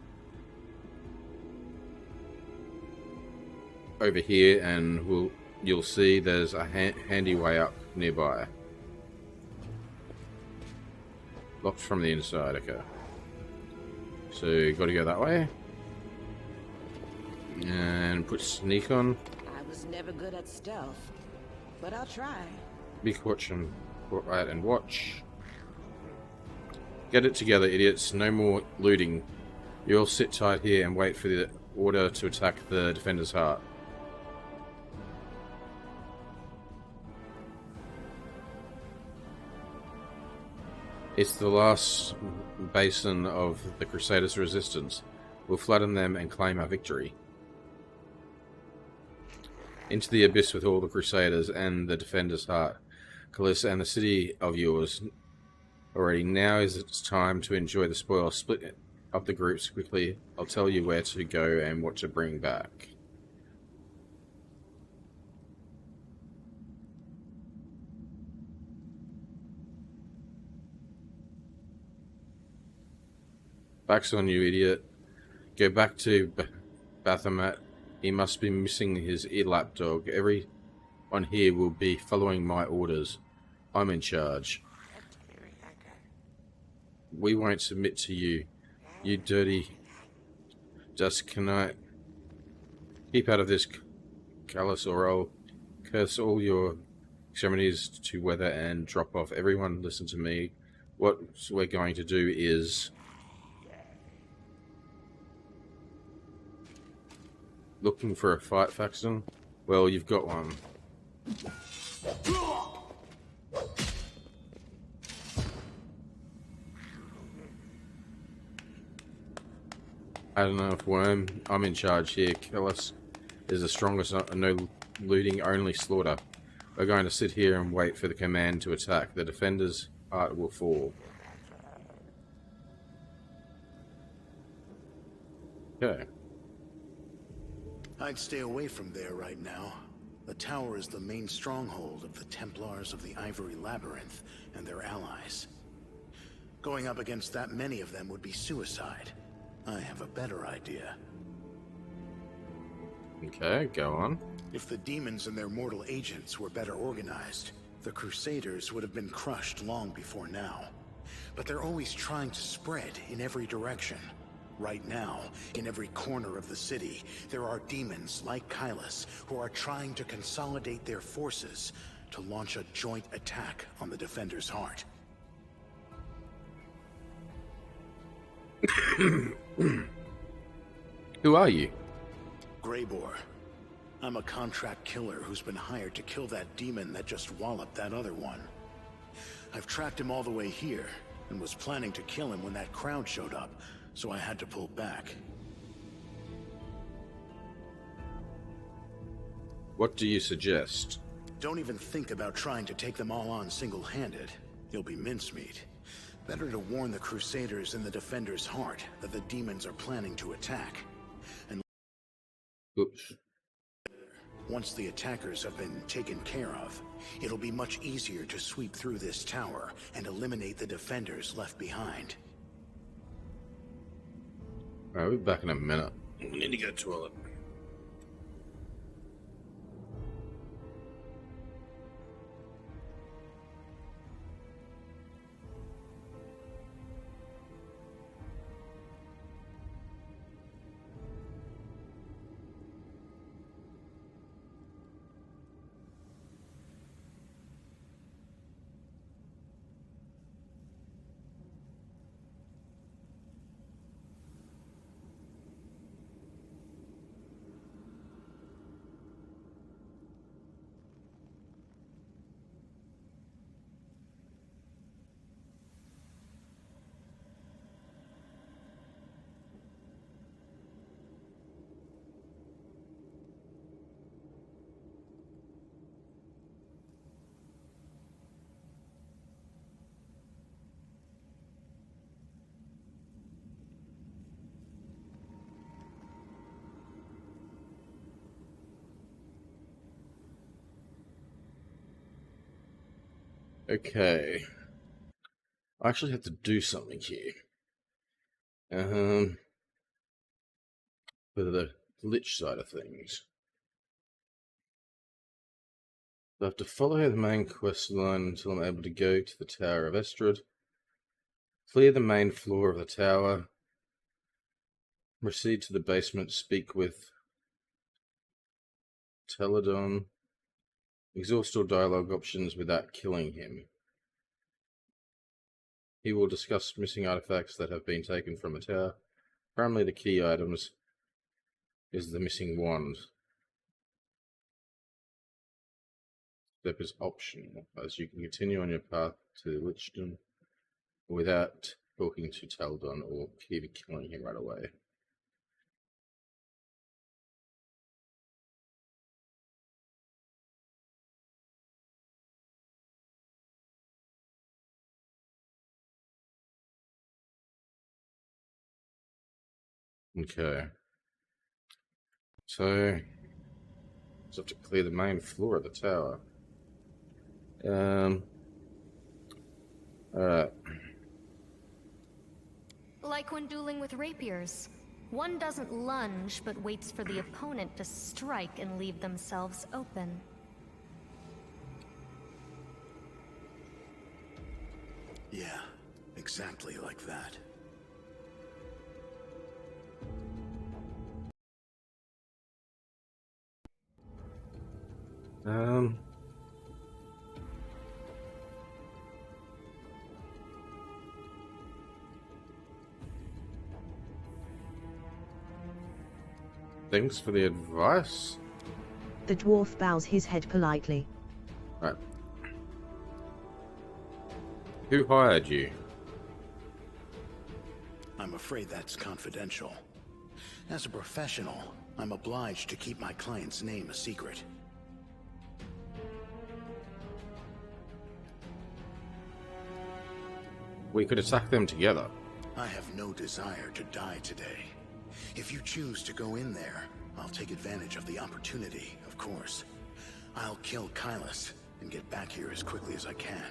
S2: over here and you'll see there's a handy way up nearby. Locked from the inside, okay. So you gotta go that way. And put sneak on.
S7: I was never good at stealth, but I'll try.
S2: Be quiet and watch. Get it together, idiots. No more looting. You all sit tight here and wait for the order to attack the defender's heart. It's the last basin of the Crusaders' resistance. We'll flatten them and claim our victory. Into the abyss with all the Crusaders and the defender's heart. Calissa and the city of yours. Already now is its time to enjoy the spoil. Split up the groups quickly. I'll tell you where to go and what to bring back. Back's on you, idiot. Go back to Baphomet. He must be missing his ear lapdog. Everyone here will be following my orders. I'm in charge. We won't submit to you, you dirty Knight. Keep out of this, callous, or I'll curse all your extremities to weather and drop off. Everyone, listen to me. What we're going to do is... Looking for a fight, Faxon? Well, you've got one. I don't know if Worm. I'm in charge here. Kellis is the strongest. No looting, only slaughter. We're going to sit here and wait for the command to attack. The defender's heart will fall. Okay.
S11: I'd stay away from there right now. The tower is the main stronghold of the Templars of the Ivory Labyrinth and their allies. Going up against that many of them would be suicide. I have a better idea.
S2: Okay, go on.
S11: If the demons and their mortal agents were better organized, the Crusaders would have been crushed long before now. But they're always trying to spread in every direction. Right now, in every corner of the city, there are demons like Kylus who are trying to consolidate their forces to launch a joint attack on the Defender's heart.
S2: Who are you?
S11: Greybor. I'm a contract killer who's been hired to kill that demon that just walloped that other one. I've tracked him all the way here, and was planning to kill him when that crowd showed up, so I had to pull back.
S2: What do you suggest?
S11: Don't even think about trying to take them all on single-handed. You'll be mincemeat. Better to warn the Crusaders in the Defender's heart that the demons are planning to attack. And
S2: oops.
S11: Once the attackers have been taken care of, it'll be much easier to sweep through this tower and eliminate the Defenders left behind.
S2: Alright, we'll be back in a minute. We need to go to the toilet. Okay. I actually have to do something here. For the Lich side of things. I have to follow the main quest line until I'm able to go to the Tower of Estrad, clear the main floor of the tower, proceed to the basement, speak with Paladin, exhaust all dialogue options without killing him. He will discuss missing artifacts that have been taken from the tower. Primarily the key items is the missing wand. Step is optional, as you can continue on your path to Lichdom without talking to Paladin or even killing him right away. Okay. So, just have to clear the main floor of the tower. Alright.
S6: Like when dueling with rapiers. One doesn't lunge, but waits for the opponent to strike and leave themselves open.
S11: Yeah, exactly like that.
S2: Thanks for the advice.
S3: The dwarf bows his head politely.
S2: Right. Who hired you?
S11: I'm afraid that's confidential. As a professional, I'm obliged to keep my client's name a secret.
S2: We could attack them together.
S11: I have no desire to die today. If you choose to go in there, I'll take advantage of the opportunity, of course. I'll kill Kylus and get back here as quickly as I can.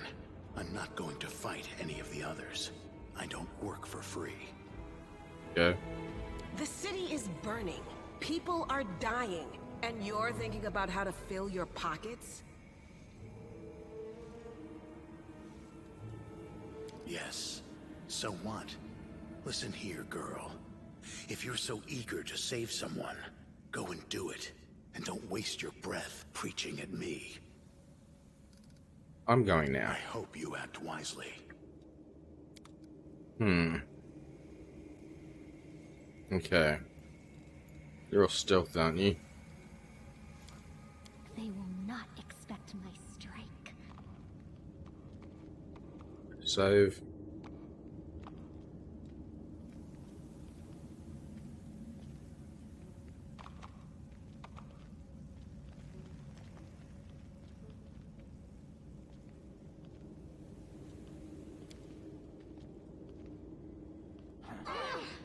S11: I'm not going to fight any of the others. I don't work for free.
S2: Yeah.
S7: The city is burning. People are dying. And you're thinking about how to fill your pockets?
S11: Yes. So what? Listen here, girl. If you're so eager to save someone, go and do it. And don't waste your breath preaching at me.
S2: I'm going now.
S11: I hope you act wisely.
S2: Okay. You're all stealth, aren't you?
S10: They will not expect my strike.
S2: Save.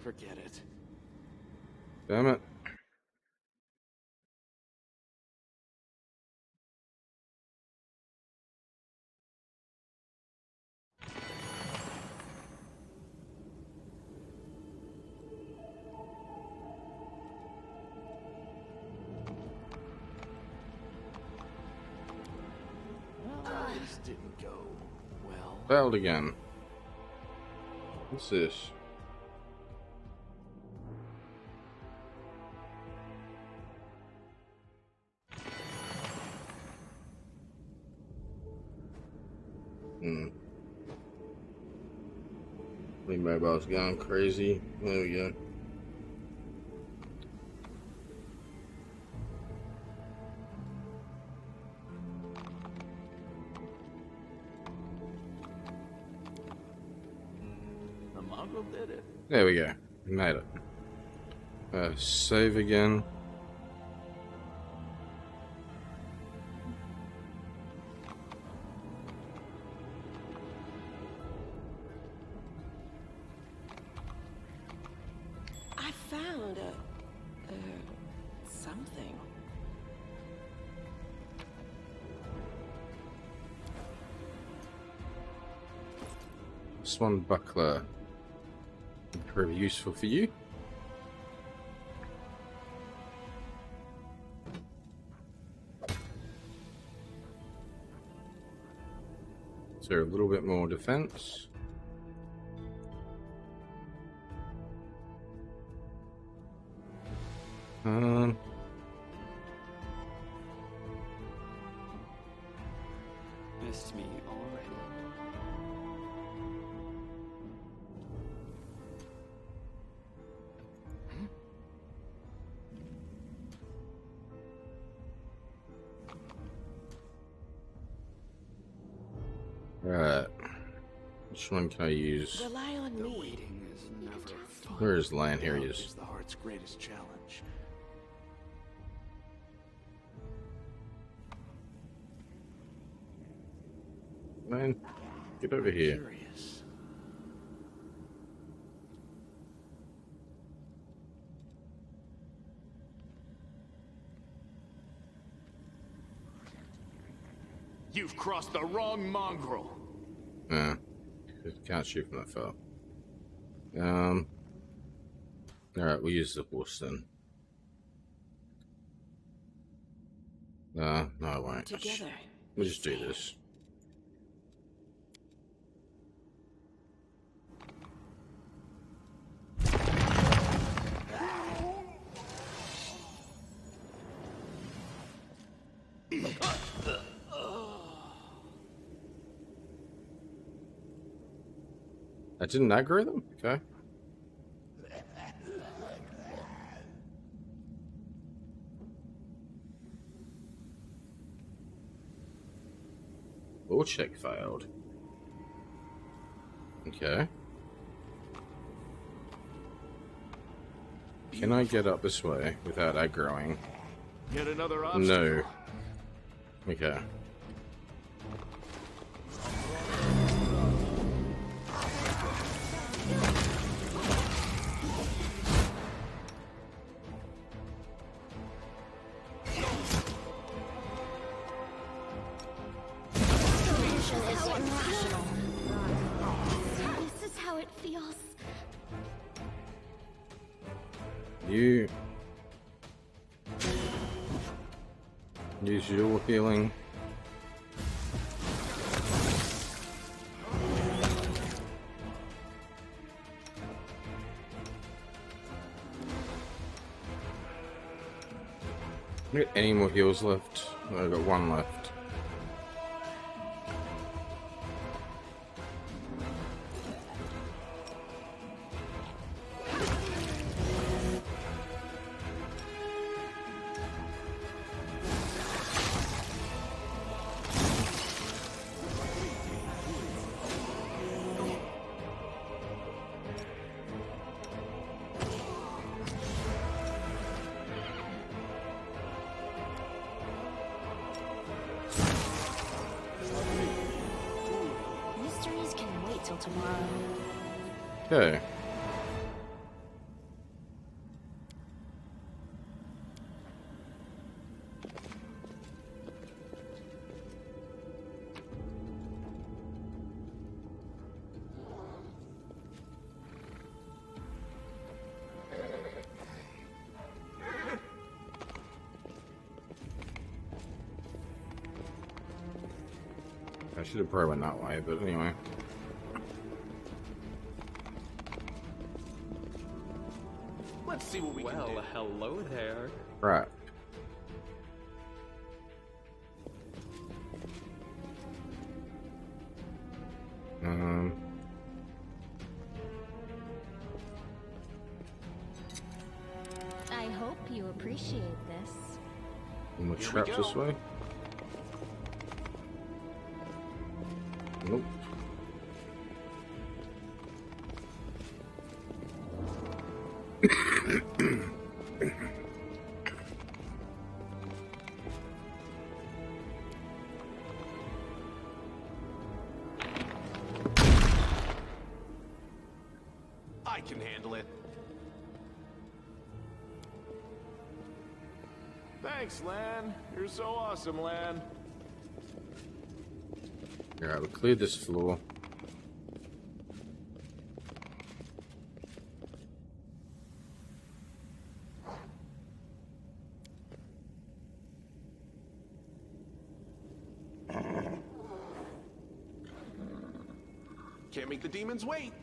S9: Forget it.
S2: Damn it.
S9: Well, this didn't go well.
S2: Failed again. What's this? My mobile's gone crazy. There we go.
S9: The mongrel did it.
S2: There we go. We made it. Save again.
S7: I found something.
S2: Swan buckler. Very useful for you. So a little bit more defense.
S5: Missed me already.
S2: Right. Which one can I use?
S7: Rely on
S9: The
S7: me.
S9: waiting is never fun.
S2: Where is Lan? Here he
S9: Love
S2: is.
S9: the heart's greatest challenge.
S2: Man, get over here.
S9: Curious. You've crossed the wrong mongrel.
S2: Nah, can't shoot from that far. Alright, we'll use the horse then. No, I won't.
S7: Together.
S2: We'll just do this. I didn't aggro them? Okay. All check failed. Okay. Can I get up this way without aggroing?
S9: Yet another obstacle.
S2: No. Okay.
S10: This is how it feels.
S2: You use your healing. I got any more heals left? No, I've got one left.
S8: Mysteries can wait till tomorrow.
S2: Okay. I should have probably went that way, but anyway.
S9: Let's see what we can do.
S5: Well, hello there.
S2: Right.
S10: I hope you appreciate this.
S2: More
S9: Here we
S2: traps
S9: go.
S2: this way? Nope.
S9: I can handle it. Thanks, Lan. You're so awesome, Lan.
S2: Alright, we cleared this floor.
S12: Can't make the demons wait.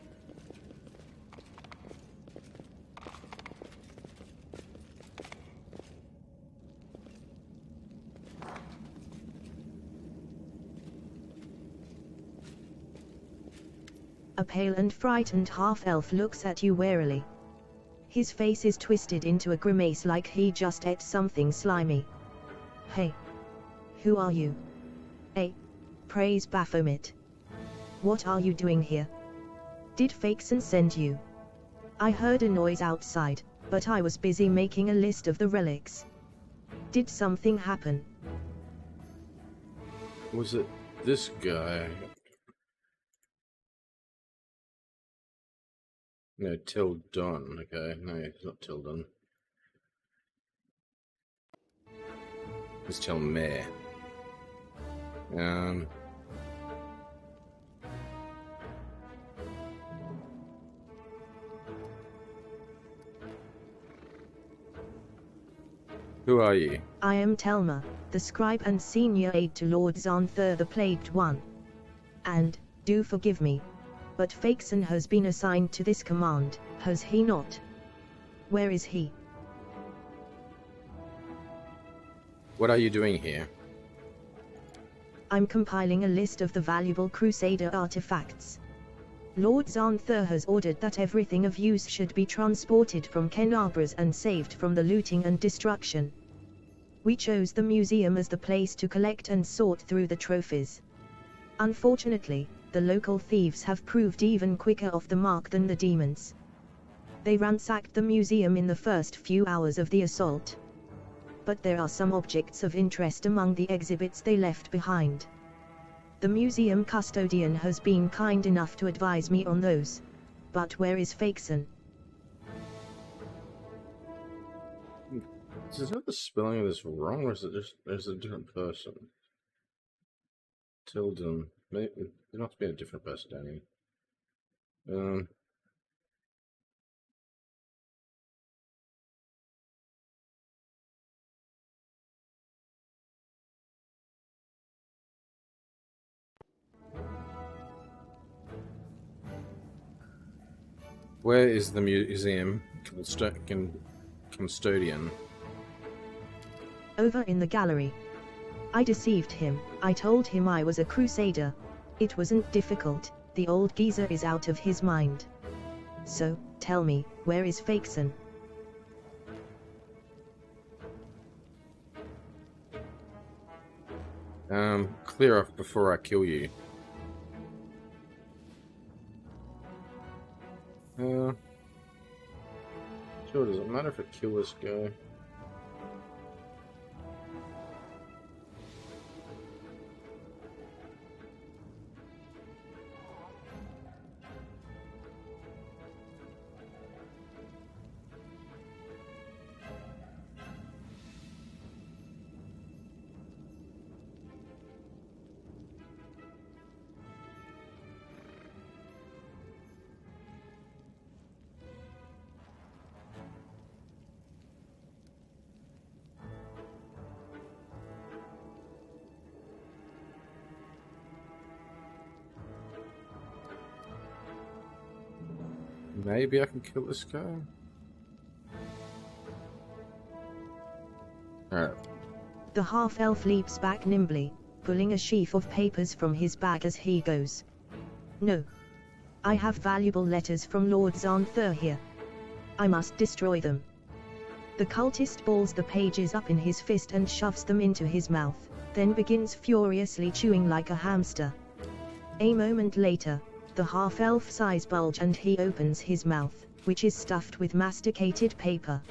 S3: A pale and frightened half-elf looks at you warily. His face is twisted into a grimace like he just ate something slimy. Hey. Who are you? Praise Baphomet. What are you doing here? Did Fakeson send you? I heard a noise outside, but I was busy making a list of the relics. Did something happen?
S2: Was it this guy? No, Till Dawn. Okay, no, it's not Till Dawn. It's Till Mare. Who are you?
S3: I am Telma, the scribe and senior aide to Lord Xanthur the Plagued One. And, do forgive me, but Fakeson has been assigned to this command, has he not? Where is he?
S2: What are you doing here?
S3: I'm compiling a list of the valuable Crusader artifacts. Lord Xanthur has ordered that everything of use should be transported from Kenabras and saved from the looting and destruction. We chose the museum as the place to collect and sort through the trophies. Unfortunately, the local thieves have proved even quicker off the mark than the demons. They ransacked the museum in the first few hours of the assault. But there are some objects of interest among the exhibits they left behind. The museum custodian has been kind enough to advise me on those. But where is Fakeson?
S2: Is that the spelling of this wrong, or is it just there's a different person? Tilden. Maybe there must be a different person down here. Where is the museum custodian?
S3: Over in the gallery. I deceived him. I told him I was a crusader. It wasn't difficult. The old geezer is out of his mind. So, tell me, where is Fakeson?
S2: Clear off before I kill you. Sure, does it matter if I kill this guy? Maybe I can kill this guy? Alright.
S3: The half-elf leaps back nimbly, pulling a sheaf of papers from his bag as he goes. No. I have valuable letters from Lord Xanthur here. I must destroy them. The cultist balls the pages up in his fist and shoves them into his mouth, then begins furiously chewing like a hamster. A moment later, the half-elf's eyes bulge and he opens his mouth, which is stuffed with masticated paper.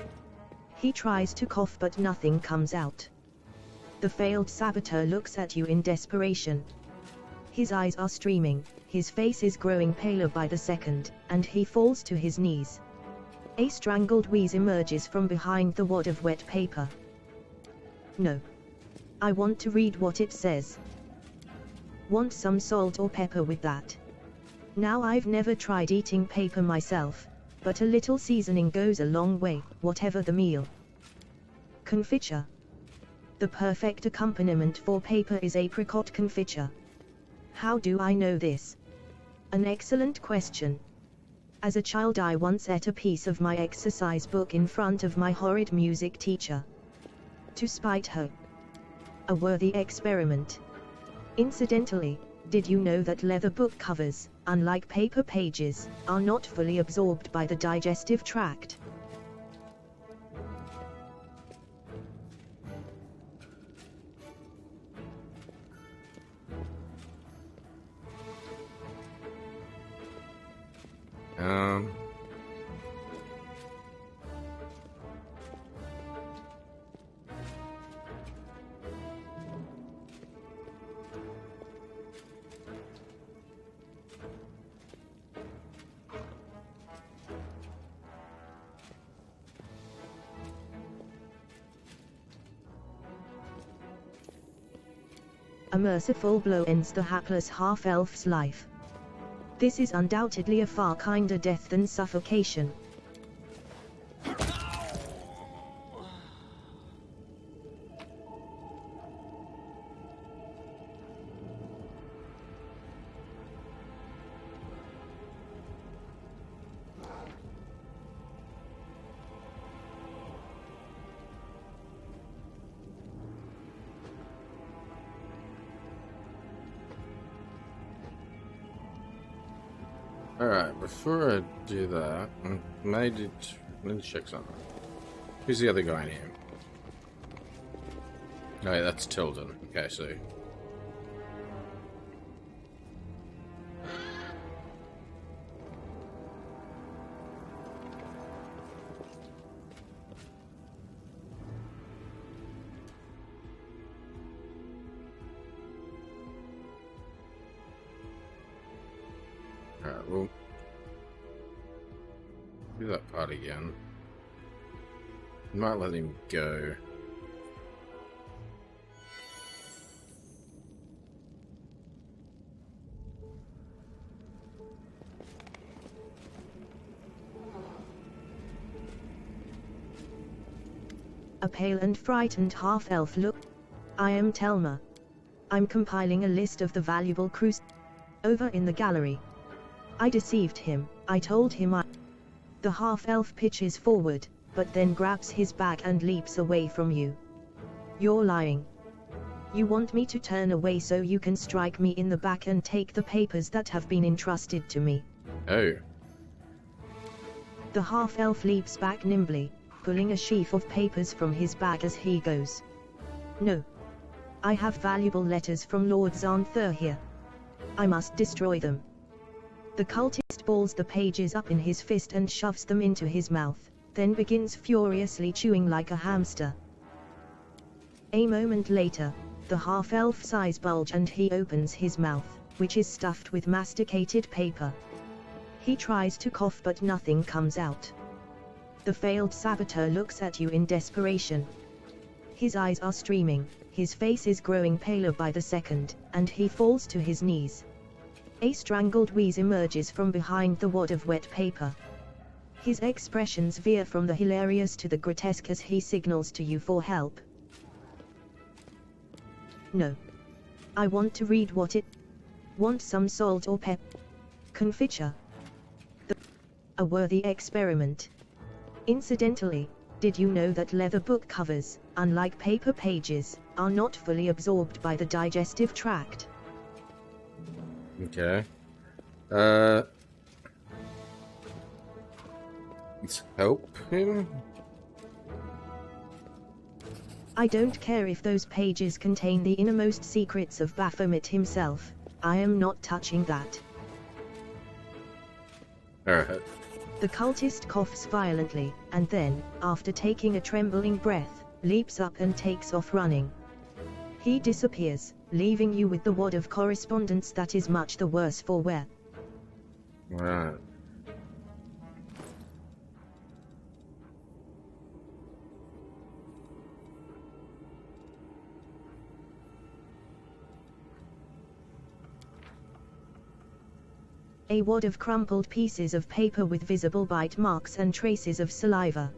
S3: He tries to cough but nothing comes out. The failed saboteur looks at you in desperation. His eyes are streaming, his face is growing paler by the second, and he falls to his knees. A strangled wheeze emerges from behind the wad of wet paper. No. I want to read what it says. Want some salt or pepper with that? Now I've never tried eating paper myself, but a little seasoning goes a long way, whatever the meal. Confiture. The perfect accompaniment for paper is apricot confiture. How do I know this? An excellent question. As a child I once ate a piece of my exercise book in front of my horrid music teacher. To spite her. A worthy experiment. Incidentally, did you know that leather book covers, unlike paper pages, are not fully absorbed by the digestive tract? A merciful blow ends the hapless half-elf's life. This is undoubtedly a far kinder death than suffocation.
S2: Alright, before I do that, I need to check something. Who's the other guy in here? Oh yeah, that's Tilden. Okay, so... Alright, we'll do that part again. Might let him go.
S3: A pale and frightened half-elf look. I am Telma. I'm compiling a list of the valuable crews over in the gallery. I deceived him. I told him The half-elf pitches forward, but then grabs his bag and leaps away from you. You're lying. You want me to turn away so you can strike me in the back and take the papers that have been entrusted to me.
S2: Oh.
S3: The half-elf leaps back nimbly, pulling a sheaf of papers from his bag as he goes. No. I have valuable letters from Lord Xanthur here. I must destroy them. The cultist balls the pages up in his fist and shoves them into his mouth, then begins furiously chewing like a hamster. A moment later, the half-elf's eyes bulge and he opens his mouth, which is stuffed with masticated paper. He tries to cough but nothing comes out. The failed saboteur looks at you in desperation. His eyes are streaming, his face is growing paler by the second, and he falls to his knees. A strangled wheeze emerges from behind the wad of wet paper. His expressions veer from the hilarious to the grotesque as he signals to you for help. No. I want to read what it... Want some salt or confiture? A worthy experiment. Incidentally, did you know that leather book covers, unlike paper pages, are not fully absorbed by the digestive tract?
S2: Okay. Let's help him.
S3: I don't care if those pages contain the innermost secrets of Baphomet himself. I am not touching that.
S2: Alright.
S3: The cultist coughs violently, and then, after taking a trembling breath, leaps up and takes off running. He disappears, leaving you with the wad of correspondence that is much the worse for wear.
S2: Right.
S3: A wad of crumpled pieces of paper with visible bite marks and traces of saliva.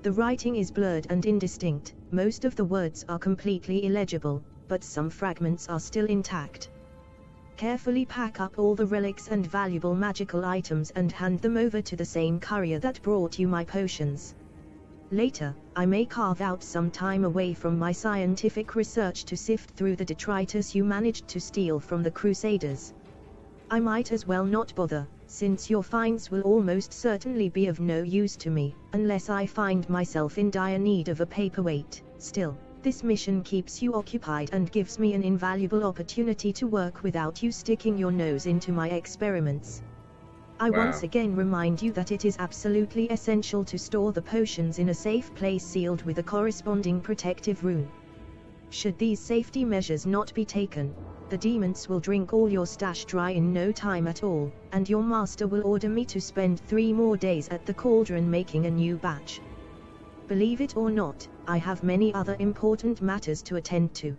S3: The writing is blurred and indistinct, most of the words are completely illegible, but some fragments are still intact. Carefully pack up all the relics and valuable magical items and hand them over to the same courier that brought you my potions. Later, I may carve out some time away from my scientific research to sift through the detritus you managed to steal from the Crusaders. I might as well not bother, since your finds will almost certainly be of no use to me, unless I find myself in dire need of a paperweight. Still, this mission keeps you occupied and gives me an invaluable opportunity to work without you sticking your nose into my experiments. I once again remind you that it is absolutely essential to store the potions in a safe place sealed with a corresponding protective rune. Should these safety measures not be taken, the demons will drink all your stash dry in no time at all, and your master will order me to spend 3 more days at the cauldron making a new batch. Believe it or not, I have many other important matters to attend to.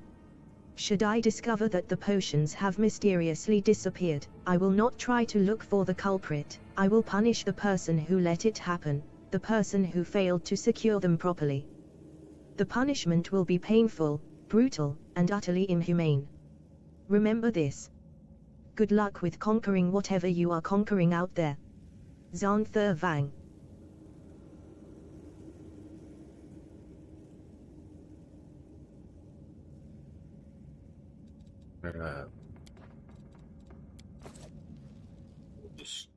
S3: Should I discover that the potions have mysteriously disappeared, I will not try to look for the culprit. I will punish the person who let it happen, the person who failed to secure them properly. The punishment will be painful, brutal, and utterly inhumane. Remember this. Good luck with conquering whatever you are conquering out there. Xanther Vang.
S2: Just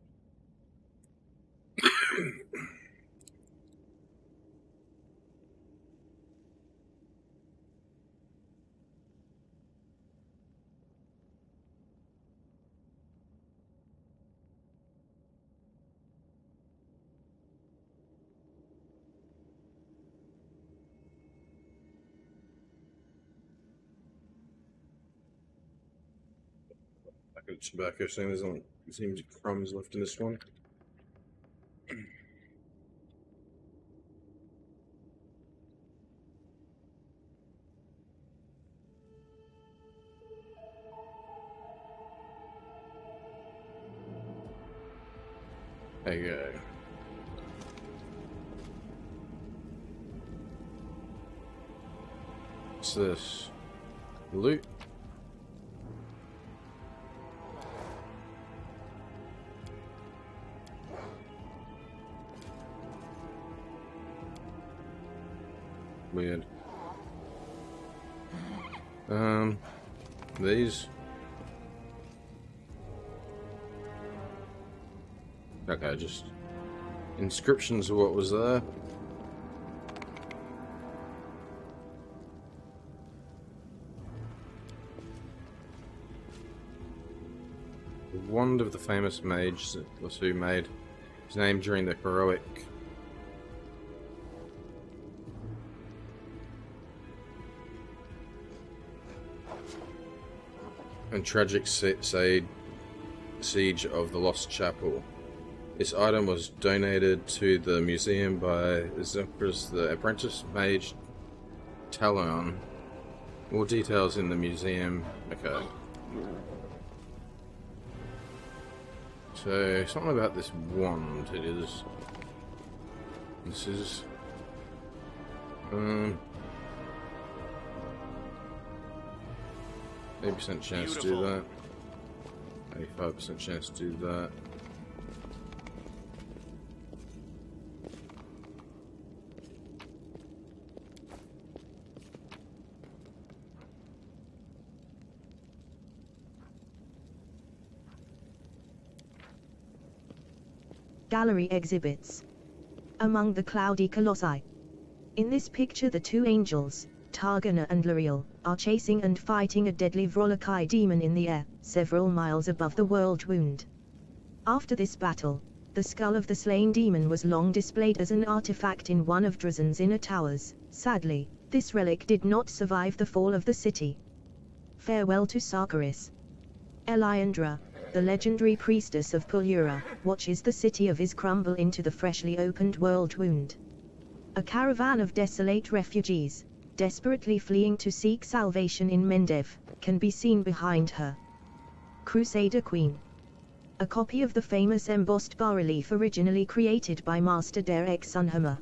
S2: tobacco saying there's only seems crumbs left in this one. There you go. What's this? Loot? Weird. These. Okay, just inscriptions of what was there. The wand of the famous mage that was who made his name during the heroic and tragic siege of the Lost Chapel. This item was donated to the museum by the apprentice mage Talon. More details in the museum. Okay. So, something about this wand. It is. This is. 80% chance to do that. 85% chance to do that.
S3: Gallery exhibits. Among the cloudy colossi. In this picture the 2 angels, Targana and L'Oreal, are chasing and fighting a deadly Vrolokai demon in the air, several miles above the world wound. After this battle, the skull of the slain demon was long displayed as an artifact in one of Drazen's inner towers. Sadly, this relic did not survive the fall of the city. Farewell to Sargeras. Eliandra, the legendary priestess of Pulura, watches the city of Is crumble into the freshly opened world wound. A caravan of desolate refugees, desperately fleeing to seek salvation in Mendev, can be seen behind her. Crusader Queen. A copy of the famous embossed bas-relief originally created by Master Derek Sunhammer.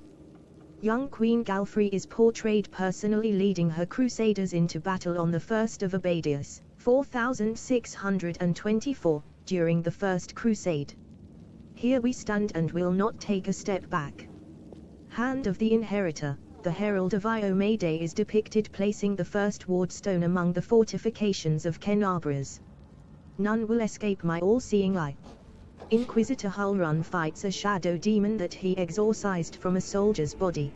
S3: Young Queen Galfrey is portrayed personally leading her crusaders into battle on the 1st of Abadius, 4624, during the First Crusade. Here we stand and will not take a step back. Hand of the Inheritor, the Herald of Iomedae is depicted placing the first wardstone among the fortifications of Kenabras. None will escape my all-seeing eye. Inquisitor Hulrun fights a shadow demon that he exorcised from a soldier's body.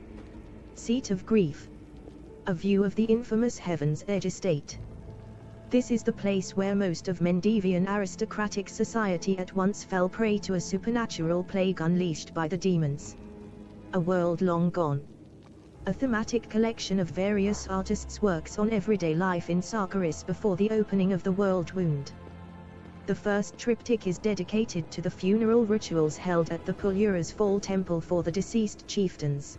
S3: Seat of Grief. A view of the infamous Heaven's Edge estate. This is the place where most of Mendevian aristocratic society at once fell prey to a supernatural plague unleashed by the demons. A world long gone. A thematic collection of various artists' works on everyday life in Sarkaris before the opening of the World Wound. The first triptych is dedicated to the funeral rituals held at the Pulura's Fall Temple for the deceased chieftains.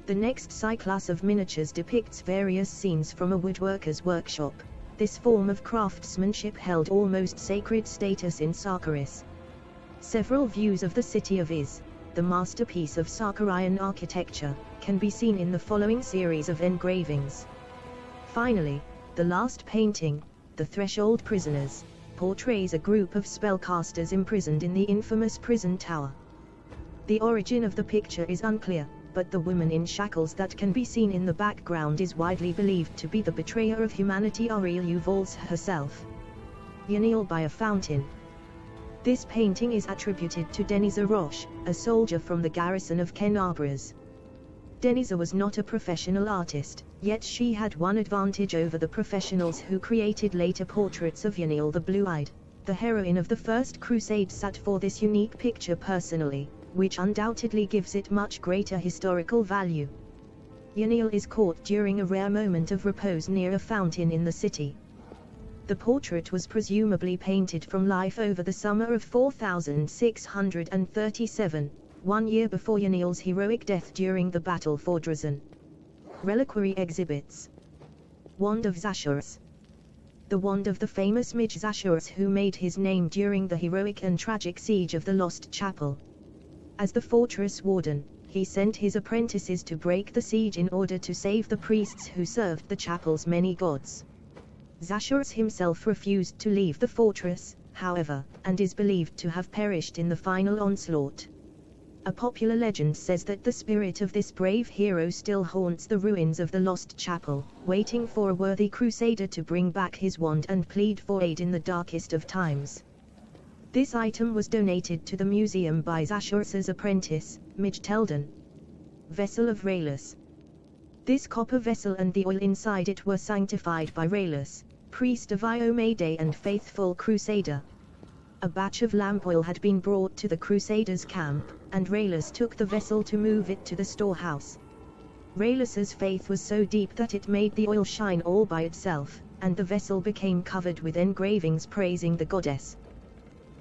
S3: The next cyclas of miniatures depicts various scenes from a woodworker's workshop. This form of craftsmanship held almost sacred status in Sarkaris. Several views of the city of Iz, the masterpiece of Sarkarian architecture, can be seen in the following series of engravings. Finally, the last painting, The Threshold Prisoners, portrays a group of spellcasters imprisoned in the infamous prison tower. The origin of the picture is unclear, but the woman in shackles that can be seen in the background is widely believed to be the betrayer of humanity Ariel Uvals herself. Yanil by a fountain. This painting is attributed to Denisa Roche, a soldier from the garrison of Kenabras. Denisa was not a professional artist, yet she had one advantage over the professionals who created later portraits of Yanil the Blue-Eyed. The heroine of the First Crusade sat for this unique picture personally, which undoubtedly gives it much greater historical value. Yanil is caught during a rare moment of repose near a fountain in the city. The portrait was presumably painted from life over the summer of 4637, 1 year before Yanil's heroic death during the battle for Drazan. Reliquary exhibits. Wand of Zashurus. The wand of the famous mage Zashurus who made his name during the heroic and tragic siege of the Lost Chapel. As the fortress warden, he sent his apprentices to break the siege in order to save the priests who served the chapel's many gods. Zashurus himself refused to leave the fortress, however, and is believed to have perished in the final onslaught. A popular legend says that the spirit of this brave hero still haunts the ruins of the Lost Chapel, waiting for a worthy crusader to bring back his wand and plead for aid in the darkest of times. This item was donated to the museum by Zashurus's apprentice, Mijtelden. Vessel of Raelus. This copper vessel and the oil inside it were sanctified by Raelus, priest of Iomedae and faithful crusader. A batch of lamp oil had been brought to the crusaders' camp, and Raelus took the vessel to move it to the storehouse. Raelus's faith was so deep that it made the oil shine all by itself, and the vessel became covered with engravings praising the goddess.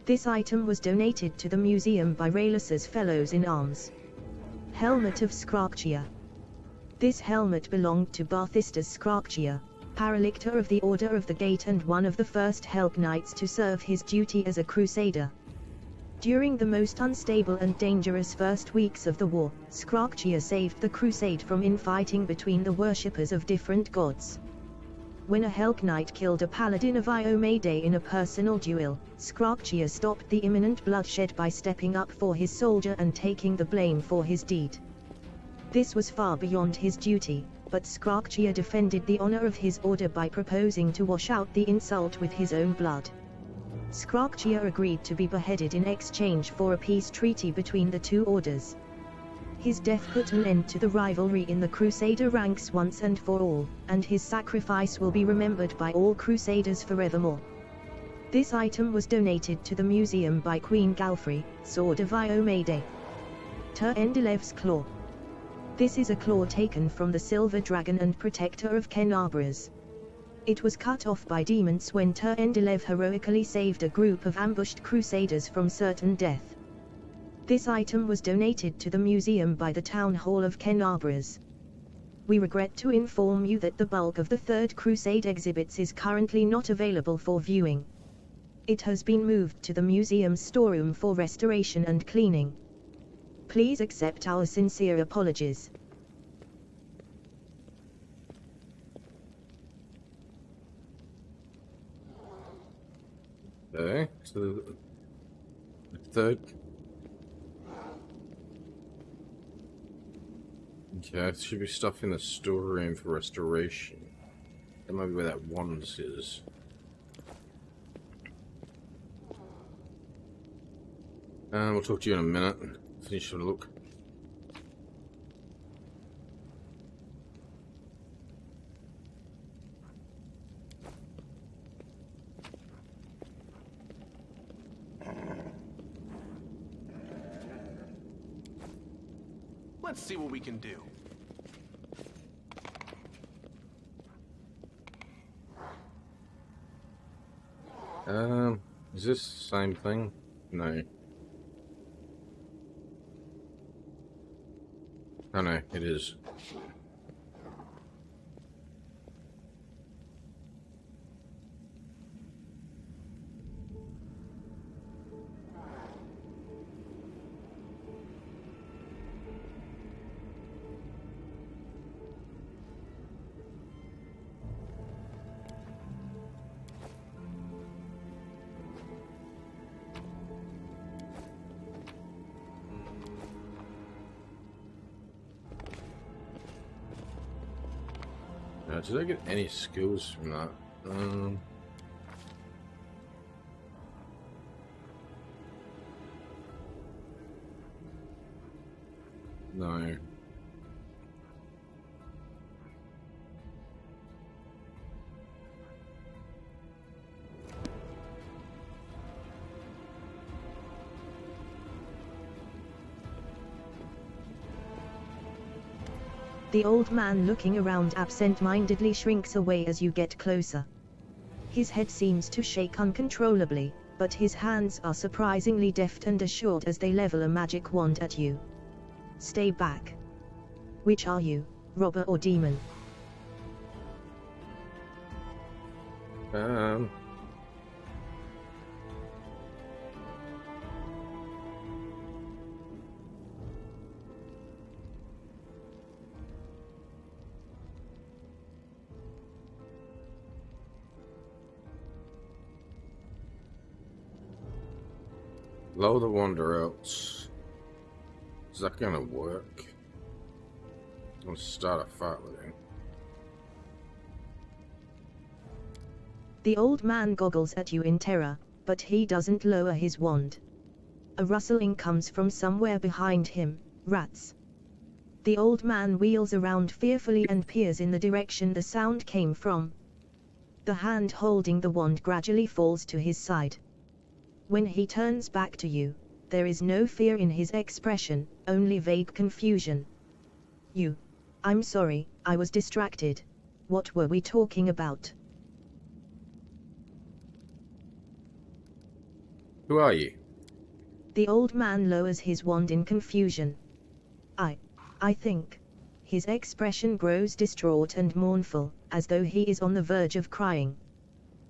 S3: This item was donated to the museum by Raelus's fellows in arms. Helmet of Skrarchia. This helmet belonged to Barthistas Skrarchia, Paralictor of the Order of the Gate and one of the first Hellknights to serve his duty as a crusader. During the most unstable and dangerous first weeks of the war, Skrarchia saved the crusade from infighting between the worshippers of different gods. When a Hellknight killed a Paladin of Iomedae in a personal duel, Skrarchia stopped the imminent bloodshed by stepping up for his soldier and taking the blame for his deed. This was far beyond his duty, but Skrarchia defended the honor of his order by proposing to wash out the insult with his own blood. Skrarchia agreed to be beheaded in exchange for a peace treaty between the two orders. His death put an end to the rivalry in the Crusader ranks once and for all, and his sacrifice will be remembered by all Crusaders forevermore. This item was donated to the museum by Queen Galfrey, Sword of Iomedae. Ter Endilev's Claw. This is a claw taken from the Silver Dragon and Protector of Kenabras. It was cut off by demons when Ter Endilev heroically saved a group of ambushed Crusaders from certain death. This item was donated to the museum by the Town Hall of Kenabras. We regret to inform you that the bulk of the Third Crusade exhibits is currently not available for viewing. It has been moved to the museum's storeroom for restoration and cleaning. Please accept our sincere apologies.
S2: Okay, so the third. Okay, there should be stuff in the storeroom for restoration. That might be where that wand is. We'll talk to you in a minute. Finish the look.
S12: Let's see what we can do.
S2: Is this the same thing? No. Oh no, it is. Did I get any skills from that? No.
S3: The old man, looking around absent-mindedly, shrinks away as you get closer. His head seems to shake uncontrollably, but his hands are surprisingly deft and assured as they level a magic wand at you. Stay back. Which are you, robber or demon?
S2: Blow the wander out. Is that gonna work? I'll start a fight with him.
S3: The old man goggles at you in terror, but he doesn't lower his wand. A rustling comes from somewhere behind him. Rats. The old man wheels around fearfully and peers in the direction the sound came from. The hand holding the wand gradually falls to his side. When he turns back to you, there is no fear in his expression, only vague confusion. You. I'm sorry, I was distracted. What were we talking about?
S2: Who are you?
S3: The old man lowers his wand in confusion. I think. His expression grows distraught and mournful, as though he is on the verge of crying.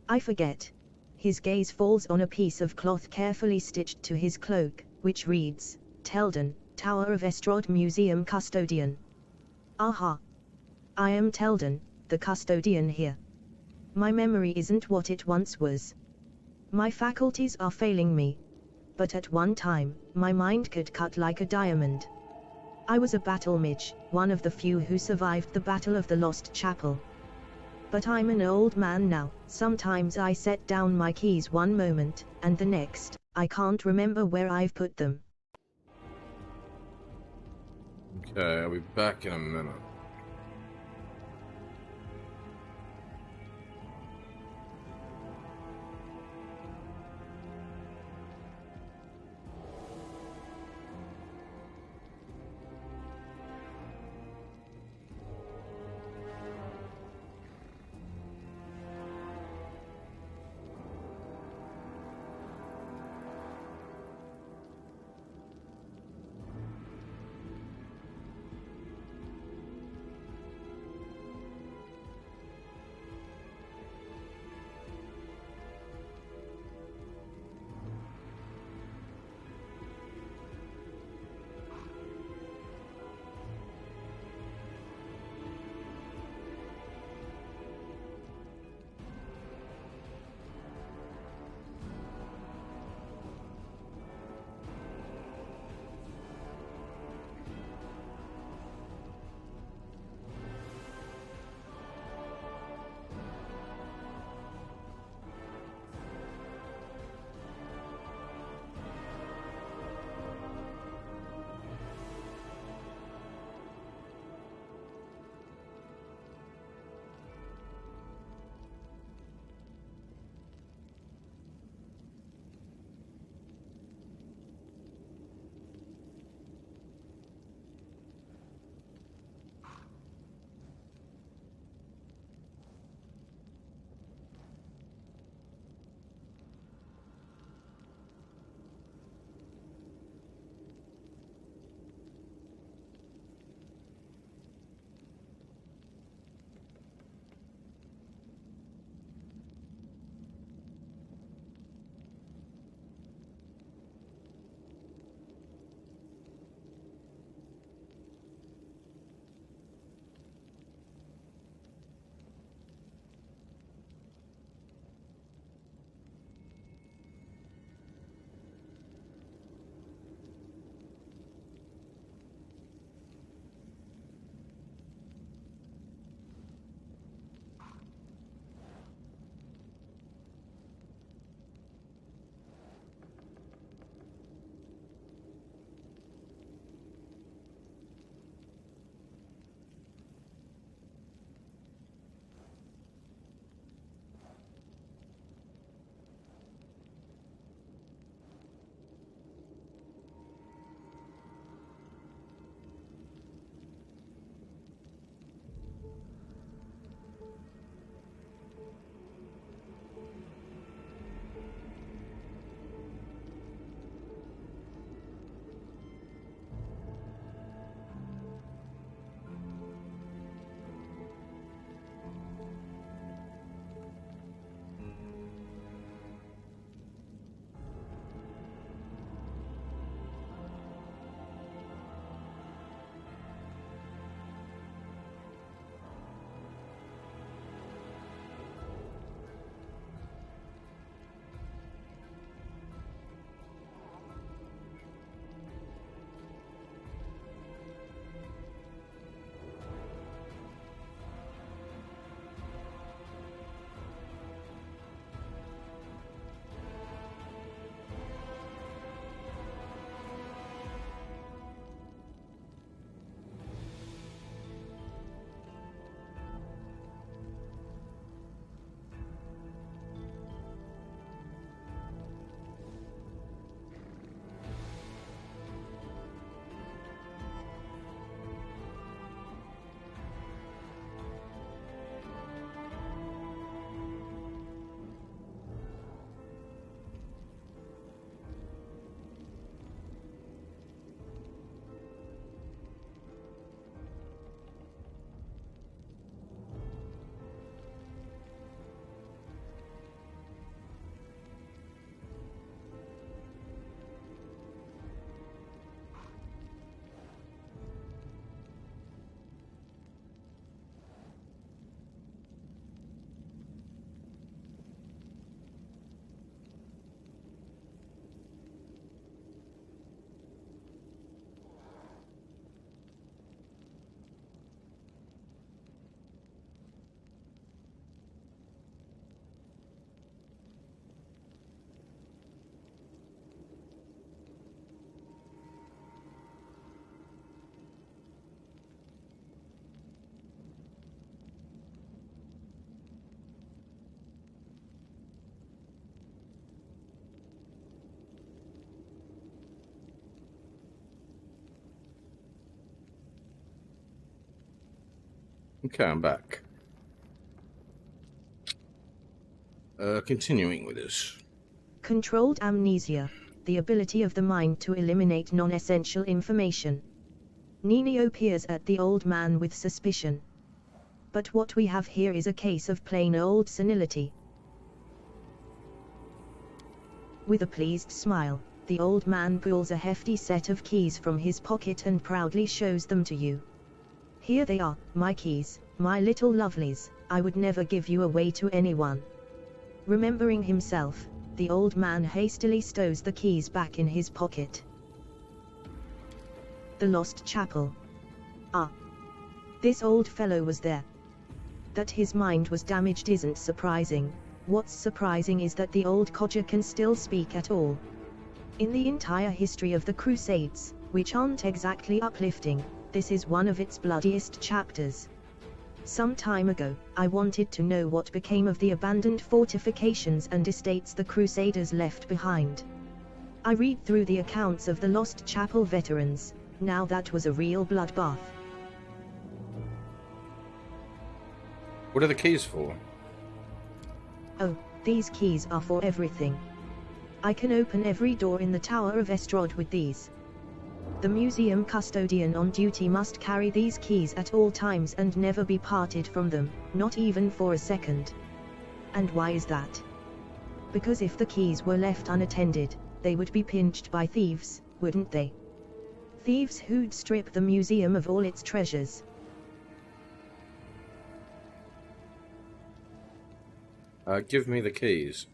S3: I forget. His gaze falls on a piece of cloth carefully stitched to his cloak, which reads, Teldon, Tower of Estrad Museum Custodian. Aha! I am Teldon, the custodian here. My memory isn't what it once was. My faculties are failing me. But at one time, my mind could cut like a diamond. I was a battle mage, one of the few who survived the Battle of the Lost Chapel. But I'm an old man now. Sometimes I set down my keys one moment, and the next, I can't remember where I've put them.
S2: Okay, I'll be back in a minute. Okay, I'm back. Continuing with this.
S3: Controlled amnesia, the ability of the mind to eliminate non-essential information. Nenio peers at the old man with suspicion. But what we have here is a case of plain old senility. With a pleased smile, the old man pulls a hefty set of keys from his pocket and proudly shows them to you. Here they are, my keys, my little lovelies, I would never give you away to anyone. Remembering himself, the old man hastily stows the keys back in his pocket. The Lost Chapel. Ah. This old fellow was there. That his mind was damaged isn't surprising. What's surprising is that the old codger can still speak at all. In the entire history of the Crusades, which aren't exactly uplifting, this is one of its bloodiest chapters. Some time ago, I wanted to know what became of the abandoned fortifications and estates the Crusaders left behind. I read through the accounts of the Lost Chapel veterans. Now that was a real bloodbath.
S2: What are the keys for?
S3: Oh, these keys are for everything. I can open every door in the Tower of Estrad with these. The museum custodian on duty must carry these keys at all times and never be parted from them, not even for a second. And why is that? Because if the keys were left unattended, they would be pinched by thieves, wouldn't they? Thieves who'd strip the museum of all its treasures.
S2: Give me the keys.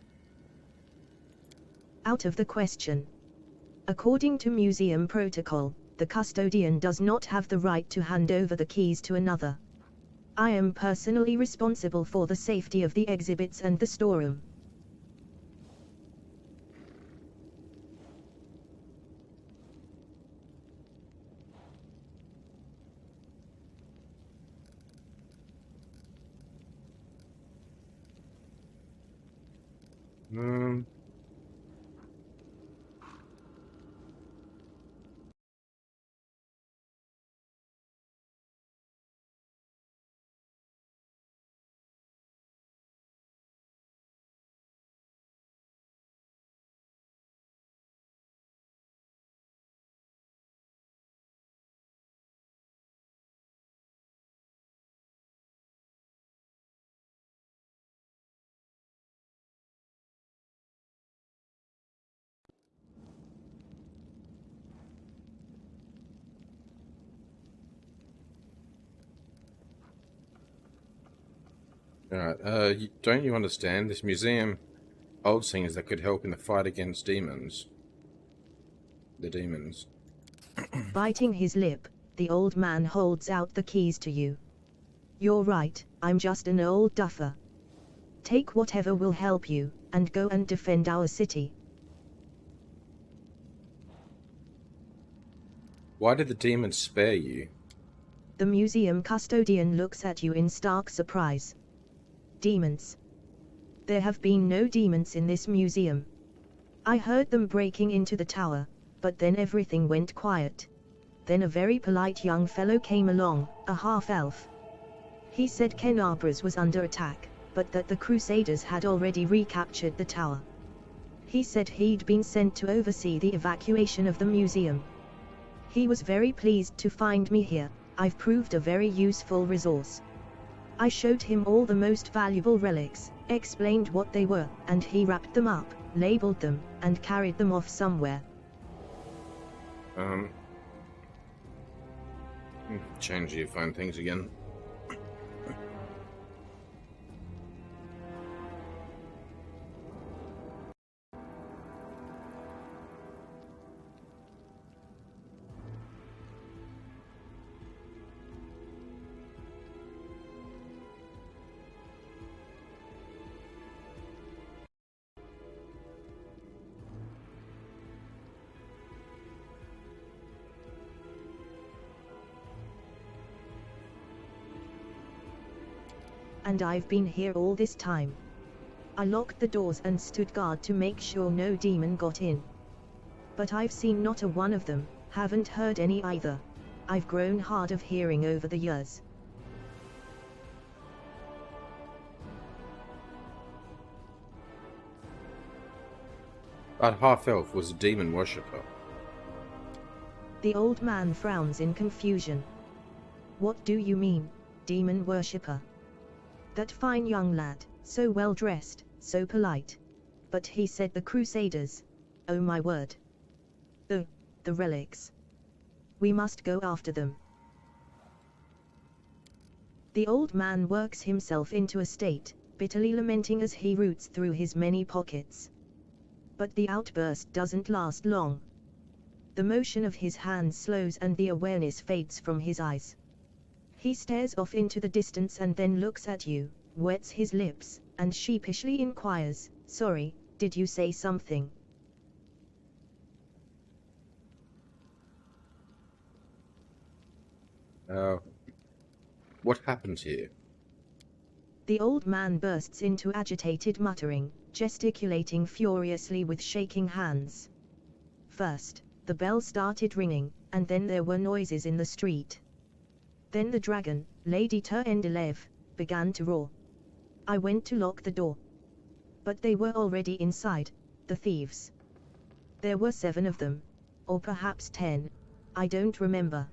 S3: Out of the question. According to museum protocol, the custodian does not have the right to hand over the keys to another. I am personally responsible for the safety of the exhibits and the storeroom.
S2: Alright, don't you understand? This museum holds things that could help in the fight against demons. The demons.
S3: Biting his lip, the old man holds out the keys to you. You're right, I'm just an old duffer. Take whatever will help you, and go and defend our city.
S2: Why did the demons spare you?
S3: The museum custodian looks at you in stark surprise. Demons. There have been no demons in this museum. I heard them breaking into the tower, but then everything went quiet. Then a very polite young fellow came along, a half-elf. He said Kenabras was under attack, but that the Crusaders had already recaptured the tower. He said he'd been sent to oversee the evacuation of the museum. He was very pleased to find me here. I've proved a very useful resource. I showed him all the most valuable relics, explained what they were, and he wrapped them up, labeled them, and carried them off somewhere.
S2: Change you find things again.
S3: And I've been here all this time. I locked the doors and stood guard to make sure no demon got in. But I've seen not a one of them, haven't heard any either. I've grown hard of hearing over the years.
S2: That half-elf was a demon worshipper.
S3: The old man frowns in confusion. What do you mean, demon worshipper? That fine young lad, so well dressed, so polite. But he said the Crusaders. Oh my word. The relics. We must go after them. The old man works himself into a state, bitterly lamenting as he roots through his many pockets. But the outburst doesn't last long. The motion of his hands slows and the awareness fades from his eyes. He stares off into the distance and then looks at you, wets his lips, and sheepishly inquires, "Sorry, did you say something?"
S2: What happened to you?
S3: The old man bursts into agitated muttering, gesticulating furiously with shaking hands. First, the bell started ringing, and then there were noises in the street. Then the dragon, Lady Terendelev, began to roar. I went to lock the door. But they were already inside, the thieves. There were 7 of them. Or perhaps 10. I don't remember.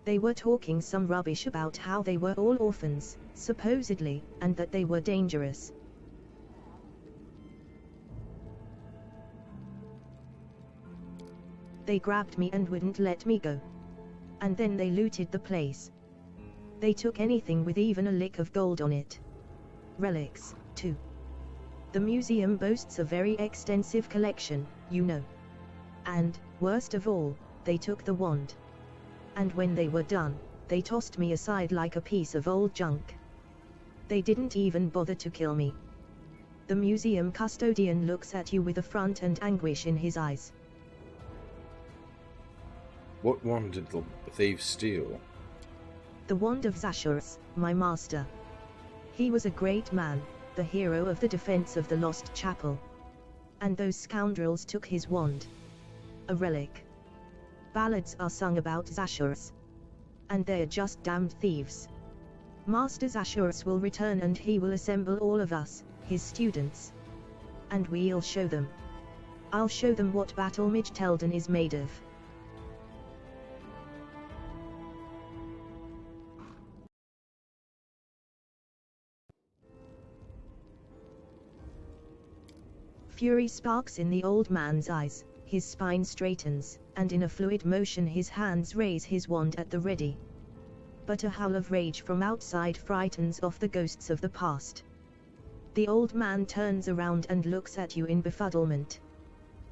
S3: They were talking some rubbish about how they were all orphans, supposedly, and that they were dangerous. They grabbed me and wouldn't let me go. And then they looted the place. They took anything with even a lick of gold on it. Relics, too. The museum boasts a very extensive collection, you know. And, worst of all, they took the wand. And when they were done, they tossed me aside like a piece of old junk. They didn't even bother to kill me. The museum custodian looks at you with affront and anguish in his eyes.
S2: What wand did the thieves steal?
S3: The wand of Zashurus, my master. He was a great man, the hero of the defense of the lost chapel. And those scoundrels took his wand. A relic. Ballads are sung about Zashurus. And they're just damned thieves. Master Zashurus will return and he will assemble all of us, his students. And we'll show them. I'll show them what Battlemage Telden is made of. Fury sparks in the old man's eyes, his spine straightens, and in a fluid motion his hands raise his wand at the ready. But a howl of rage from outside frightens off the ghosts of the past. The old man turns around and looks at you in befuddlement.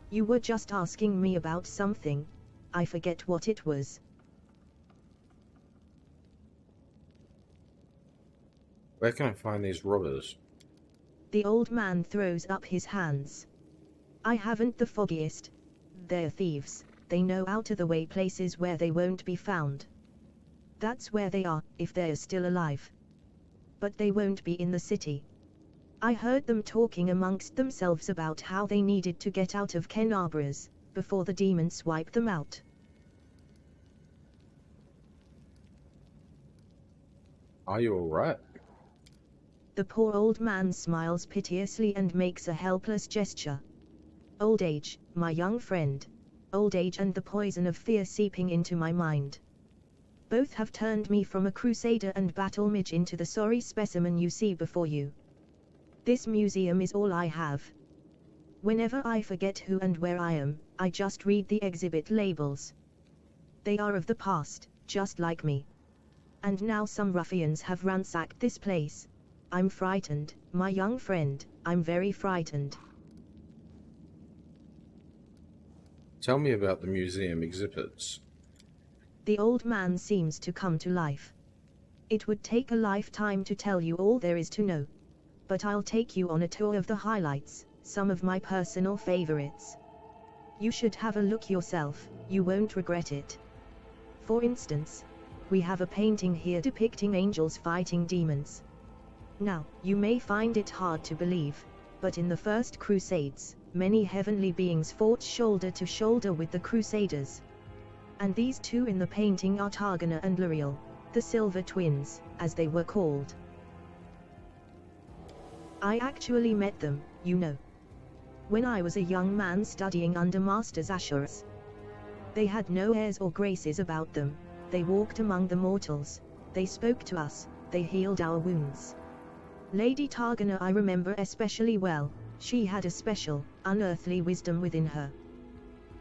S3: You were just asking me about something. I forget what it was.
S2: Where can I find these robbers?
S3: The old man throws up his hands. I haven't the foggiest. They're thieves. They know out-of-the-way places where they won't be found. That's where they are, if they're still alive. But they won't be in the city. I heard them talking amongst themselves about how they needed to get out of Kenabras, before the demons wipe them out.
S2: Are you alright?
S3: The poor old man smiles piteously and makes a helpless gesture. Old age, my young friend. Old age and the poison of fear seeping into my mind. Both have turned me from a crusader and battle mage into the sorry specimen you see before you. This museum is all I have. Whenever I forget who and where I am, I just read the exhibit labels. They are of the past, just like me. And now some ruffians have ransacked this place. I'm frightened, my young friend, I'm very frightened.
S2: Tell me about the museum exhibits.
S3: The old man seems to come to life. It would take a lifetime to tell you all there is to know. But I'll take you on a tour of the highlights, some of my personal favorites. You should have a look yourself, you won't regret it. For instance, we have a painting here depicting angels fighting demons. Now, you may find it hard to believe, but in the First Crusades, many heavenly beings fought shoulder to shoulder with the Crusaders. And these two in the painting are Targana and Luriel, the Silver Twins, as they were called. I actually met them, you know. when I was a young man studying under Masters Assurus. They had no airs or graces about them. They walked among the mortals. They spoke to us. They healed our wounds. Lady Targana I remember especially well. She had a special, unearthly wisdom within her.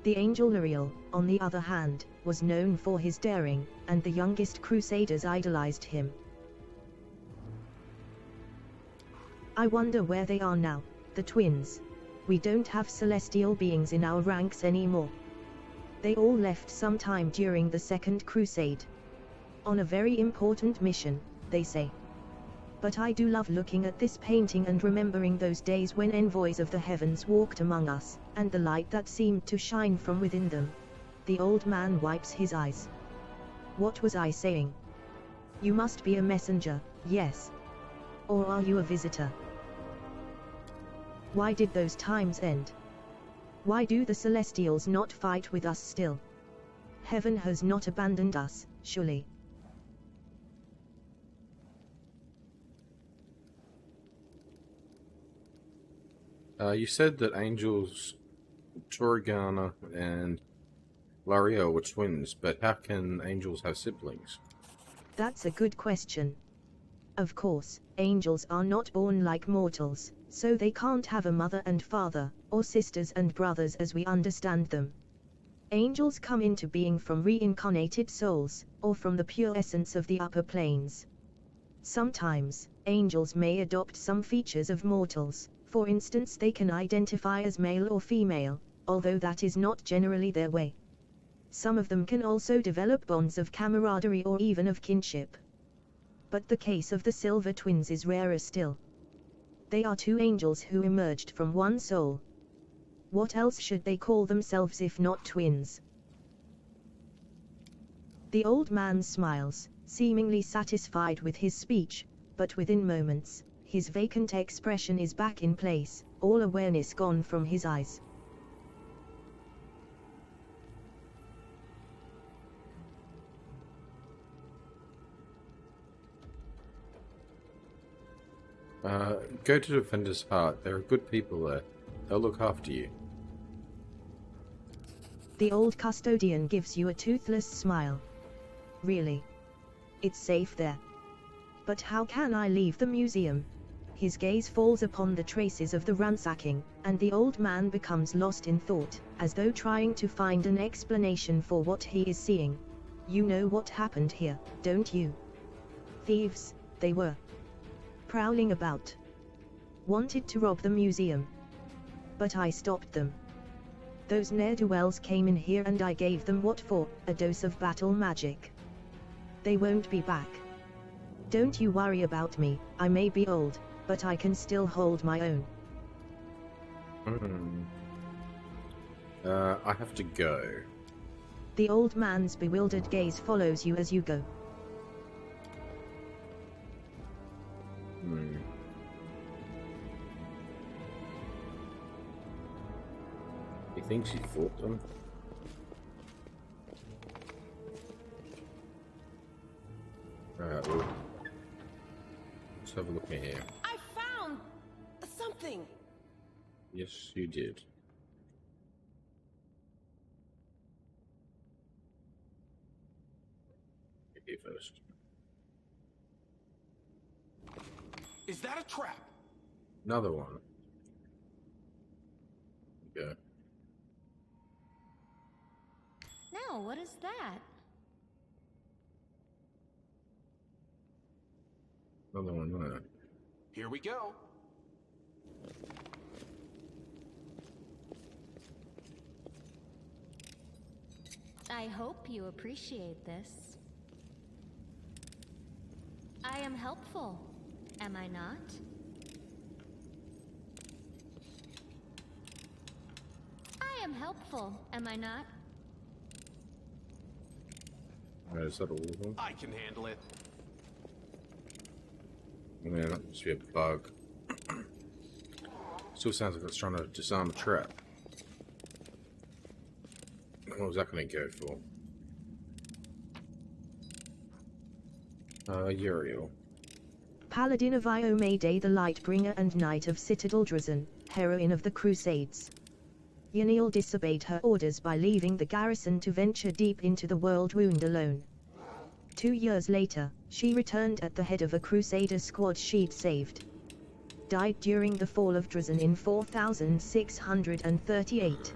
S3: The angel Luriel, on the other hand, was known for his daring, and the youngest crusaders idolized him. I wonder where they are now, the twins. We don't have celestial beings in our ranks anymore. They all left sometime during the Second Crusade. On a very important mission, they say. But I do love looking at this painting and remembering those days when envoys of the heavens walked among us, and the light that seemed to shine from within them. The old man wipes his eyes. What was I saying? You must be a messenger, yes. Or are you a visitor? Why did those times end? Why do the Celestials not fight with us still? Heaven has not abandoned us, surely.
S2: You said that angels Torgana and Lariel were twins, but how can angels have siblings?
S3: That's a good question. Of course, angels are not born like mortals, so they can't have a mother and father, or sisters and brothers as we understand them. Angels come into being from reincarnated souls, or from the pure essence of the upper planes. Sometimes, angels may adopt some features of mortals. For instance, they can identify as male or female, although that is not generally their way. Some of them can also develop bonds of camaraderie or even of kinship. But the case of the Silver Twins is rarer still. They are two angels who emerged from one soul. What else should they call themselves if not twins? The old man smiles, seemingly satisfied with his speech, but within moments, his vacant expression is back in place, all awareness gone from his eyes.
S2: Go to Defender's Heart. There are good people there. They'll look after you.
S3: The old custodian gives you a toothless smile. Really? It's safe there. But how can I leave the museum? His gaze falls upon the traces of the ransacking, and the old man becomes lost in thought, as though trying to find an explanation for what he is seeing. You know what happened here, don't you? Thieves, they were. Prowling about. Wanted to rob the museum. But I stopped them. Those ne'er-do-wells came in here and I gave them what for, a dose of battle magic. They won't be back. Don't you worry about me, I may be old, but I can still hold my own.
S2: I have to go.
S3: The old man's bewildered gaze follows you as you go.
S2: He thinks he fought them. Alright, well, let's have a look in here.
S7: I found something.
S2: Yes, you did. Here first.
S1: Is that a trap?
S2: Another one. Okay.
S10: Now, what is that?
S2: Another one there.
S1: Here we go.
S10: I hope you appreciate this. I am helpful, am I not? I am helpful, am I not?
S2: Is that all of them?
S1: I can handle it.
S2: Yeah, that must be a bug. Still sounds like it's trying to disarm a trap. What was that going to go for? Uriel.
S3: Paladin of Io Mayday, the Lightbringer and Knight of Citadel Drazen, heroine of the Crusades. Yniel disobeyed her orders by leaving the garrison to venture deep into the world wound alone. 2 years later, she returned at the head of a Crusader squad she'd saved. Died during the fall of Drazen in 4638.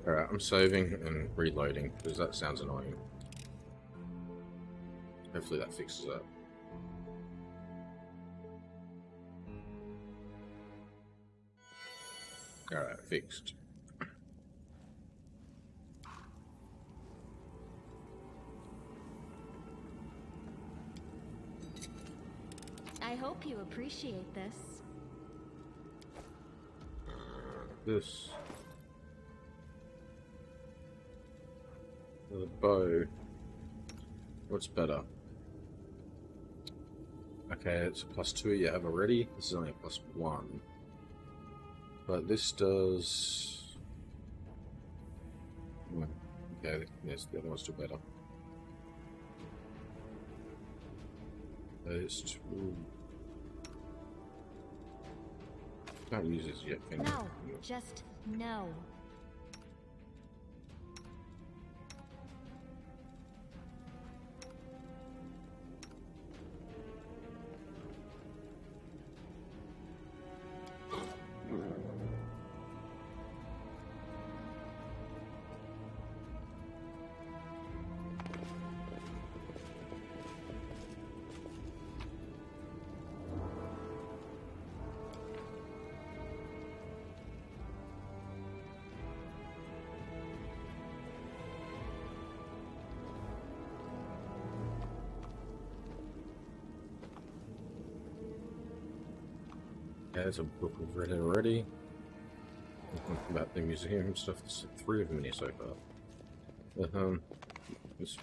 S2: Alright, I'm saving and reloading, because that sounds annoying. Hopefully that fixes that. Alright, fixed.
S10: I hope you appreciate this.
S2: This. The bow. What's better? Okay, it's a +2 you have already. This is only a +1. But this does... Okay, yes, the other one's still better. Those two... Can't use this yet, can you?
S10: No, just no.
S2: There's a book we've read already. About the museum and stuff. There's 3 of them in here so far. It's...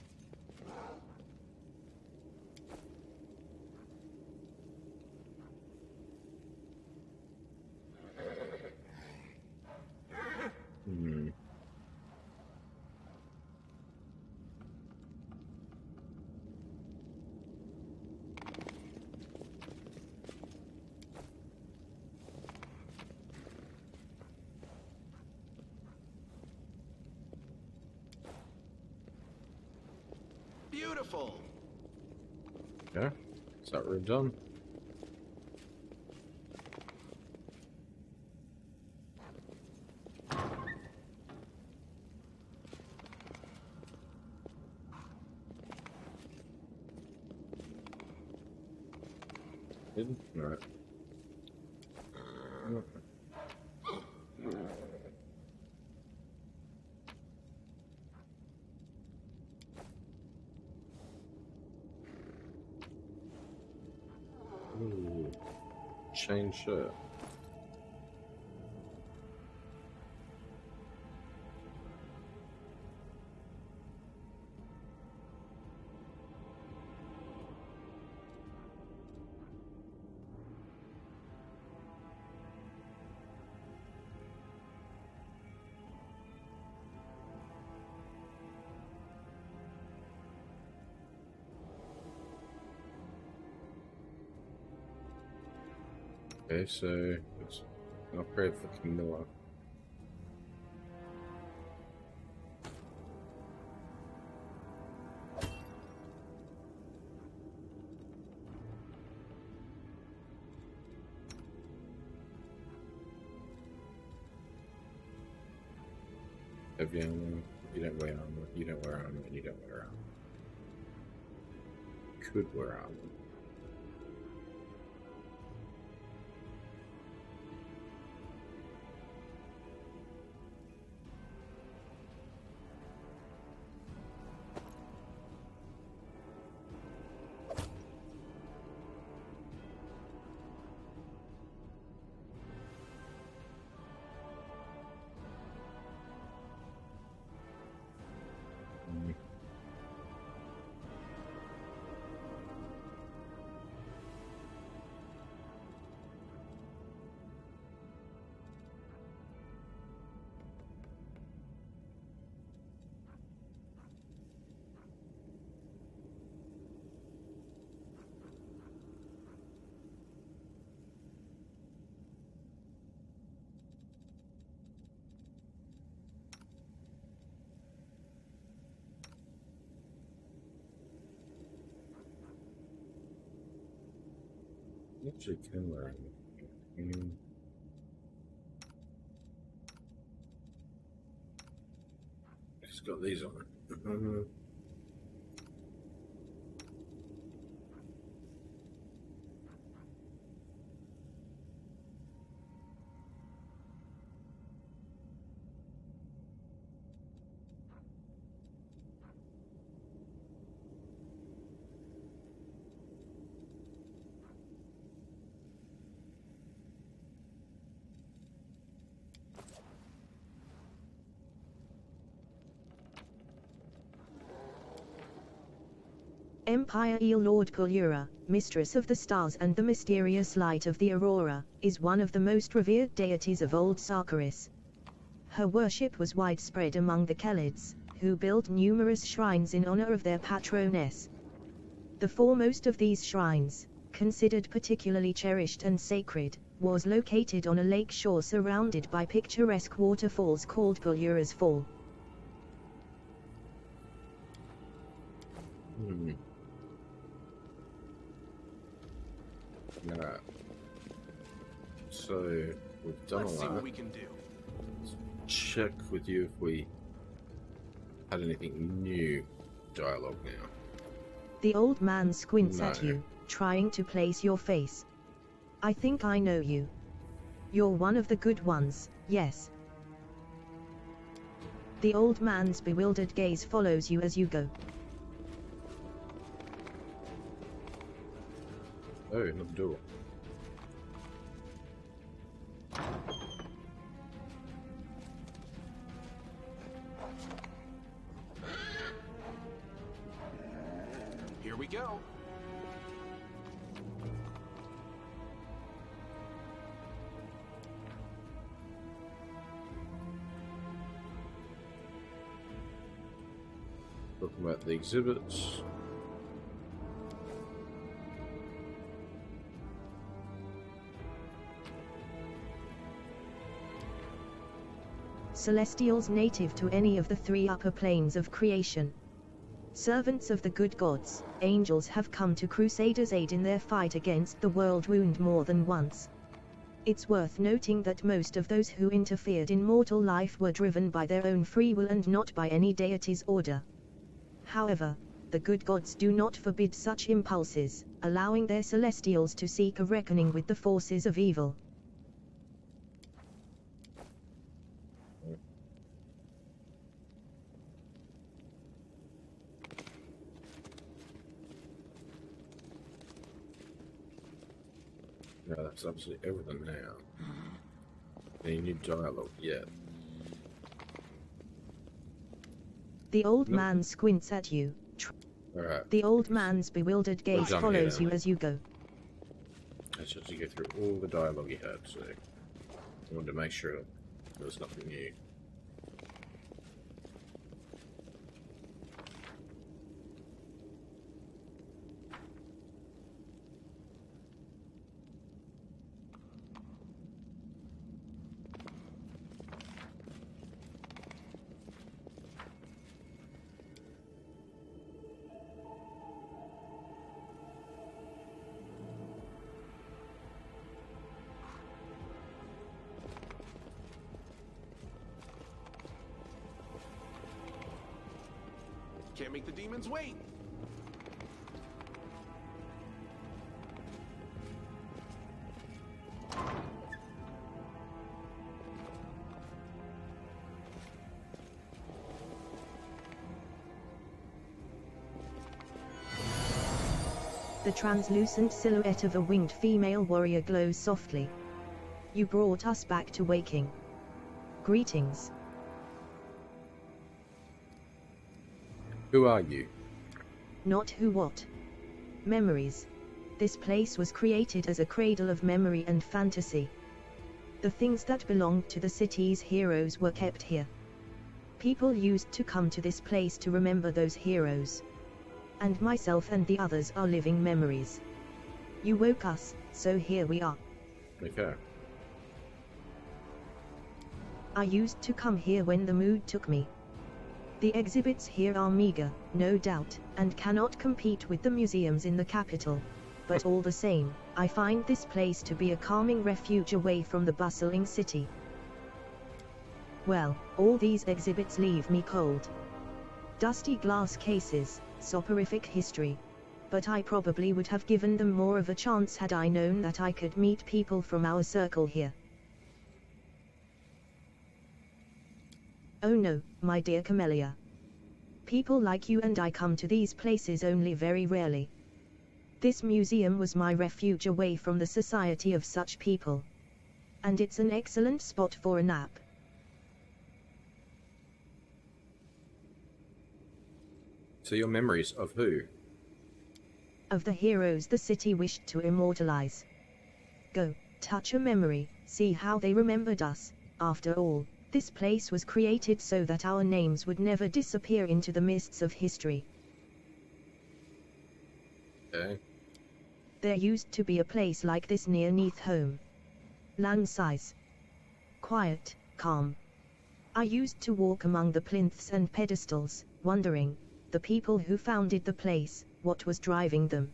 S1: Beautiful.
S2: Yeah, is that room done? Good? Alright. Ooh, chain shirt. Okay, so it's an upgrade for Camilla. Heavy armor, you don't wear armor, you don't wear armor, and you don't wear armor. Could wear armor. It's got these on it.
S3: Empire Eel Lord Pulura, Mistress of the Stars and the mysterious light of the Aurora, is one of the most revered deities of old Sargeras. Her worship was widespread among the Khalids, who built numerous shrines in honor of their patroness. The foremost of these shrines, considered particularly cherished and sacred, was located on a lake shore surrounded by picturesque waterfalls called Pulura's Fall.
S2: Alright. So, we've done
S9: Let's
S2: all
S9: see
S2: that.
S9: what we can do.
S2: Check with you if we had anything new dialogue now.
S3: The old man squints at
S2: No.
S3: you, trying to place your face. I think I know you. You're one of the good ones, yes. The old man's bewildered gaze follows you as you go.
S2: Oh, another door.
S9: Here we go.
S2: Talking about the exhibits.
S3: Celestials native to any of the three upper planes of creation. Servants of the good gods, angels have come to Crusaders' aid in their fight against the world wound more than once. It's worth noting that most of those who interfered in mortal life were driven by their own free will and not by any deity's order. However, the good gods do not forbid such impulses, allowing their celestials to seek a reckoning with the forces of evil.
S2: Yeah, that's absolutely everything now. Any new dialogue yet?
S3: The old
S2: Nope.
S3: man squints at you.
S2: Alright.
S3: The old man's bewildered gaze
S2: done
S3: follows
S2: here,
S3: you as you go.
S2: Let's just go through all the dialogue you had, so I wanted to make sure there was nothing new.
S9: Can't make the demons wait.
S3: The translucent silhouette of a winged female warrior glows softly. You brought us back to waking. Greetings.
S2: Who are you?
S3: Not who what. Memories. This place was created as a cradle of memory and fantasy. The things that belonged to the city's heroes were kept here. People used to come to this place to remember those heroes. And myself and the others are living memories. You woke us, so here we are.
S2: Okay.
S3: I used to come here when the mood took me. The exhibits here are meager, no doubt, and cannot compete with the museums in the capital. but all the same, I find this place to be a calming refuge away from the bustling city. Well, all these exhibits leave me cold. Dusty glass cases, soporific history. But I probably would have given them more of a chance had I known that I could meet people from our circle here. Oh no, my dear Camellia. People like you and I come to these places only very rarely. This museum was my refuge away from the society of such people. And it's an excellent spot for a nap.
S2: So your memories of who?
S3: Of the heroes the city wished to immortalize. Go, touch a memory, see how they remembered us. After all, this place was created so that our names would never disappear into the mists of history.
S2: Okay.
S3: There used to be a place like this near Neath home. Land size. Quiet, calm. I used to walk among the plinths and pedestals, wondering, the people who founded the place, what was driving them?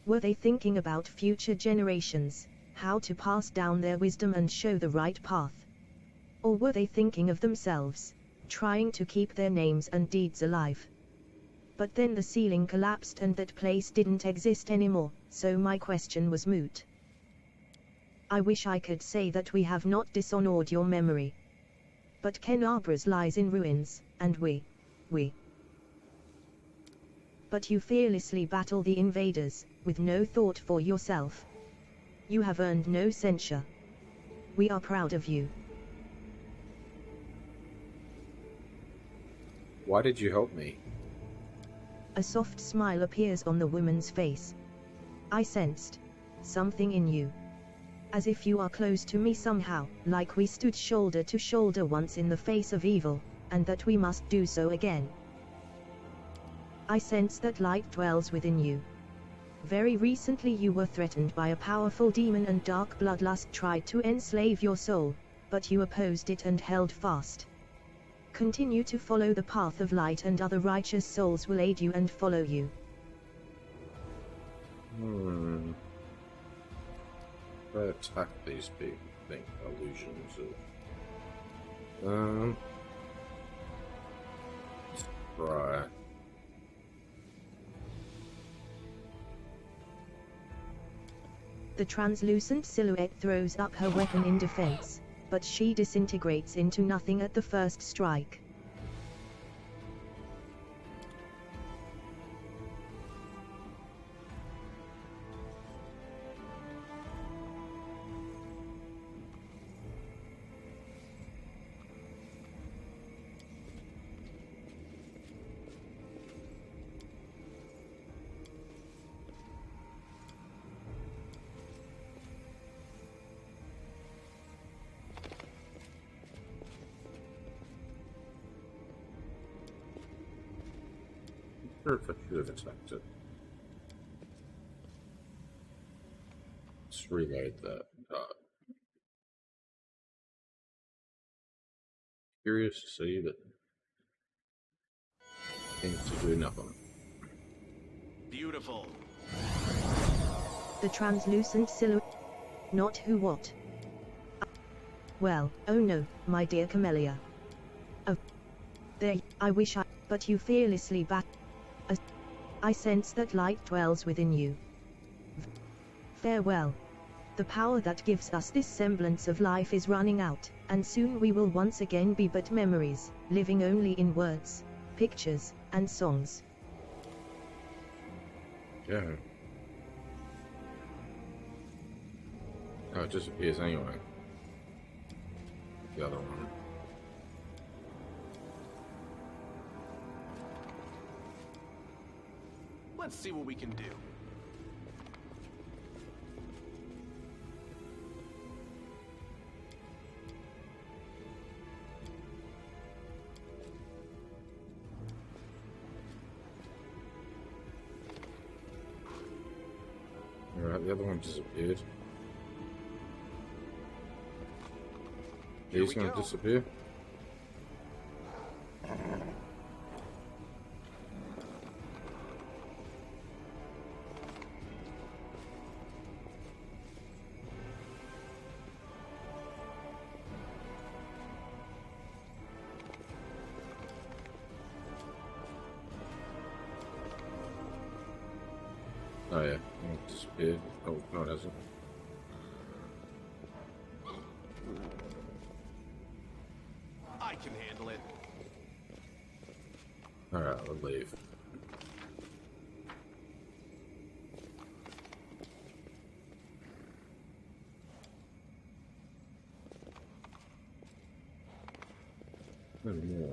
S3: Were they thinking about future generations, how to pass down their wisdom and show the right path? Or were they thinking of themselves, trying to keep their names and deeds alive? But then the ceiling collapsed and that place didn't exist anymore, so my question was moot. I wish I could say that we have not dishonored your memory. But Kenabras lies in ruins, and we. But you fearlessly battle the invaders, with no thought for yourself. You have earned no censure. We are proud of you.
S2: Why did you help me?
S3: A soft smile appears on the woman's face. I sensed something in you. As if you are close to me somehow, like we stood shoulder to shoulder once in the face of evil, and that we must do so again. I sense that light dwells within you. Very recently you were threatened by a powerful demon and dark bloodlust tried to enslave your soul, but you opposed it and held fast. Continue to follow the path of light and other righteous souls will aid you and follow you.
S2: I attack these big illusions of... Right.
S3: The translucent silhouette throws up her weapon in defense, but she disintegrates into nothing at the first strike.
S2: I wonder if I should have attacked it. Let's reload that. Curious to see, but seems to do nothing.
S9: Beautiful.
S3: The translucent silhouette. Not who what. Well, oh no, my dear Camellia. Oh. There, I wish I, but you fearlessly I sense that light dwells within you. Farewell. The power that gives us this semblance of life is running out, and soon we will once again be but memories, living only in words, pictures, and songs.
S2: Yeah. Oh, it disappears anyway. The other one.
S9: Let's see what we can do.
S2: Alright, the other one disappeared. He's gonna disappear. Oh yeah, it disappeared. Oh, no it hasn't.
S12: I can handle it.
S2: Alright, I'll leave. Oh, yeah.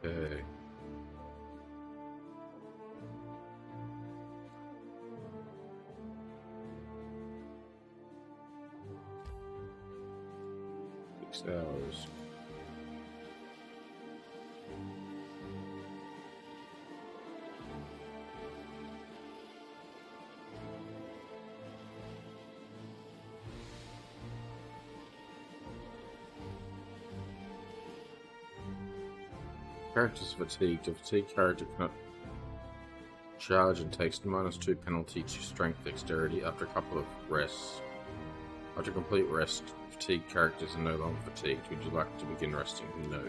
S2: Okay. Hours. Characters fatigued. A fatigued character cannot charge and takes -2 penalty to strength dexterity after a couple of rests. After complete rest, fatigued characters are no longer fatigued. Would you like to begin resting? No.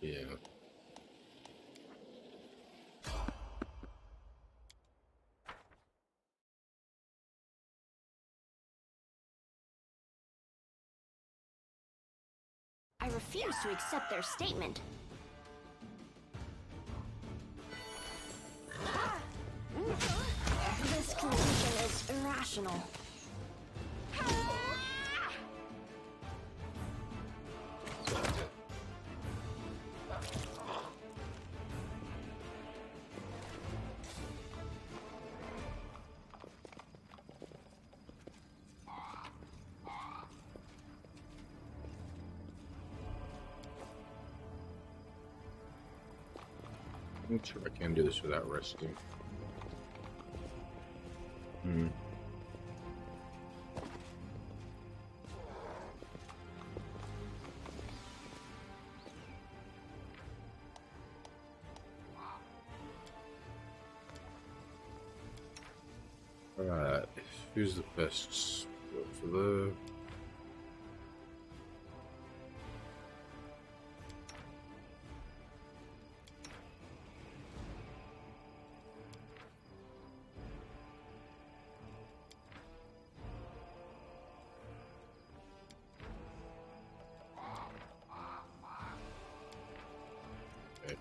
S2: Yeah.
S8: I refuse to accept their statement. This conclusion is irrational.
S2: I'm not sure I can do this without resting. Alright, who's the best spot for the... Okay,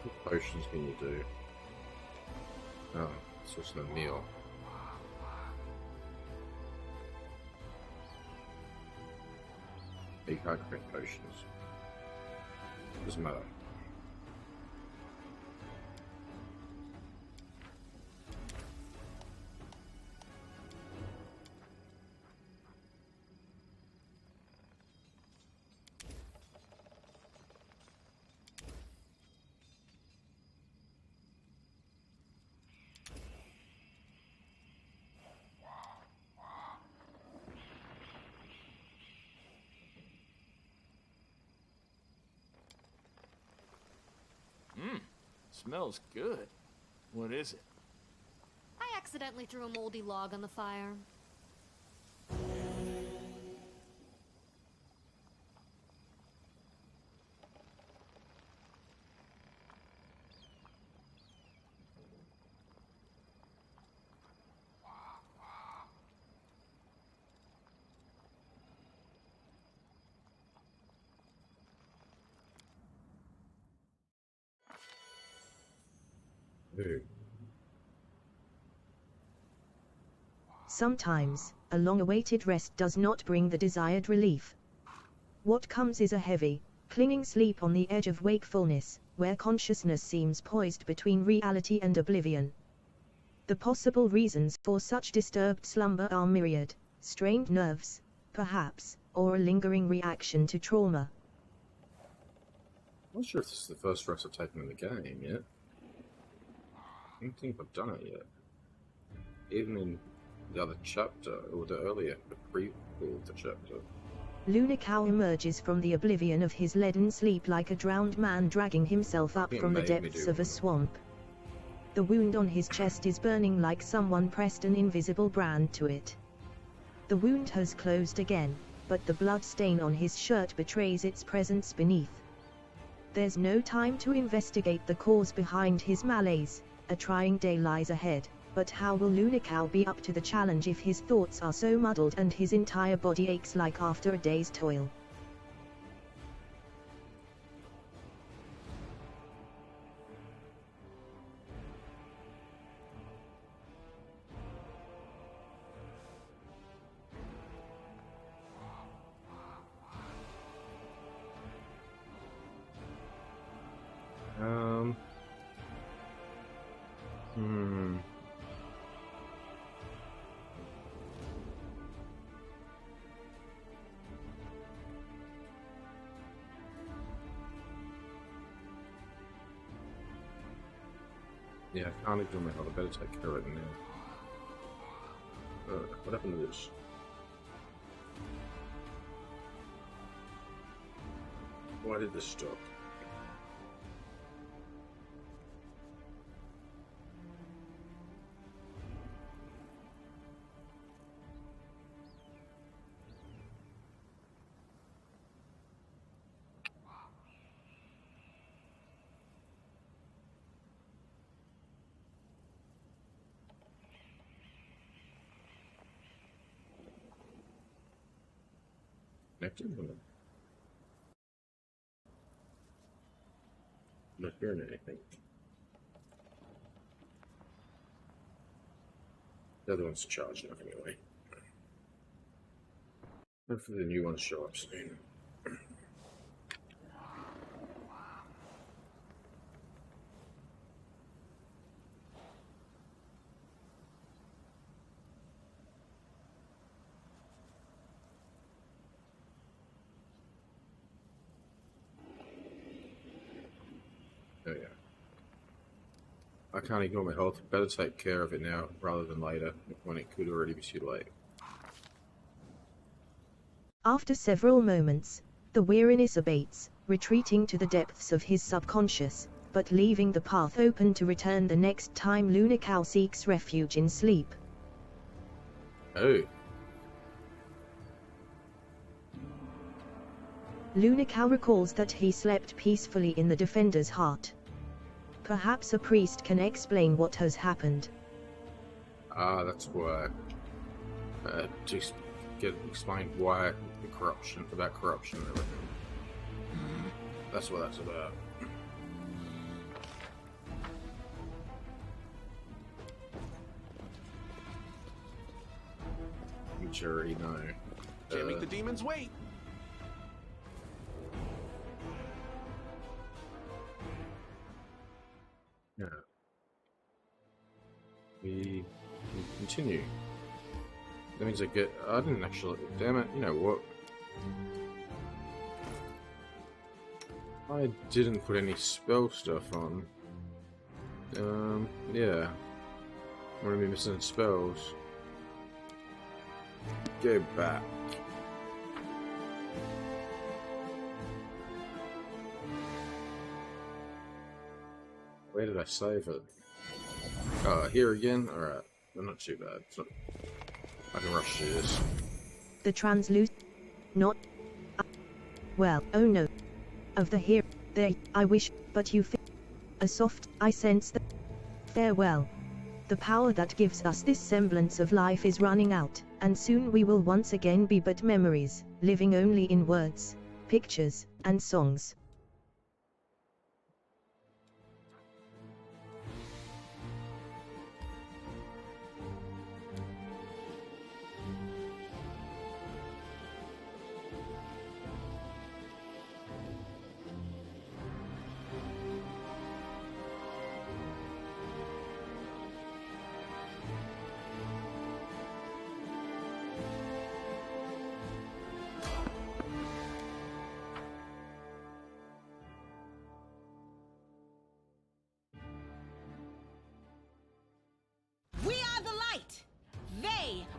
S2: What potions can you do? Oh, it's just a meal. You can't create potions. Doesn't matter.
S1: Smells good. What is it?
S10: I accidentally threw a moldy log on the fire.
S3: Sometimes, a long-awaited rest does not bring the desired relief. What comes is a heavy, clinging sleep on the edge of wakefulness, where consciousness seems poised between reality and oblivion. The possible reasons for such disturbed slumber are myriad: strained nerves, perhaps, or a lingering reaction to trauma.
S2: I'm not sure if this is the first rest I've taken in the game yet. I don't think I've done it yet. Even in the other chapter, or the earlier, the prequel of the chapter.
S3: Lunakau emerges from the oblivion of his leaden sleep like a drowned man dragging himself up from the depths of a swamp. The wound on his chest is burning like someone pressed an invisible brand to it. The wound has closed again, but the blood stain on his shirt betrays its presence beneath. There's no time to investigate the cause behind his malaise. A trying day lies ahead, but how will Lunakau be up to the challenge if his thoughts are so muddled and his entire body aches like after a day's toil?
S2: Yeah, I can't ignore my health. I better take care of it now. What happened to this? Why did this stop? Connected? Not hearing anything. The other one's charged enough anyway. Hopefully the new ones show up soon. Oh yeah. I can't ignore my health. Better take care of it now rather than later, when it could already be too late.
S3: After several moments, the weariness abates, retreating to the depths of his subconscious, but leaving the path open to return the next time Lunakau seeks refuge in sleep.
S2: Oh.
S3: Lunakau recalls that he slept peacefully in the Defender's heart. Perhaps a priest can explain what has happened.
S2: Ah, that's why. To explain why the corruption, about corruption and everything. That's what that's about. Sanctuary, no.
S12: Can't make the demons wait.
S2: Yeah. We continue. That means I get. I didn't actually. Damn it! You know what? I didn't put any spell stuff on. Yeah. I'm gonna be missing spells. Go back. Where did I save it? Here again? Alright. Well, not too bad. So I can rush through this.
S3: The translucent. Not. Well, oh no. Of the here. There, I wish, but you feel. A soft, I sense that. Farewell. The power that gives us this semblance of life is running out, and soon we will once again be but memories, living only in words, pictures, and songs.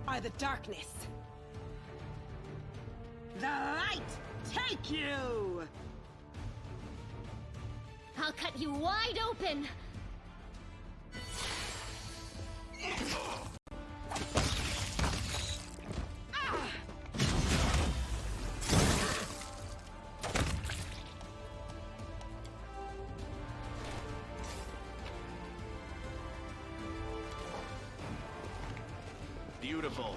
S7: Are the darkness. The light take you!
S10: I'll cut you wide open!
S12: Beautiful.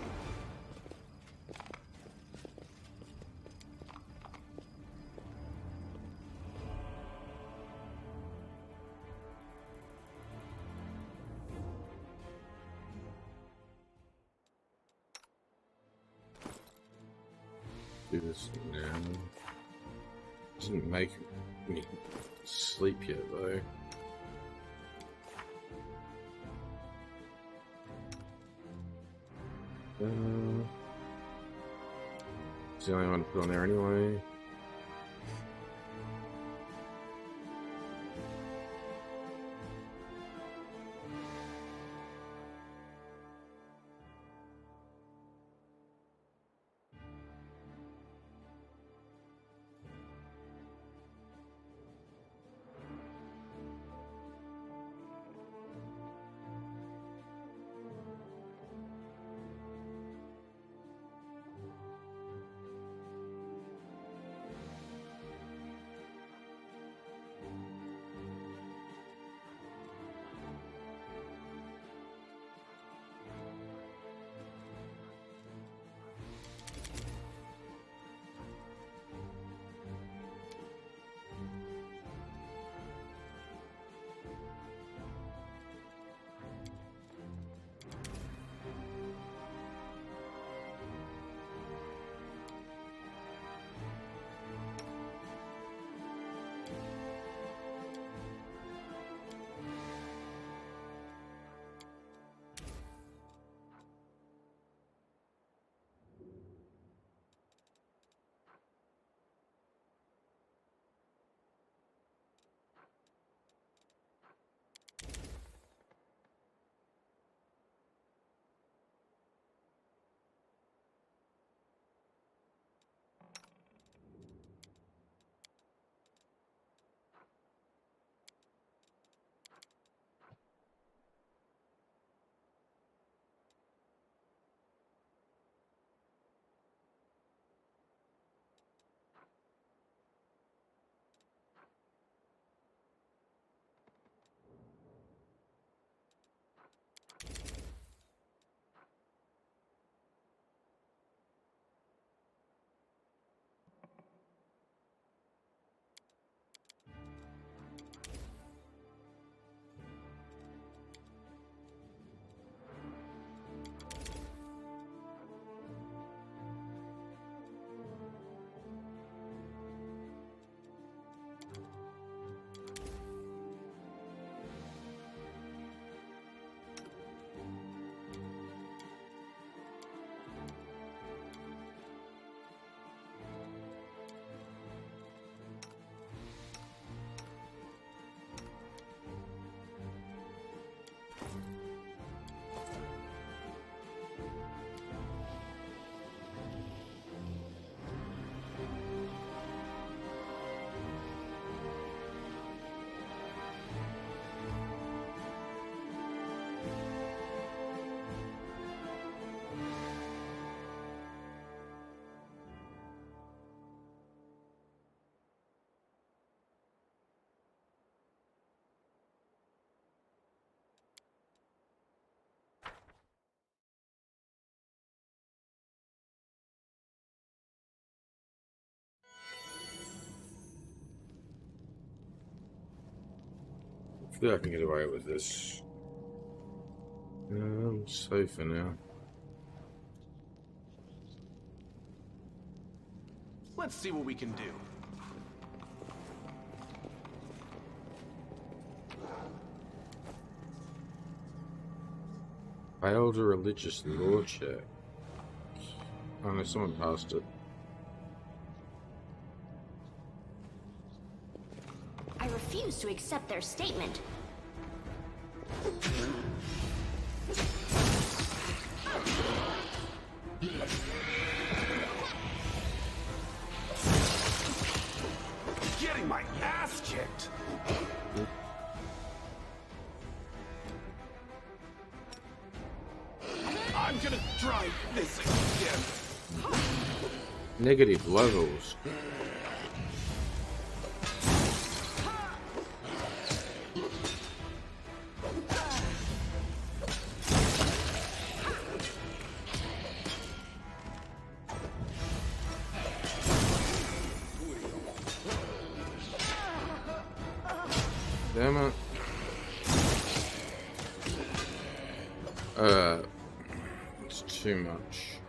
S2: Do this now. Doesn't make me sleep yet though. It's the only one to put on there anyway. Hopefully I can get away with this. I'm safe for now.
S12: Let's see what we can do.
S2: Failed a religious law check. Oh no, someone passed it.
S8: I refuse to accept their statement.
S12: Getting my ass kicked. I'm gonna try this again.
S2: Negative levels. Damn it. It's too much.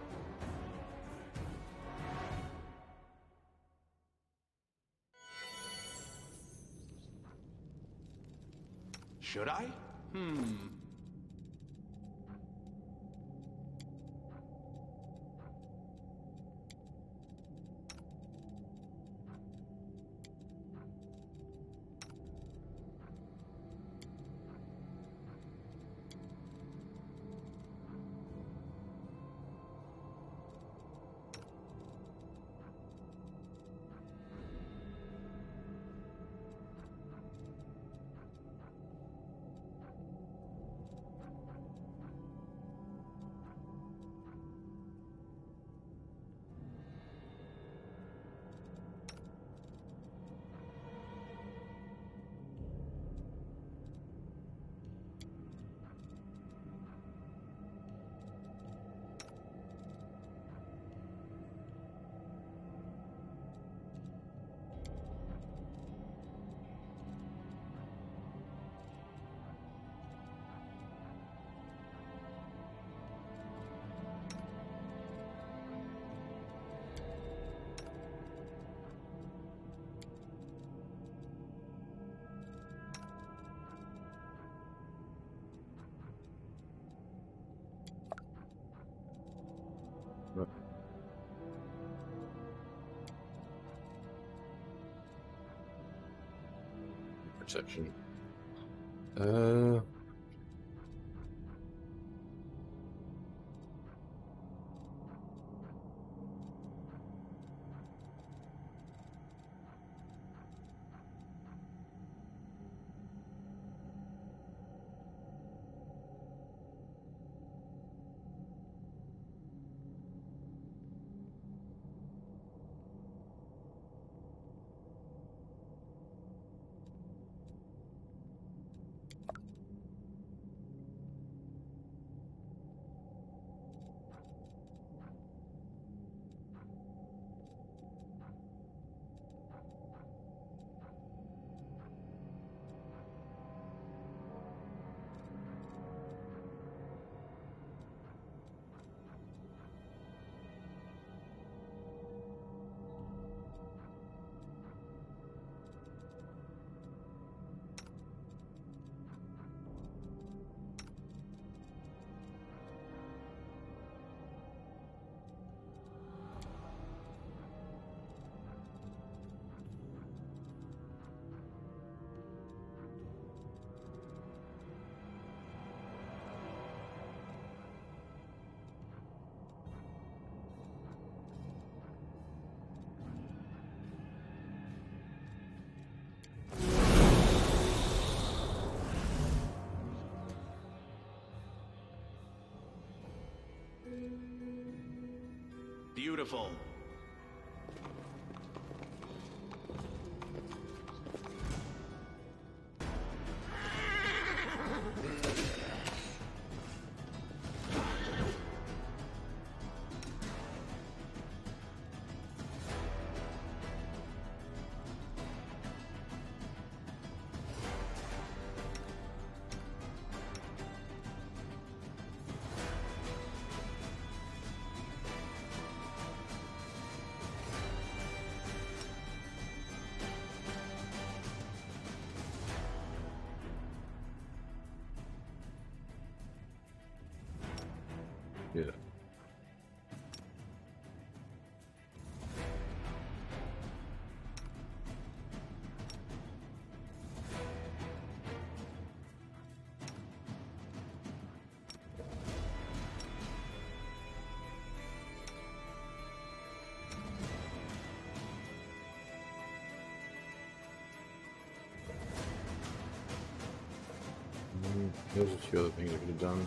S12: Should I?
S2: Perception.
S12: Beautiful.
S2: Yeah. There's a few other things I could have done.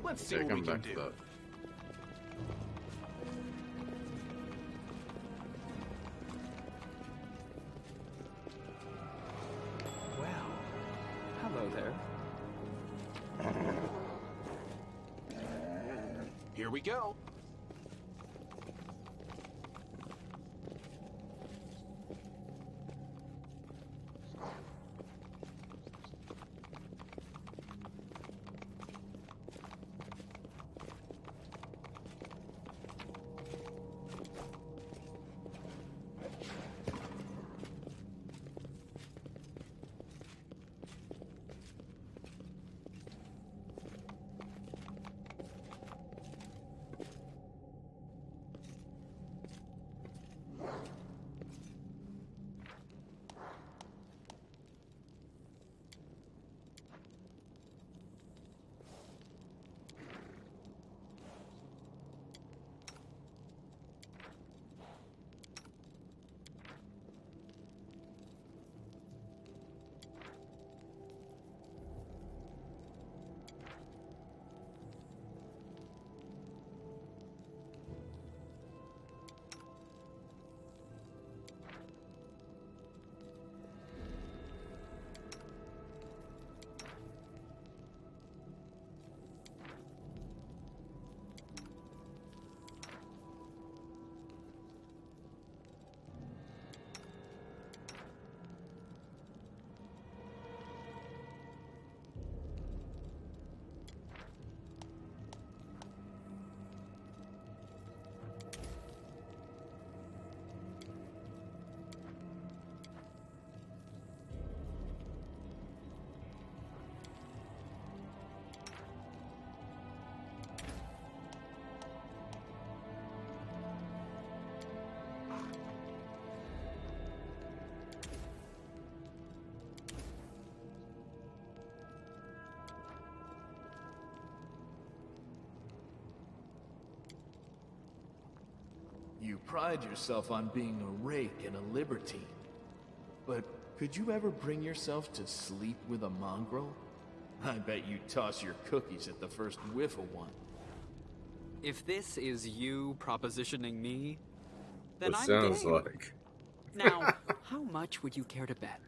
S1: Let's see what we can do.
S5: Well, hello there.
S1: Here we go. You pride yourself on being a rake and a libertine. But could you ever bring yourself to sleep with a mongrel? I bet you toss your cookies at the first whiff of one.
S5: If this is you propositioning me, then I'm
S2: sounds
S5: game.
S2: like.
S5: Now, how much would you care to bet?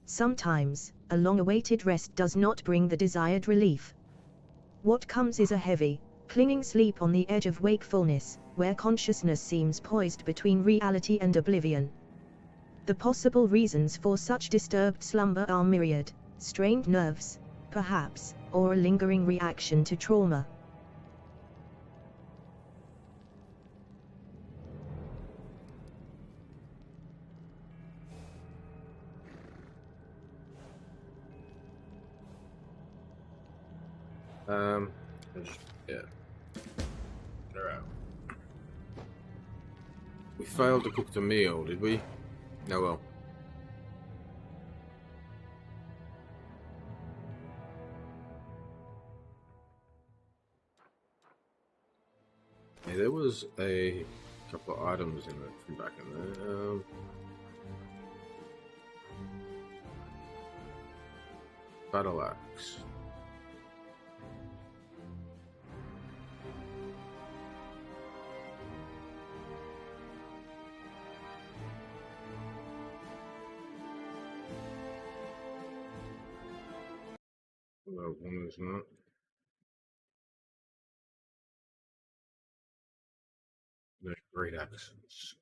S3: Sometimes, a long-awaited rest does not bring the desired relief. What comes is a heavy, clinging sleep on the edge of wakefulness, where consciousness seems poised between reality and oblivion. The possible reasons for such disturbed slumber are myriad: strained nerves, perhaps, or a lingering reaction to trauma.
S2: Yeah. They're out. We failed to cook the meal, did we? No, well. Yeah, there was a couple of items in it from back in there. Battle axe. Well, one is not. They're great accents.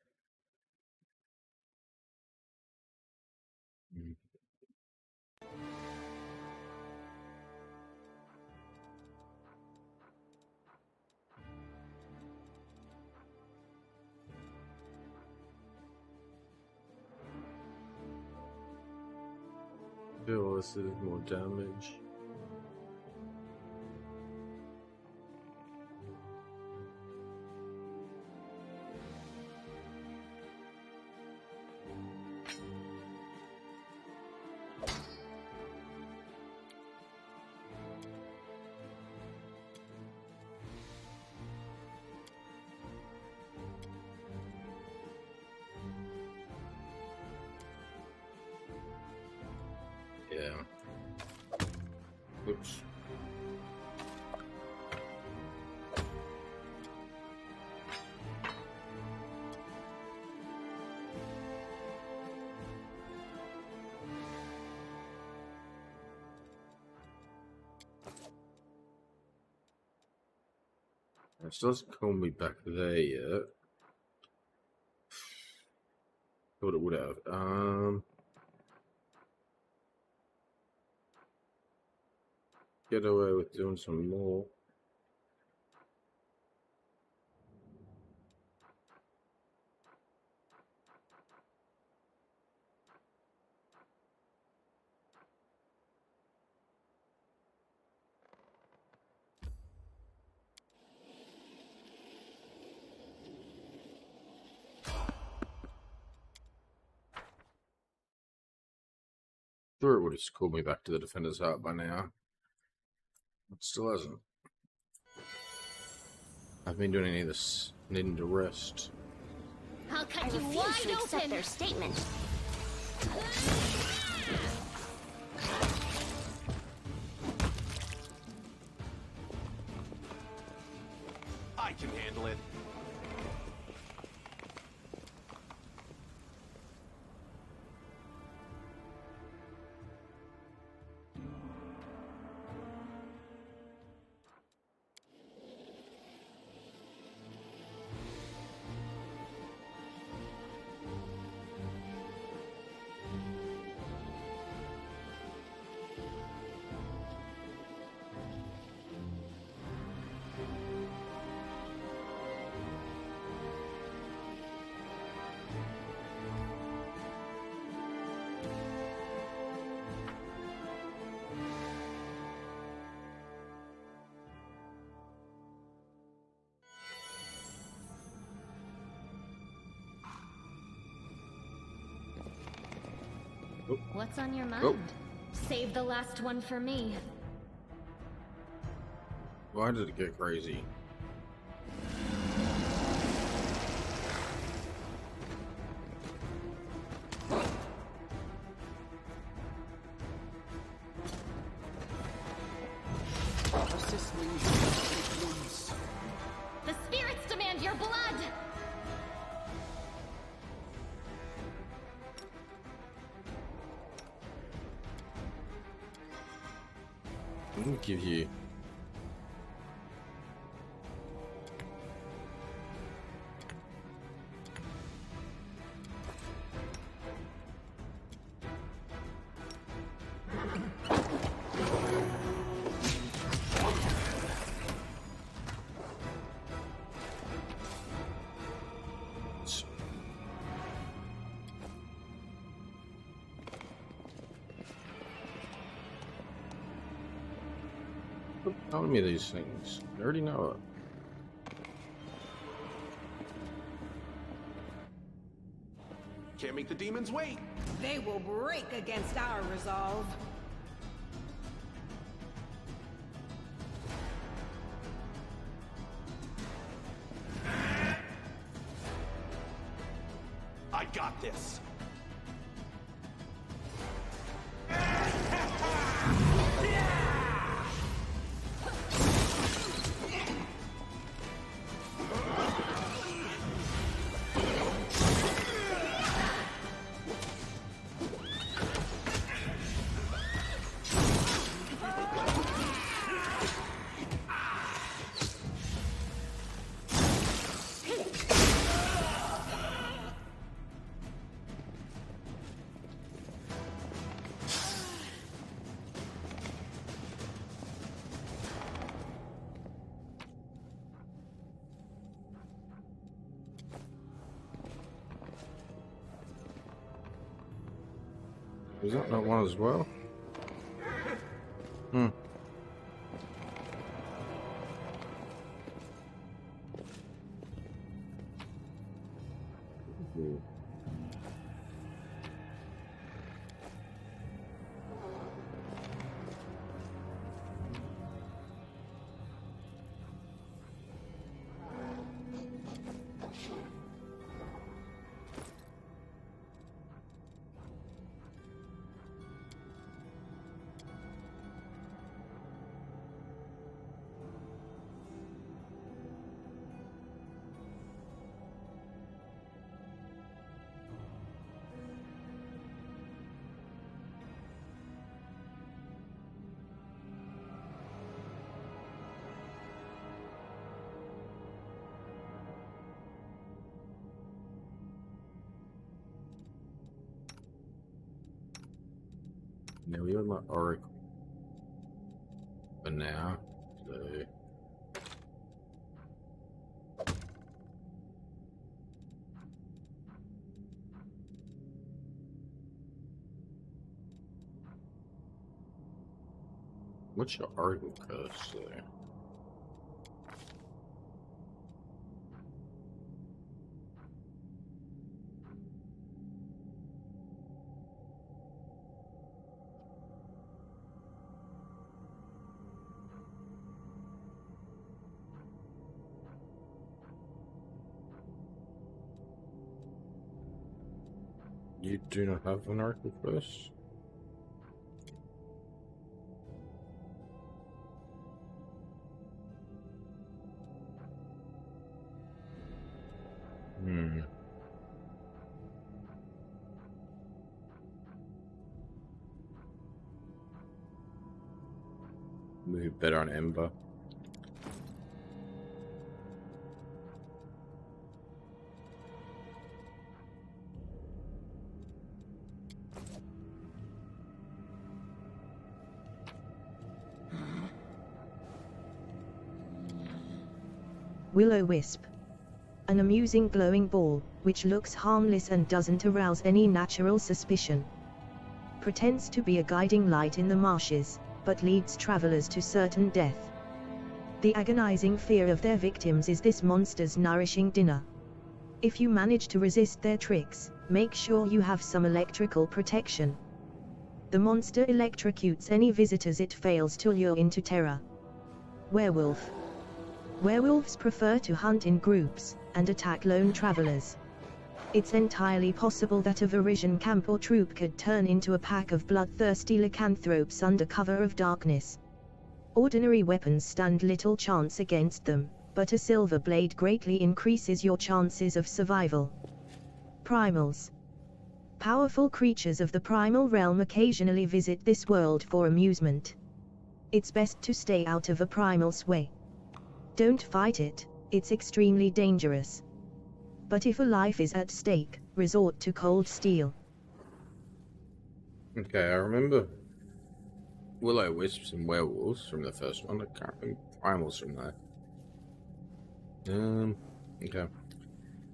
S2: Still, this is more damage. Yeah. Oops. It doesn't call me back there yet. Thought it would have. Get away with doing some more. Sure, it would have called me back to the Defender's Heart by now. It still hasn't. I've been doing any of this needing to rest.
S10: I'll cut you wide open. Accept their statement.
S12: I can handle it.
S10: What's on your mind? Save the last one for me.
S2: Why did it get crazy?
S10: The spirits demand your blood!
S2: I'm gonna give you Stop telling me these things. I already know it.
S12: Can't make the demons wait.
S7: They will break against our resolve.
S12: I got this.
S2: Was that not one as well? Hmm. Now we have my oracle for now, so what's your oracle curse there? You do not have an oracle curse? Hmm. Maybe better on Ember.
S3: Will-o-wisp. An amusing glowing ball, which looks harmless and doesn't arouse any natural suspicion. Pretends to be a guiding light in the marshes, but leads travelers to certain death. The agonizing fear of their victims is this monster's nourishing dinner. If you manage to resist their tricks, make sure you have some electrical protection. The monster electrocutes any visitors it fails to lure into terror. Werewolf. Werewolves prefer to hunt in groups, and attack lone travelers. It's entirely possible that a Varisian camp or troop could turn into a pack of bloodthirsty lycanthropes under cover of darkness. Ordinary weapons stand little chance against them, but a silver blade greatly increases your chances of survival. Primals. Powerful creatures of the primal realm occasionally visit this world for amusement. It's best to stay out of a primal's way. Don't fight it, it's extremely dangerous. But if a life is at stake, resort to cold steel.
S2: Okay, I remember will-o-wisps and werewolves from the first one. I can't remember primals from there. Okay.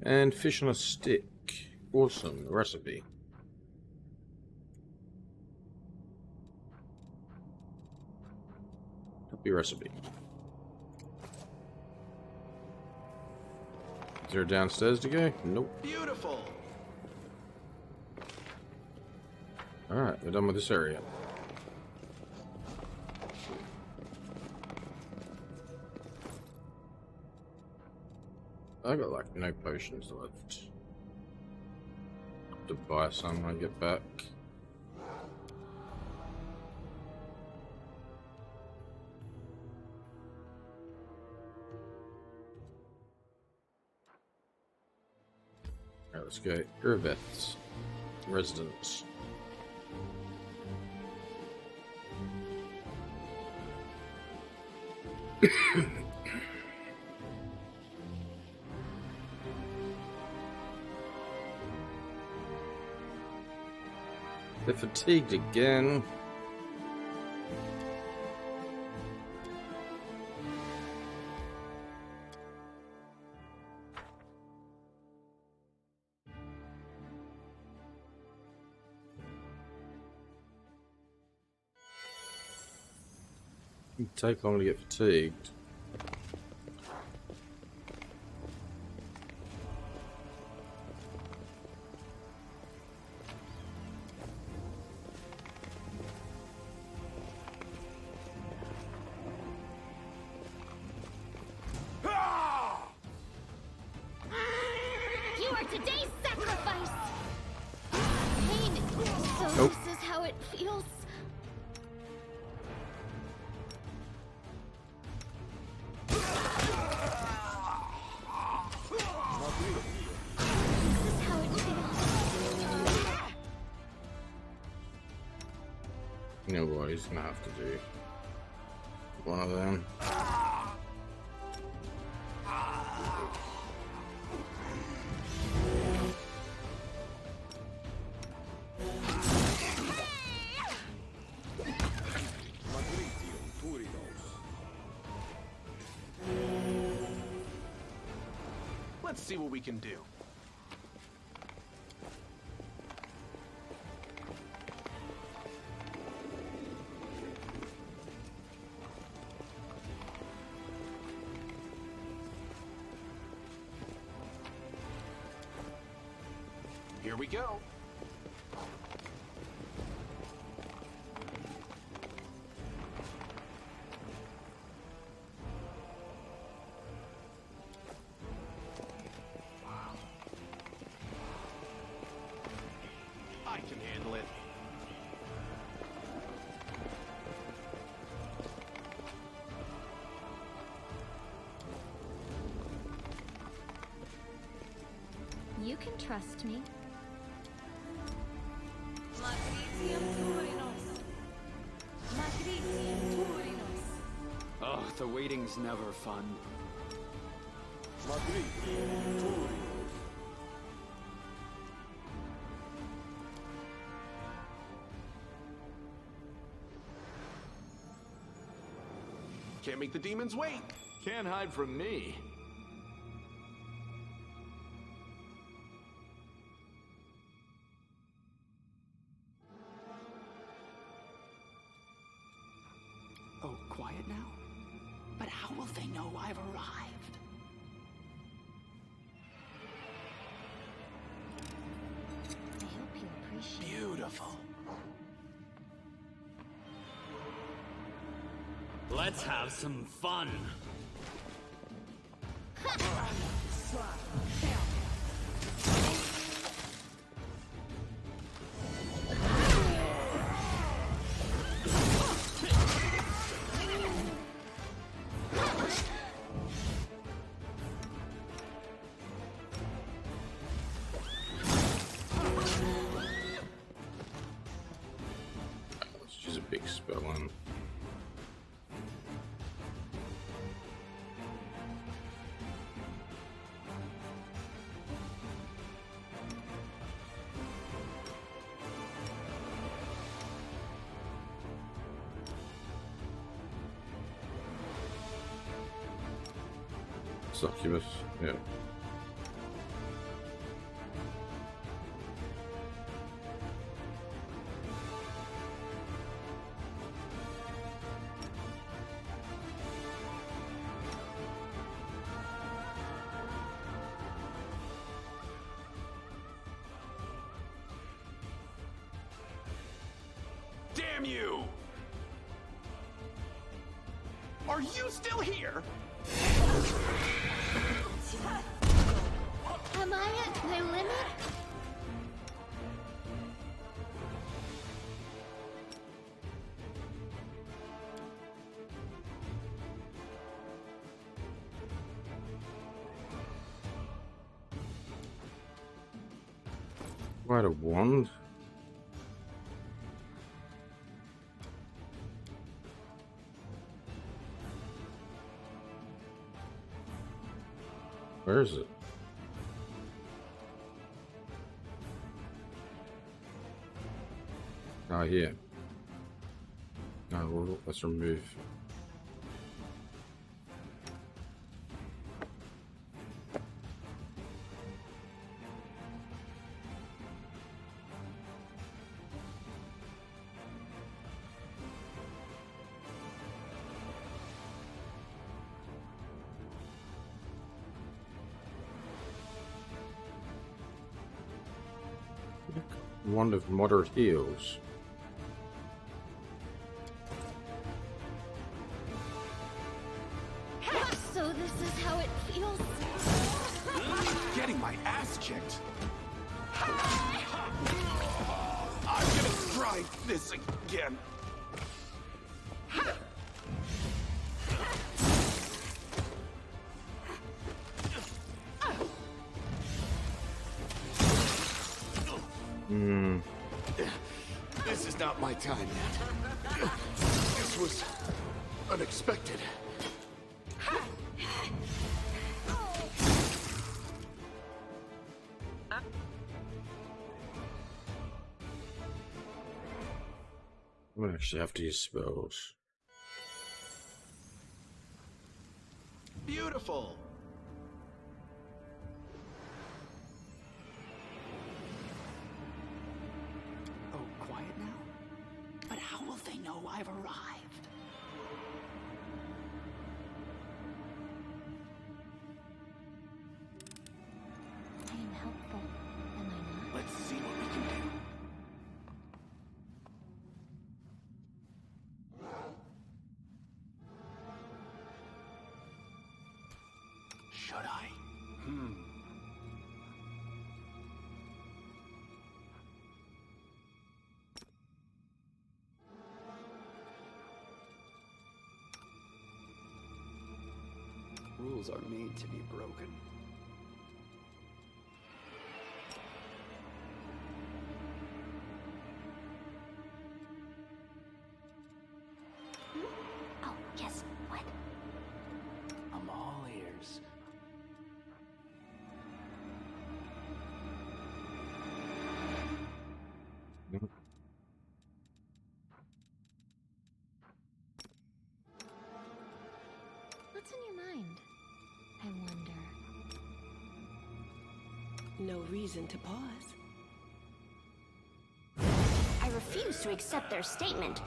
S2: And fish on a stick. Awesome recipe. Copy recipe. Is there downstairs to go? Nope.
S12: Beautiful.
S2: Alright, we're done with this area. I got like no potions left. Have to buy some when I get back. Alright, let's go. Irveth's residence. They're fatigued again. It'd take long to get fatigued.
S10: You are today's sacrifice! Pain, so
S2: Nope.
S10: this is how it feels.
S2: You know what, he's gonna have to do one of them.
S12: Let's see what we can do. Here we go. I can handle it.
S10: You can trust me.
S5: Oh, the waiting's never fun.
S12: Can't make the demons wait.
S1: Can't hide from me.
S5: Oh, quiet now? But how will they know I've arrived?
S10: I hope you appreciate
S12: Beautiful.
S5: Let's have some fun.
S2: She's a big spell one. Succubus, yeah.
S12: Damn you! Are you still here?
S10: Am I at my limit?
S2: Quite a wand. Where is it? Oh, here. Oh, well, let's remove. Wand of moderate heals.
S10: So this is how it feels.
S12: Getting my ass kicked. I'm gonna try this again. This is not my time yet. This was unexpected.
S2: I'm gonna actually have to use spells.
S12: Beautiful.
S13: Oh, quiet now? But how will they know I've arrived?
S10: I am helpful, am I not?
S12: Let's see what we can do. Should I?
S13: Rules are made to be broken.
S4: Oh, yes, what?
S9: I'm all ears.
S10: What's on your mind? I wonder.
S7: No reason to pause.
S8: I refuse to accept their statement.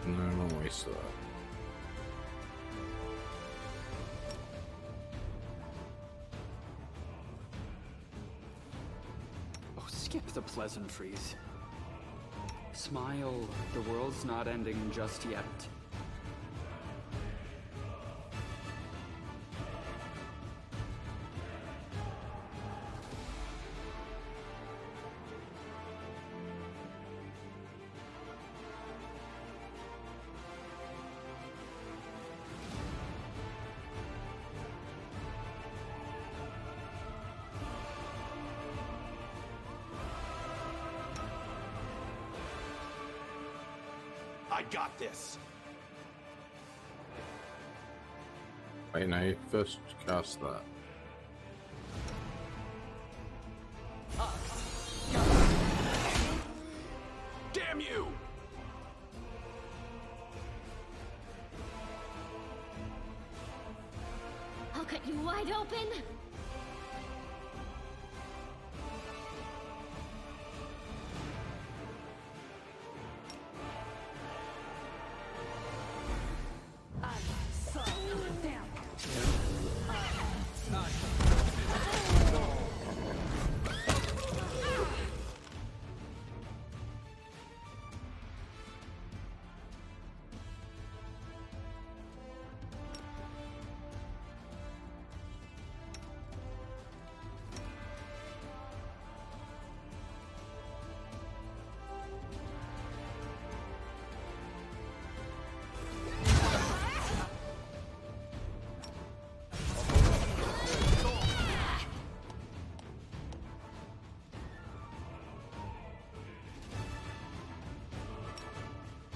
S2: No, no waste that.
S5: Oh, skip the pleasantries. Smile, the world's not ending just yet.
S12: I got this.
S2: Wait, no, first cast that.
S12: Damn you!
S10: I'll cut cut you wide open!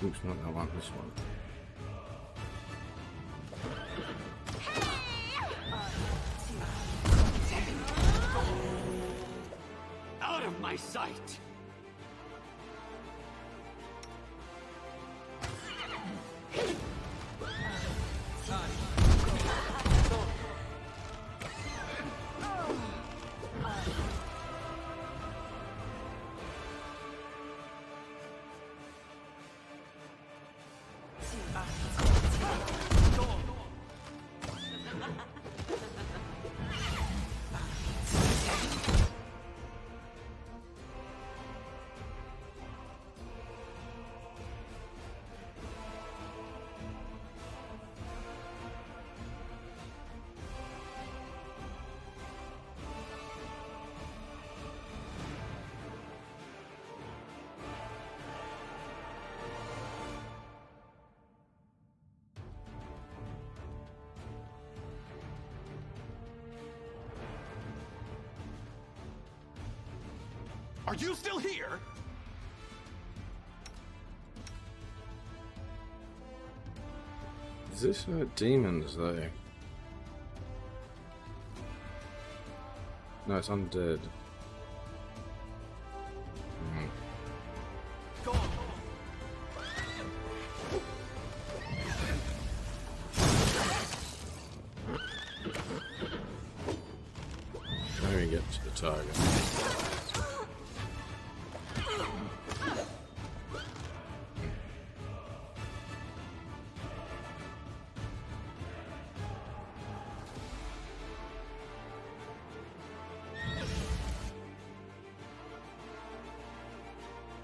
S2: Oops, not I want this one.
S5: Out of my sight!
S12: Are you still here?
S2: Is this demons though? No, it's undead. Now we get to the target.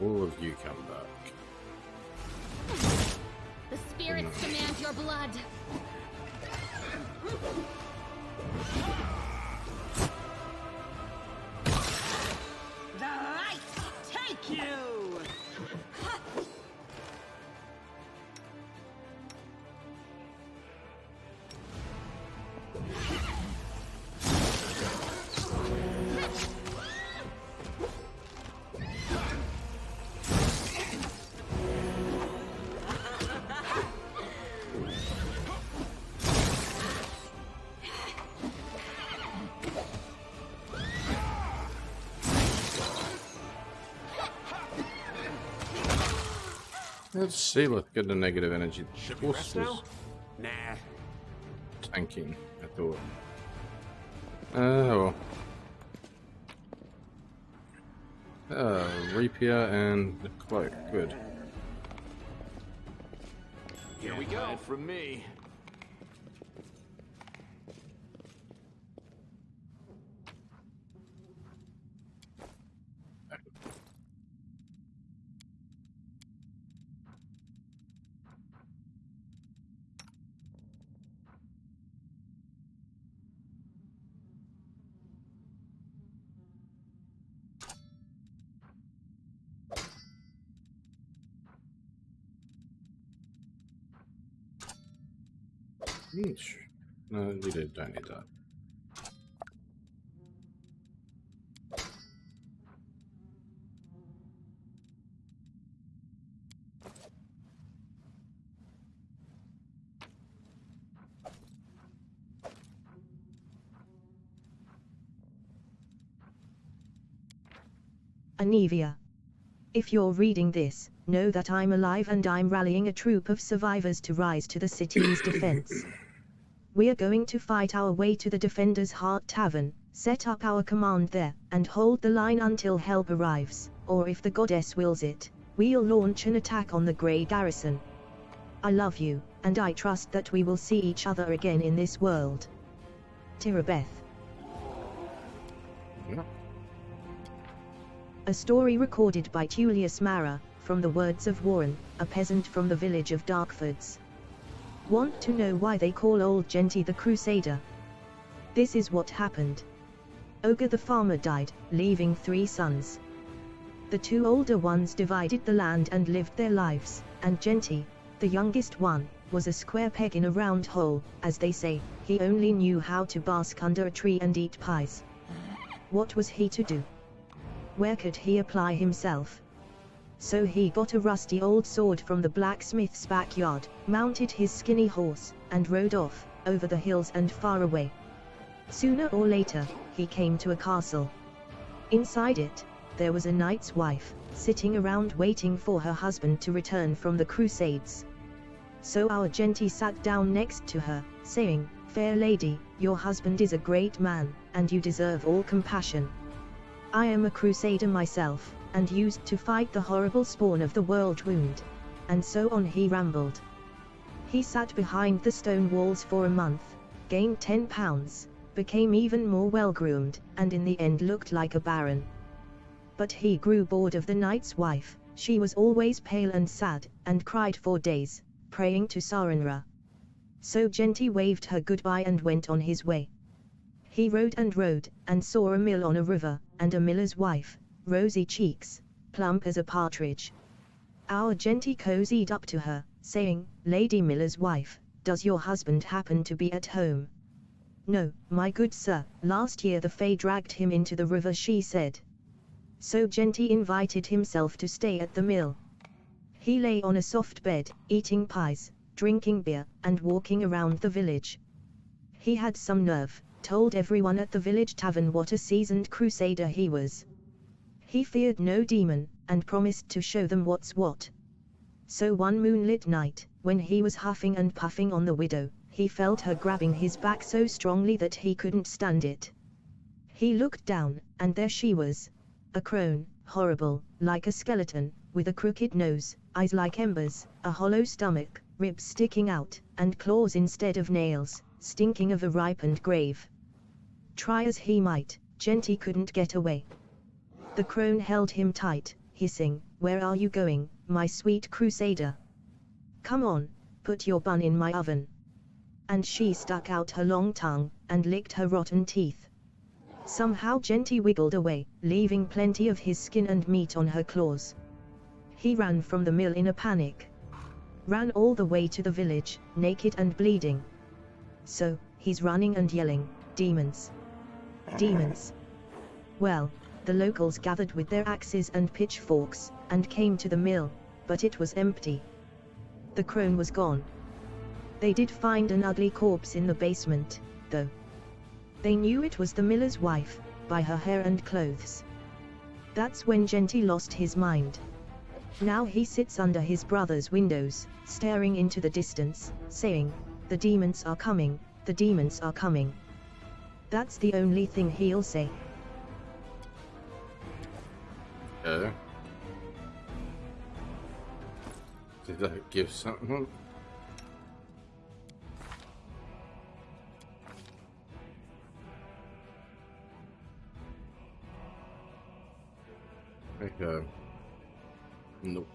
S2: All of you come back.
S10: The spirits demand your blood.
S7: The light take you!
S2: Let's see, let's get the negative energy.
S12: Should we rest now? Nah.
S2: Tanking, I thought. Oh well. Rapier and the cloak, good.
S1: Here we go. From me.
S2: No, we don't need that.
S3: Anivia. If you're reading this, know that I'm alive and I'm rallying a troop of survivors to rise to the city's defense. We're going to fight our way to the Defender's Heart Tavern, set up our command there, and hold the line until help arrives, or if the goddess wills it, we'll launch an attack on the Grey Garrison. I love you, and I trust that we will see each other again in this world. Tirabeth.
S2: Yeah.
S3: A story recorded by Tullius Mara, from the words of Warren, a peasant from the village of Darkfords. Want to know why they call old Genty the Crusader? This is what happened. Ogre the farmer died, leaving 3 sons. The 2 older ones divided the land and lived their lives, and Genty, the youngest one, was a square peg in a round hole, as they say. He only knew how to bask under a tree and eat pies. What was he to do? Where could he apply himself? So he got a rusty old sword from the blacksmith's backyard, mounted his skinny horse, and rode off, over the hills and far away. Sooner or later, he came to a castle. Inside it, there was a knight's wife, sitting around waiting for her husband to return from the Crusades. So our Genty sat down next to her, saying, "Fair lady, your husband is a great man, and you deserve all compassion. I am a crusader myself, and used to fight the horrible spawn of the world wound." And so on he rambled. He sat behind the stone walls for a month, gained 10 pounds, became even more well-groomed, and in the end looked like a baron. But he grew bored of the knight's wife. She was always pale and sad, and cried for days, praying to Sorcerer. So Genty waved her goodbye and went on his way. He rode, and saw a mill on a river, and a miller's wife, rosy cheeks, plump as a partridge. Our Genty cozied up to her, saying, "Lady Miller's wife, does your husband happen to be at home?" "No, my good sir, last year the Fae dragged him into the river," she said. So Genty invited himself to stay at the mill. He lay on a soft bed, eating pies, drinking beer, and walking around the village. He had some nerve, told everyone at the village tavern what a seasoned crusader he was. He feared no demon, and promised to show them what's what. So one moonlit night, when he was huffing and puffing on the widow, he felt her grabbing his back so strongly that he couldn't stand it. He looked down, and there she was. A crone, horrible, like a skeleton, with a crooked nose, eyes like embers, a hollow stomach, ribs sticking out, and claws instead of nails, stinking of a ripened grave. Try as he might, Genty couldn't get away. The crone held him tight, hissing, "Where are you going, my sweet crusader? Come on, put your bun in my oven." And she stuck out her long tongue, and licked her rotten teeth. Somehow Genty wiggled away, leaving plenty of his skin and meat on her claws. He ran from the mill in a panic. Ran all the way to the village, naked and bleeding. So, he's running and yelling, "Demons! Demons!" Well, the locals gathered with their axes and pitchforks, and came to the mill, but it was empty. The crone was gone. They did find an ugly corpse in the basement, though. They knew it was the miller's wife, by her hair and clothes. That's when Genty lost his mind. Now he sits under his brother's windows, staring into the distance, saying, "The demons are coming, the demons are coming." That's the only thing he'll say.
S2: Okay. Did that give something? Okay. Nope.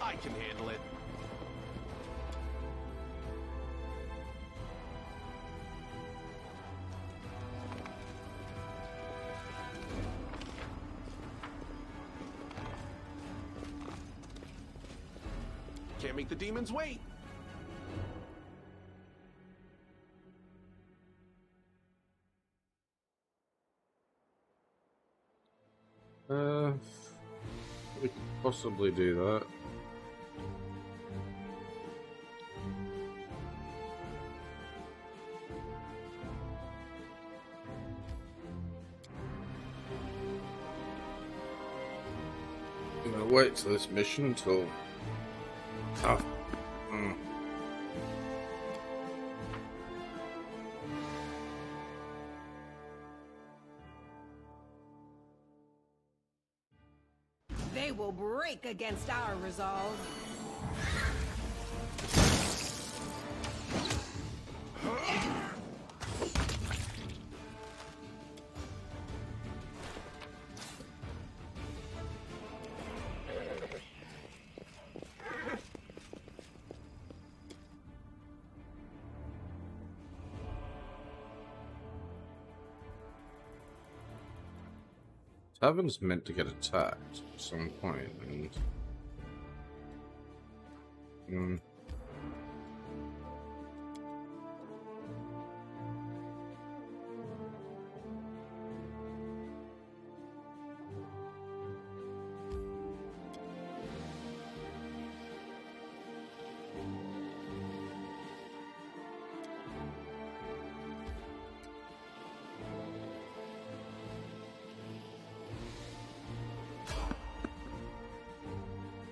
S12: I can handle it. Can't make the demons wait.
S2: We could possibly do that. I'm gonna wait till this mission until. Oh.
S7: They will break against our resolve.
S2: Tavern's meant to get attacked at some point, and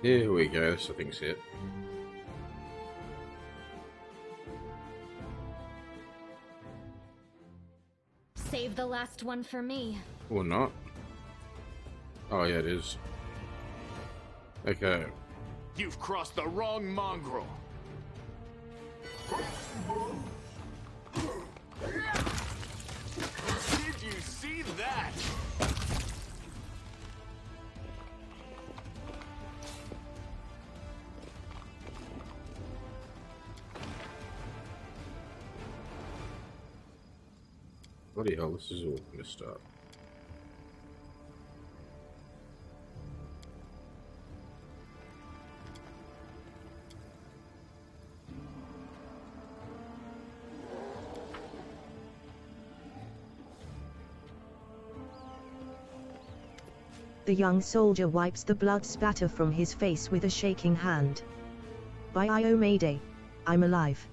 S2: here we go. So I think it's it.
S10: Save the last one for me.
S2: Or not. Oh yeah, it is. Okay.
S12: You've crossed the wrong mongrel. Did you see that?
S2: Bloody hell, this is all messed up.
S3: The young soldier wipes the blood spatter from his face with a shaking hand. By Io Mayday, I'm alive.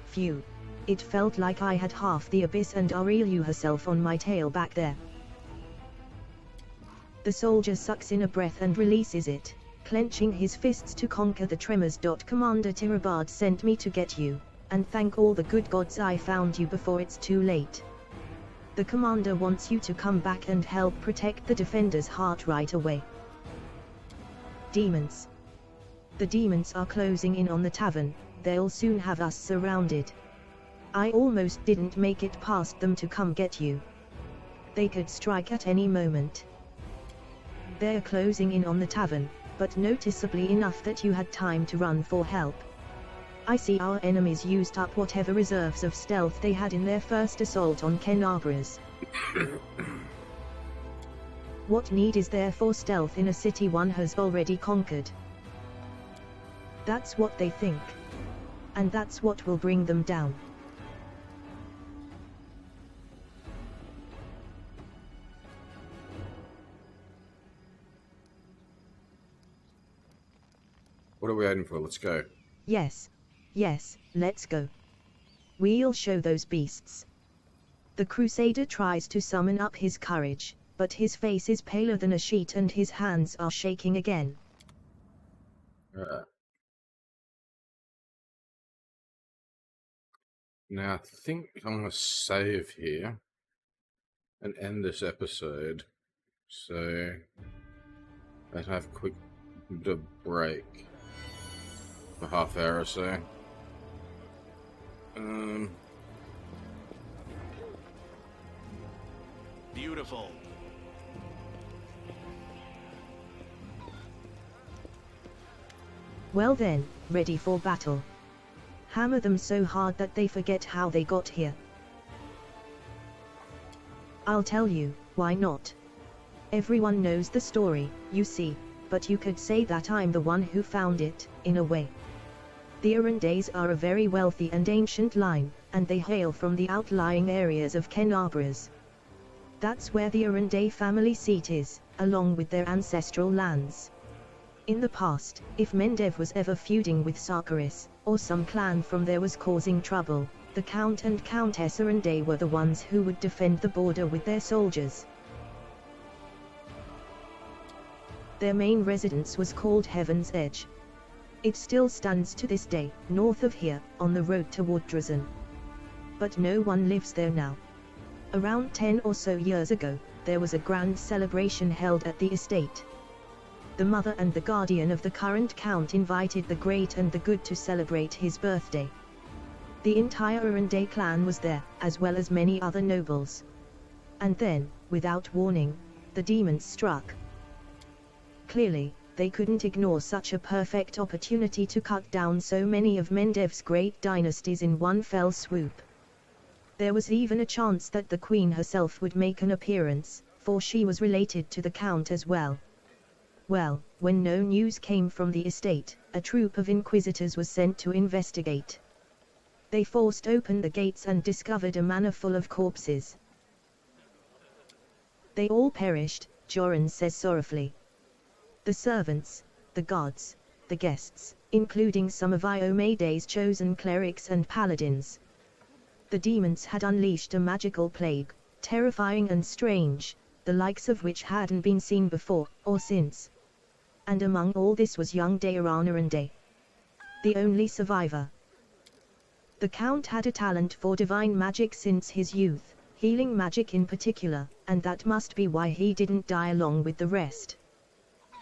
S3: Phew. It felt like I had half the abyss and Aureliu herself on my tail back there. The soldier sucks in a breath and releases it, clenching his fists to conquer the tremors. Commander Tirabard sent me to get you, and thank all the good gods I found you before it's too late. The commander wants you to come back and help protect the defender's heart right away. Demons. The demons are closing in on the tavern, they'll soon have us surrounded. I almost didn't make it past them to come get you. They could strike at any moment. They're closing in on the tavern, but noticeably enough that you had time to run for help. I see our enemies used up whatever reserves of stealth they had in their first assault on Kenabras. What need is there for stealth in a city one has already conquered? That's what they think. And that's what will bring them down.
S2: What are we heading for? Let's go.
S3: Yes. Yes, let's go. We'll show those beasts. The Crusader tries to summon up his courage, but his face is paler than a sheet and his hands are shaking again.
S2: Now I think I'm going to save here and end this episode. So let's have a quick bit of break for half hour or so.
S12: Beautiful.
S3: Well then, ready for battle. Hammer them so hard that they forget how they got here. I'll tell you, why not? Everyone knows the story, you see, but you could say that I'm the one who found it, in a way. The Arandes are a very wealthy and ancient line, and they hail from the outlying areas of Kenabras. That's where the Arande family seat is, along with their ancestral lands. In the past, if Mendev was ever feuding with Sarkaris, or some clan from there was causing trouble, the Count and Countess Arande were the ones who would defend the border with their soldiers. Their main residence was called Heaven's Edge. It still stands to this day, north of here, on the road toward Drazan. But no one lives there now. Around 10 or so years ago, there was a grand celebration held at the estate. The mother and the guardian of the current count invited the great and the good to celebrate his birthday. The entire Arundel clan was there, as well as many other nobles. And then, without warning, the demons struck. Clearly, they couldn't ignore such a perfect opportunity to cut down so many of Mendev's great dynasties in one fell swoop. There was even a chance that the queen herself would make an appearance, for she was related to the count as well. Well, when no news came from the estate, a troop of inquisitors was sent to investigate. They forced open the gates and discovered a manor full of corpses. They all perished, Joran says sorrowfully. The servants, the guards, the guests, including some of Iomede's chosen clerics and paladins. The demons had unleashed a magical plague, terrifying and strange, the likes of which hadn't been seen before, or since. And among all this was young Deirana Arundel, the only survivor. The Count had a talent for divine magic since his youth, healing magic in particular, and that must be why he didn't die along with the rest.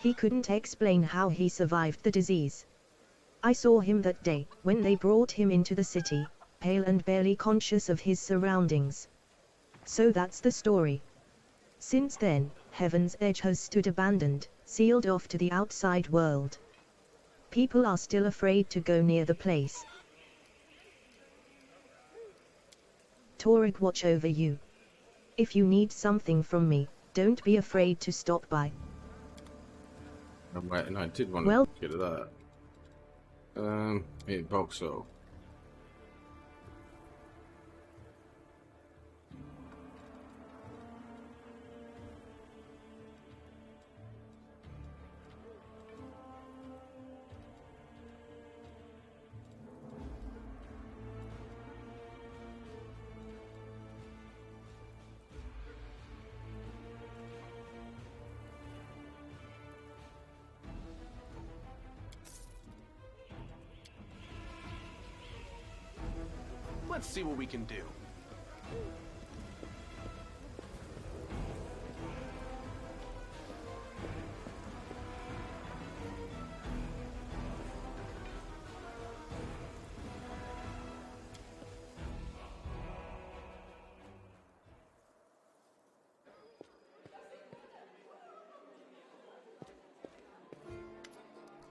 S3: He couldn't explain how he survived the disease. I saw him that day, when they brought him into the city, pale and barely conscious of his surroundings. So that's the story. Since then, Heaven's Edge has stood abandoned, sealed off to the outside world. People are still afraid to go near the place. Torag watch over you. If you need something from me, don't be afraid to stop by.
S2: Right, and I did want to get to that. Boxo.
S12: Let's see what we can do.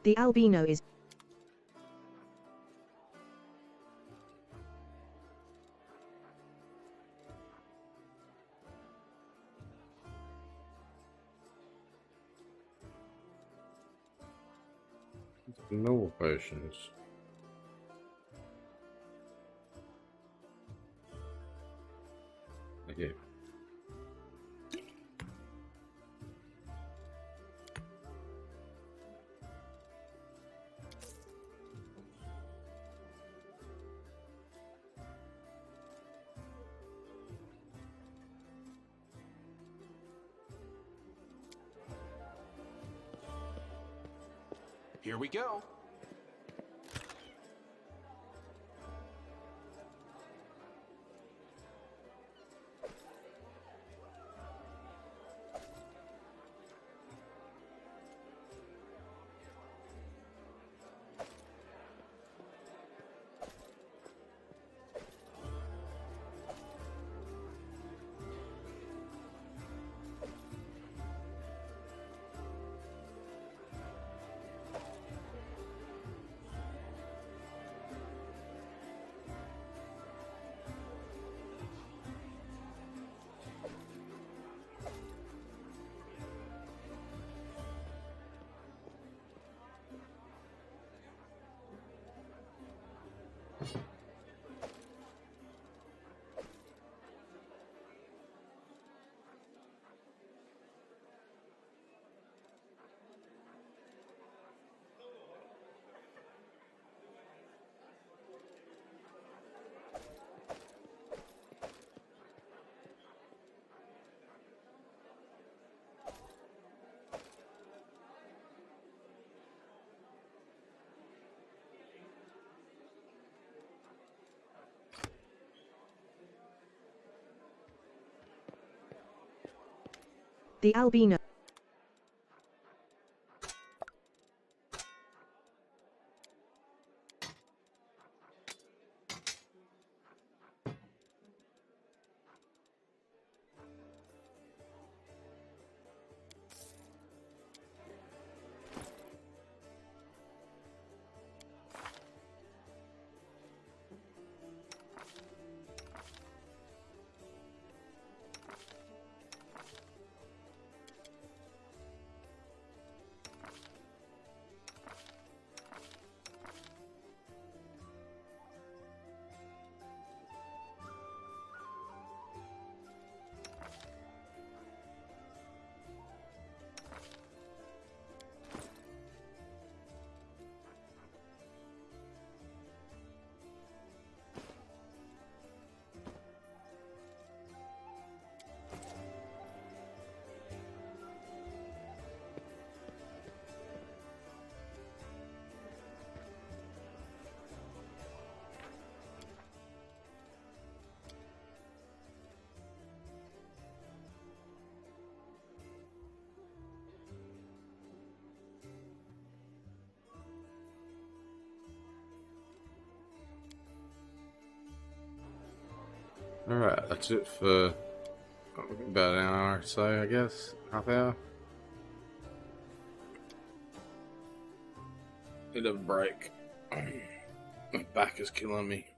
S3: The albino is
S2: no potions. Okay.
S12: Here we go.
S3: The albino.
S2: Alright, that's it for about an hour or so, I guess. Half hour. Bit of a break. My back is killing me.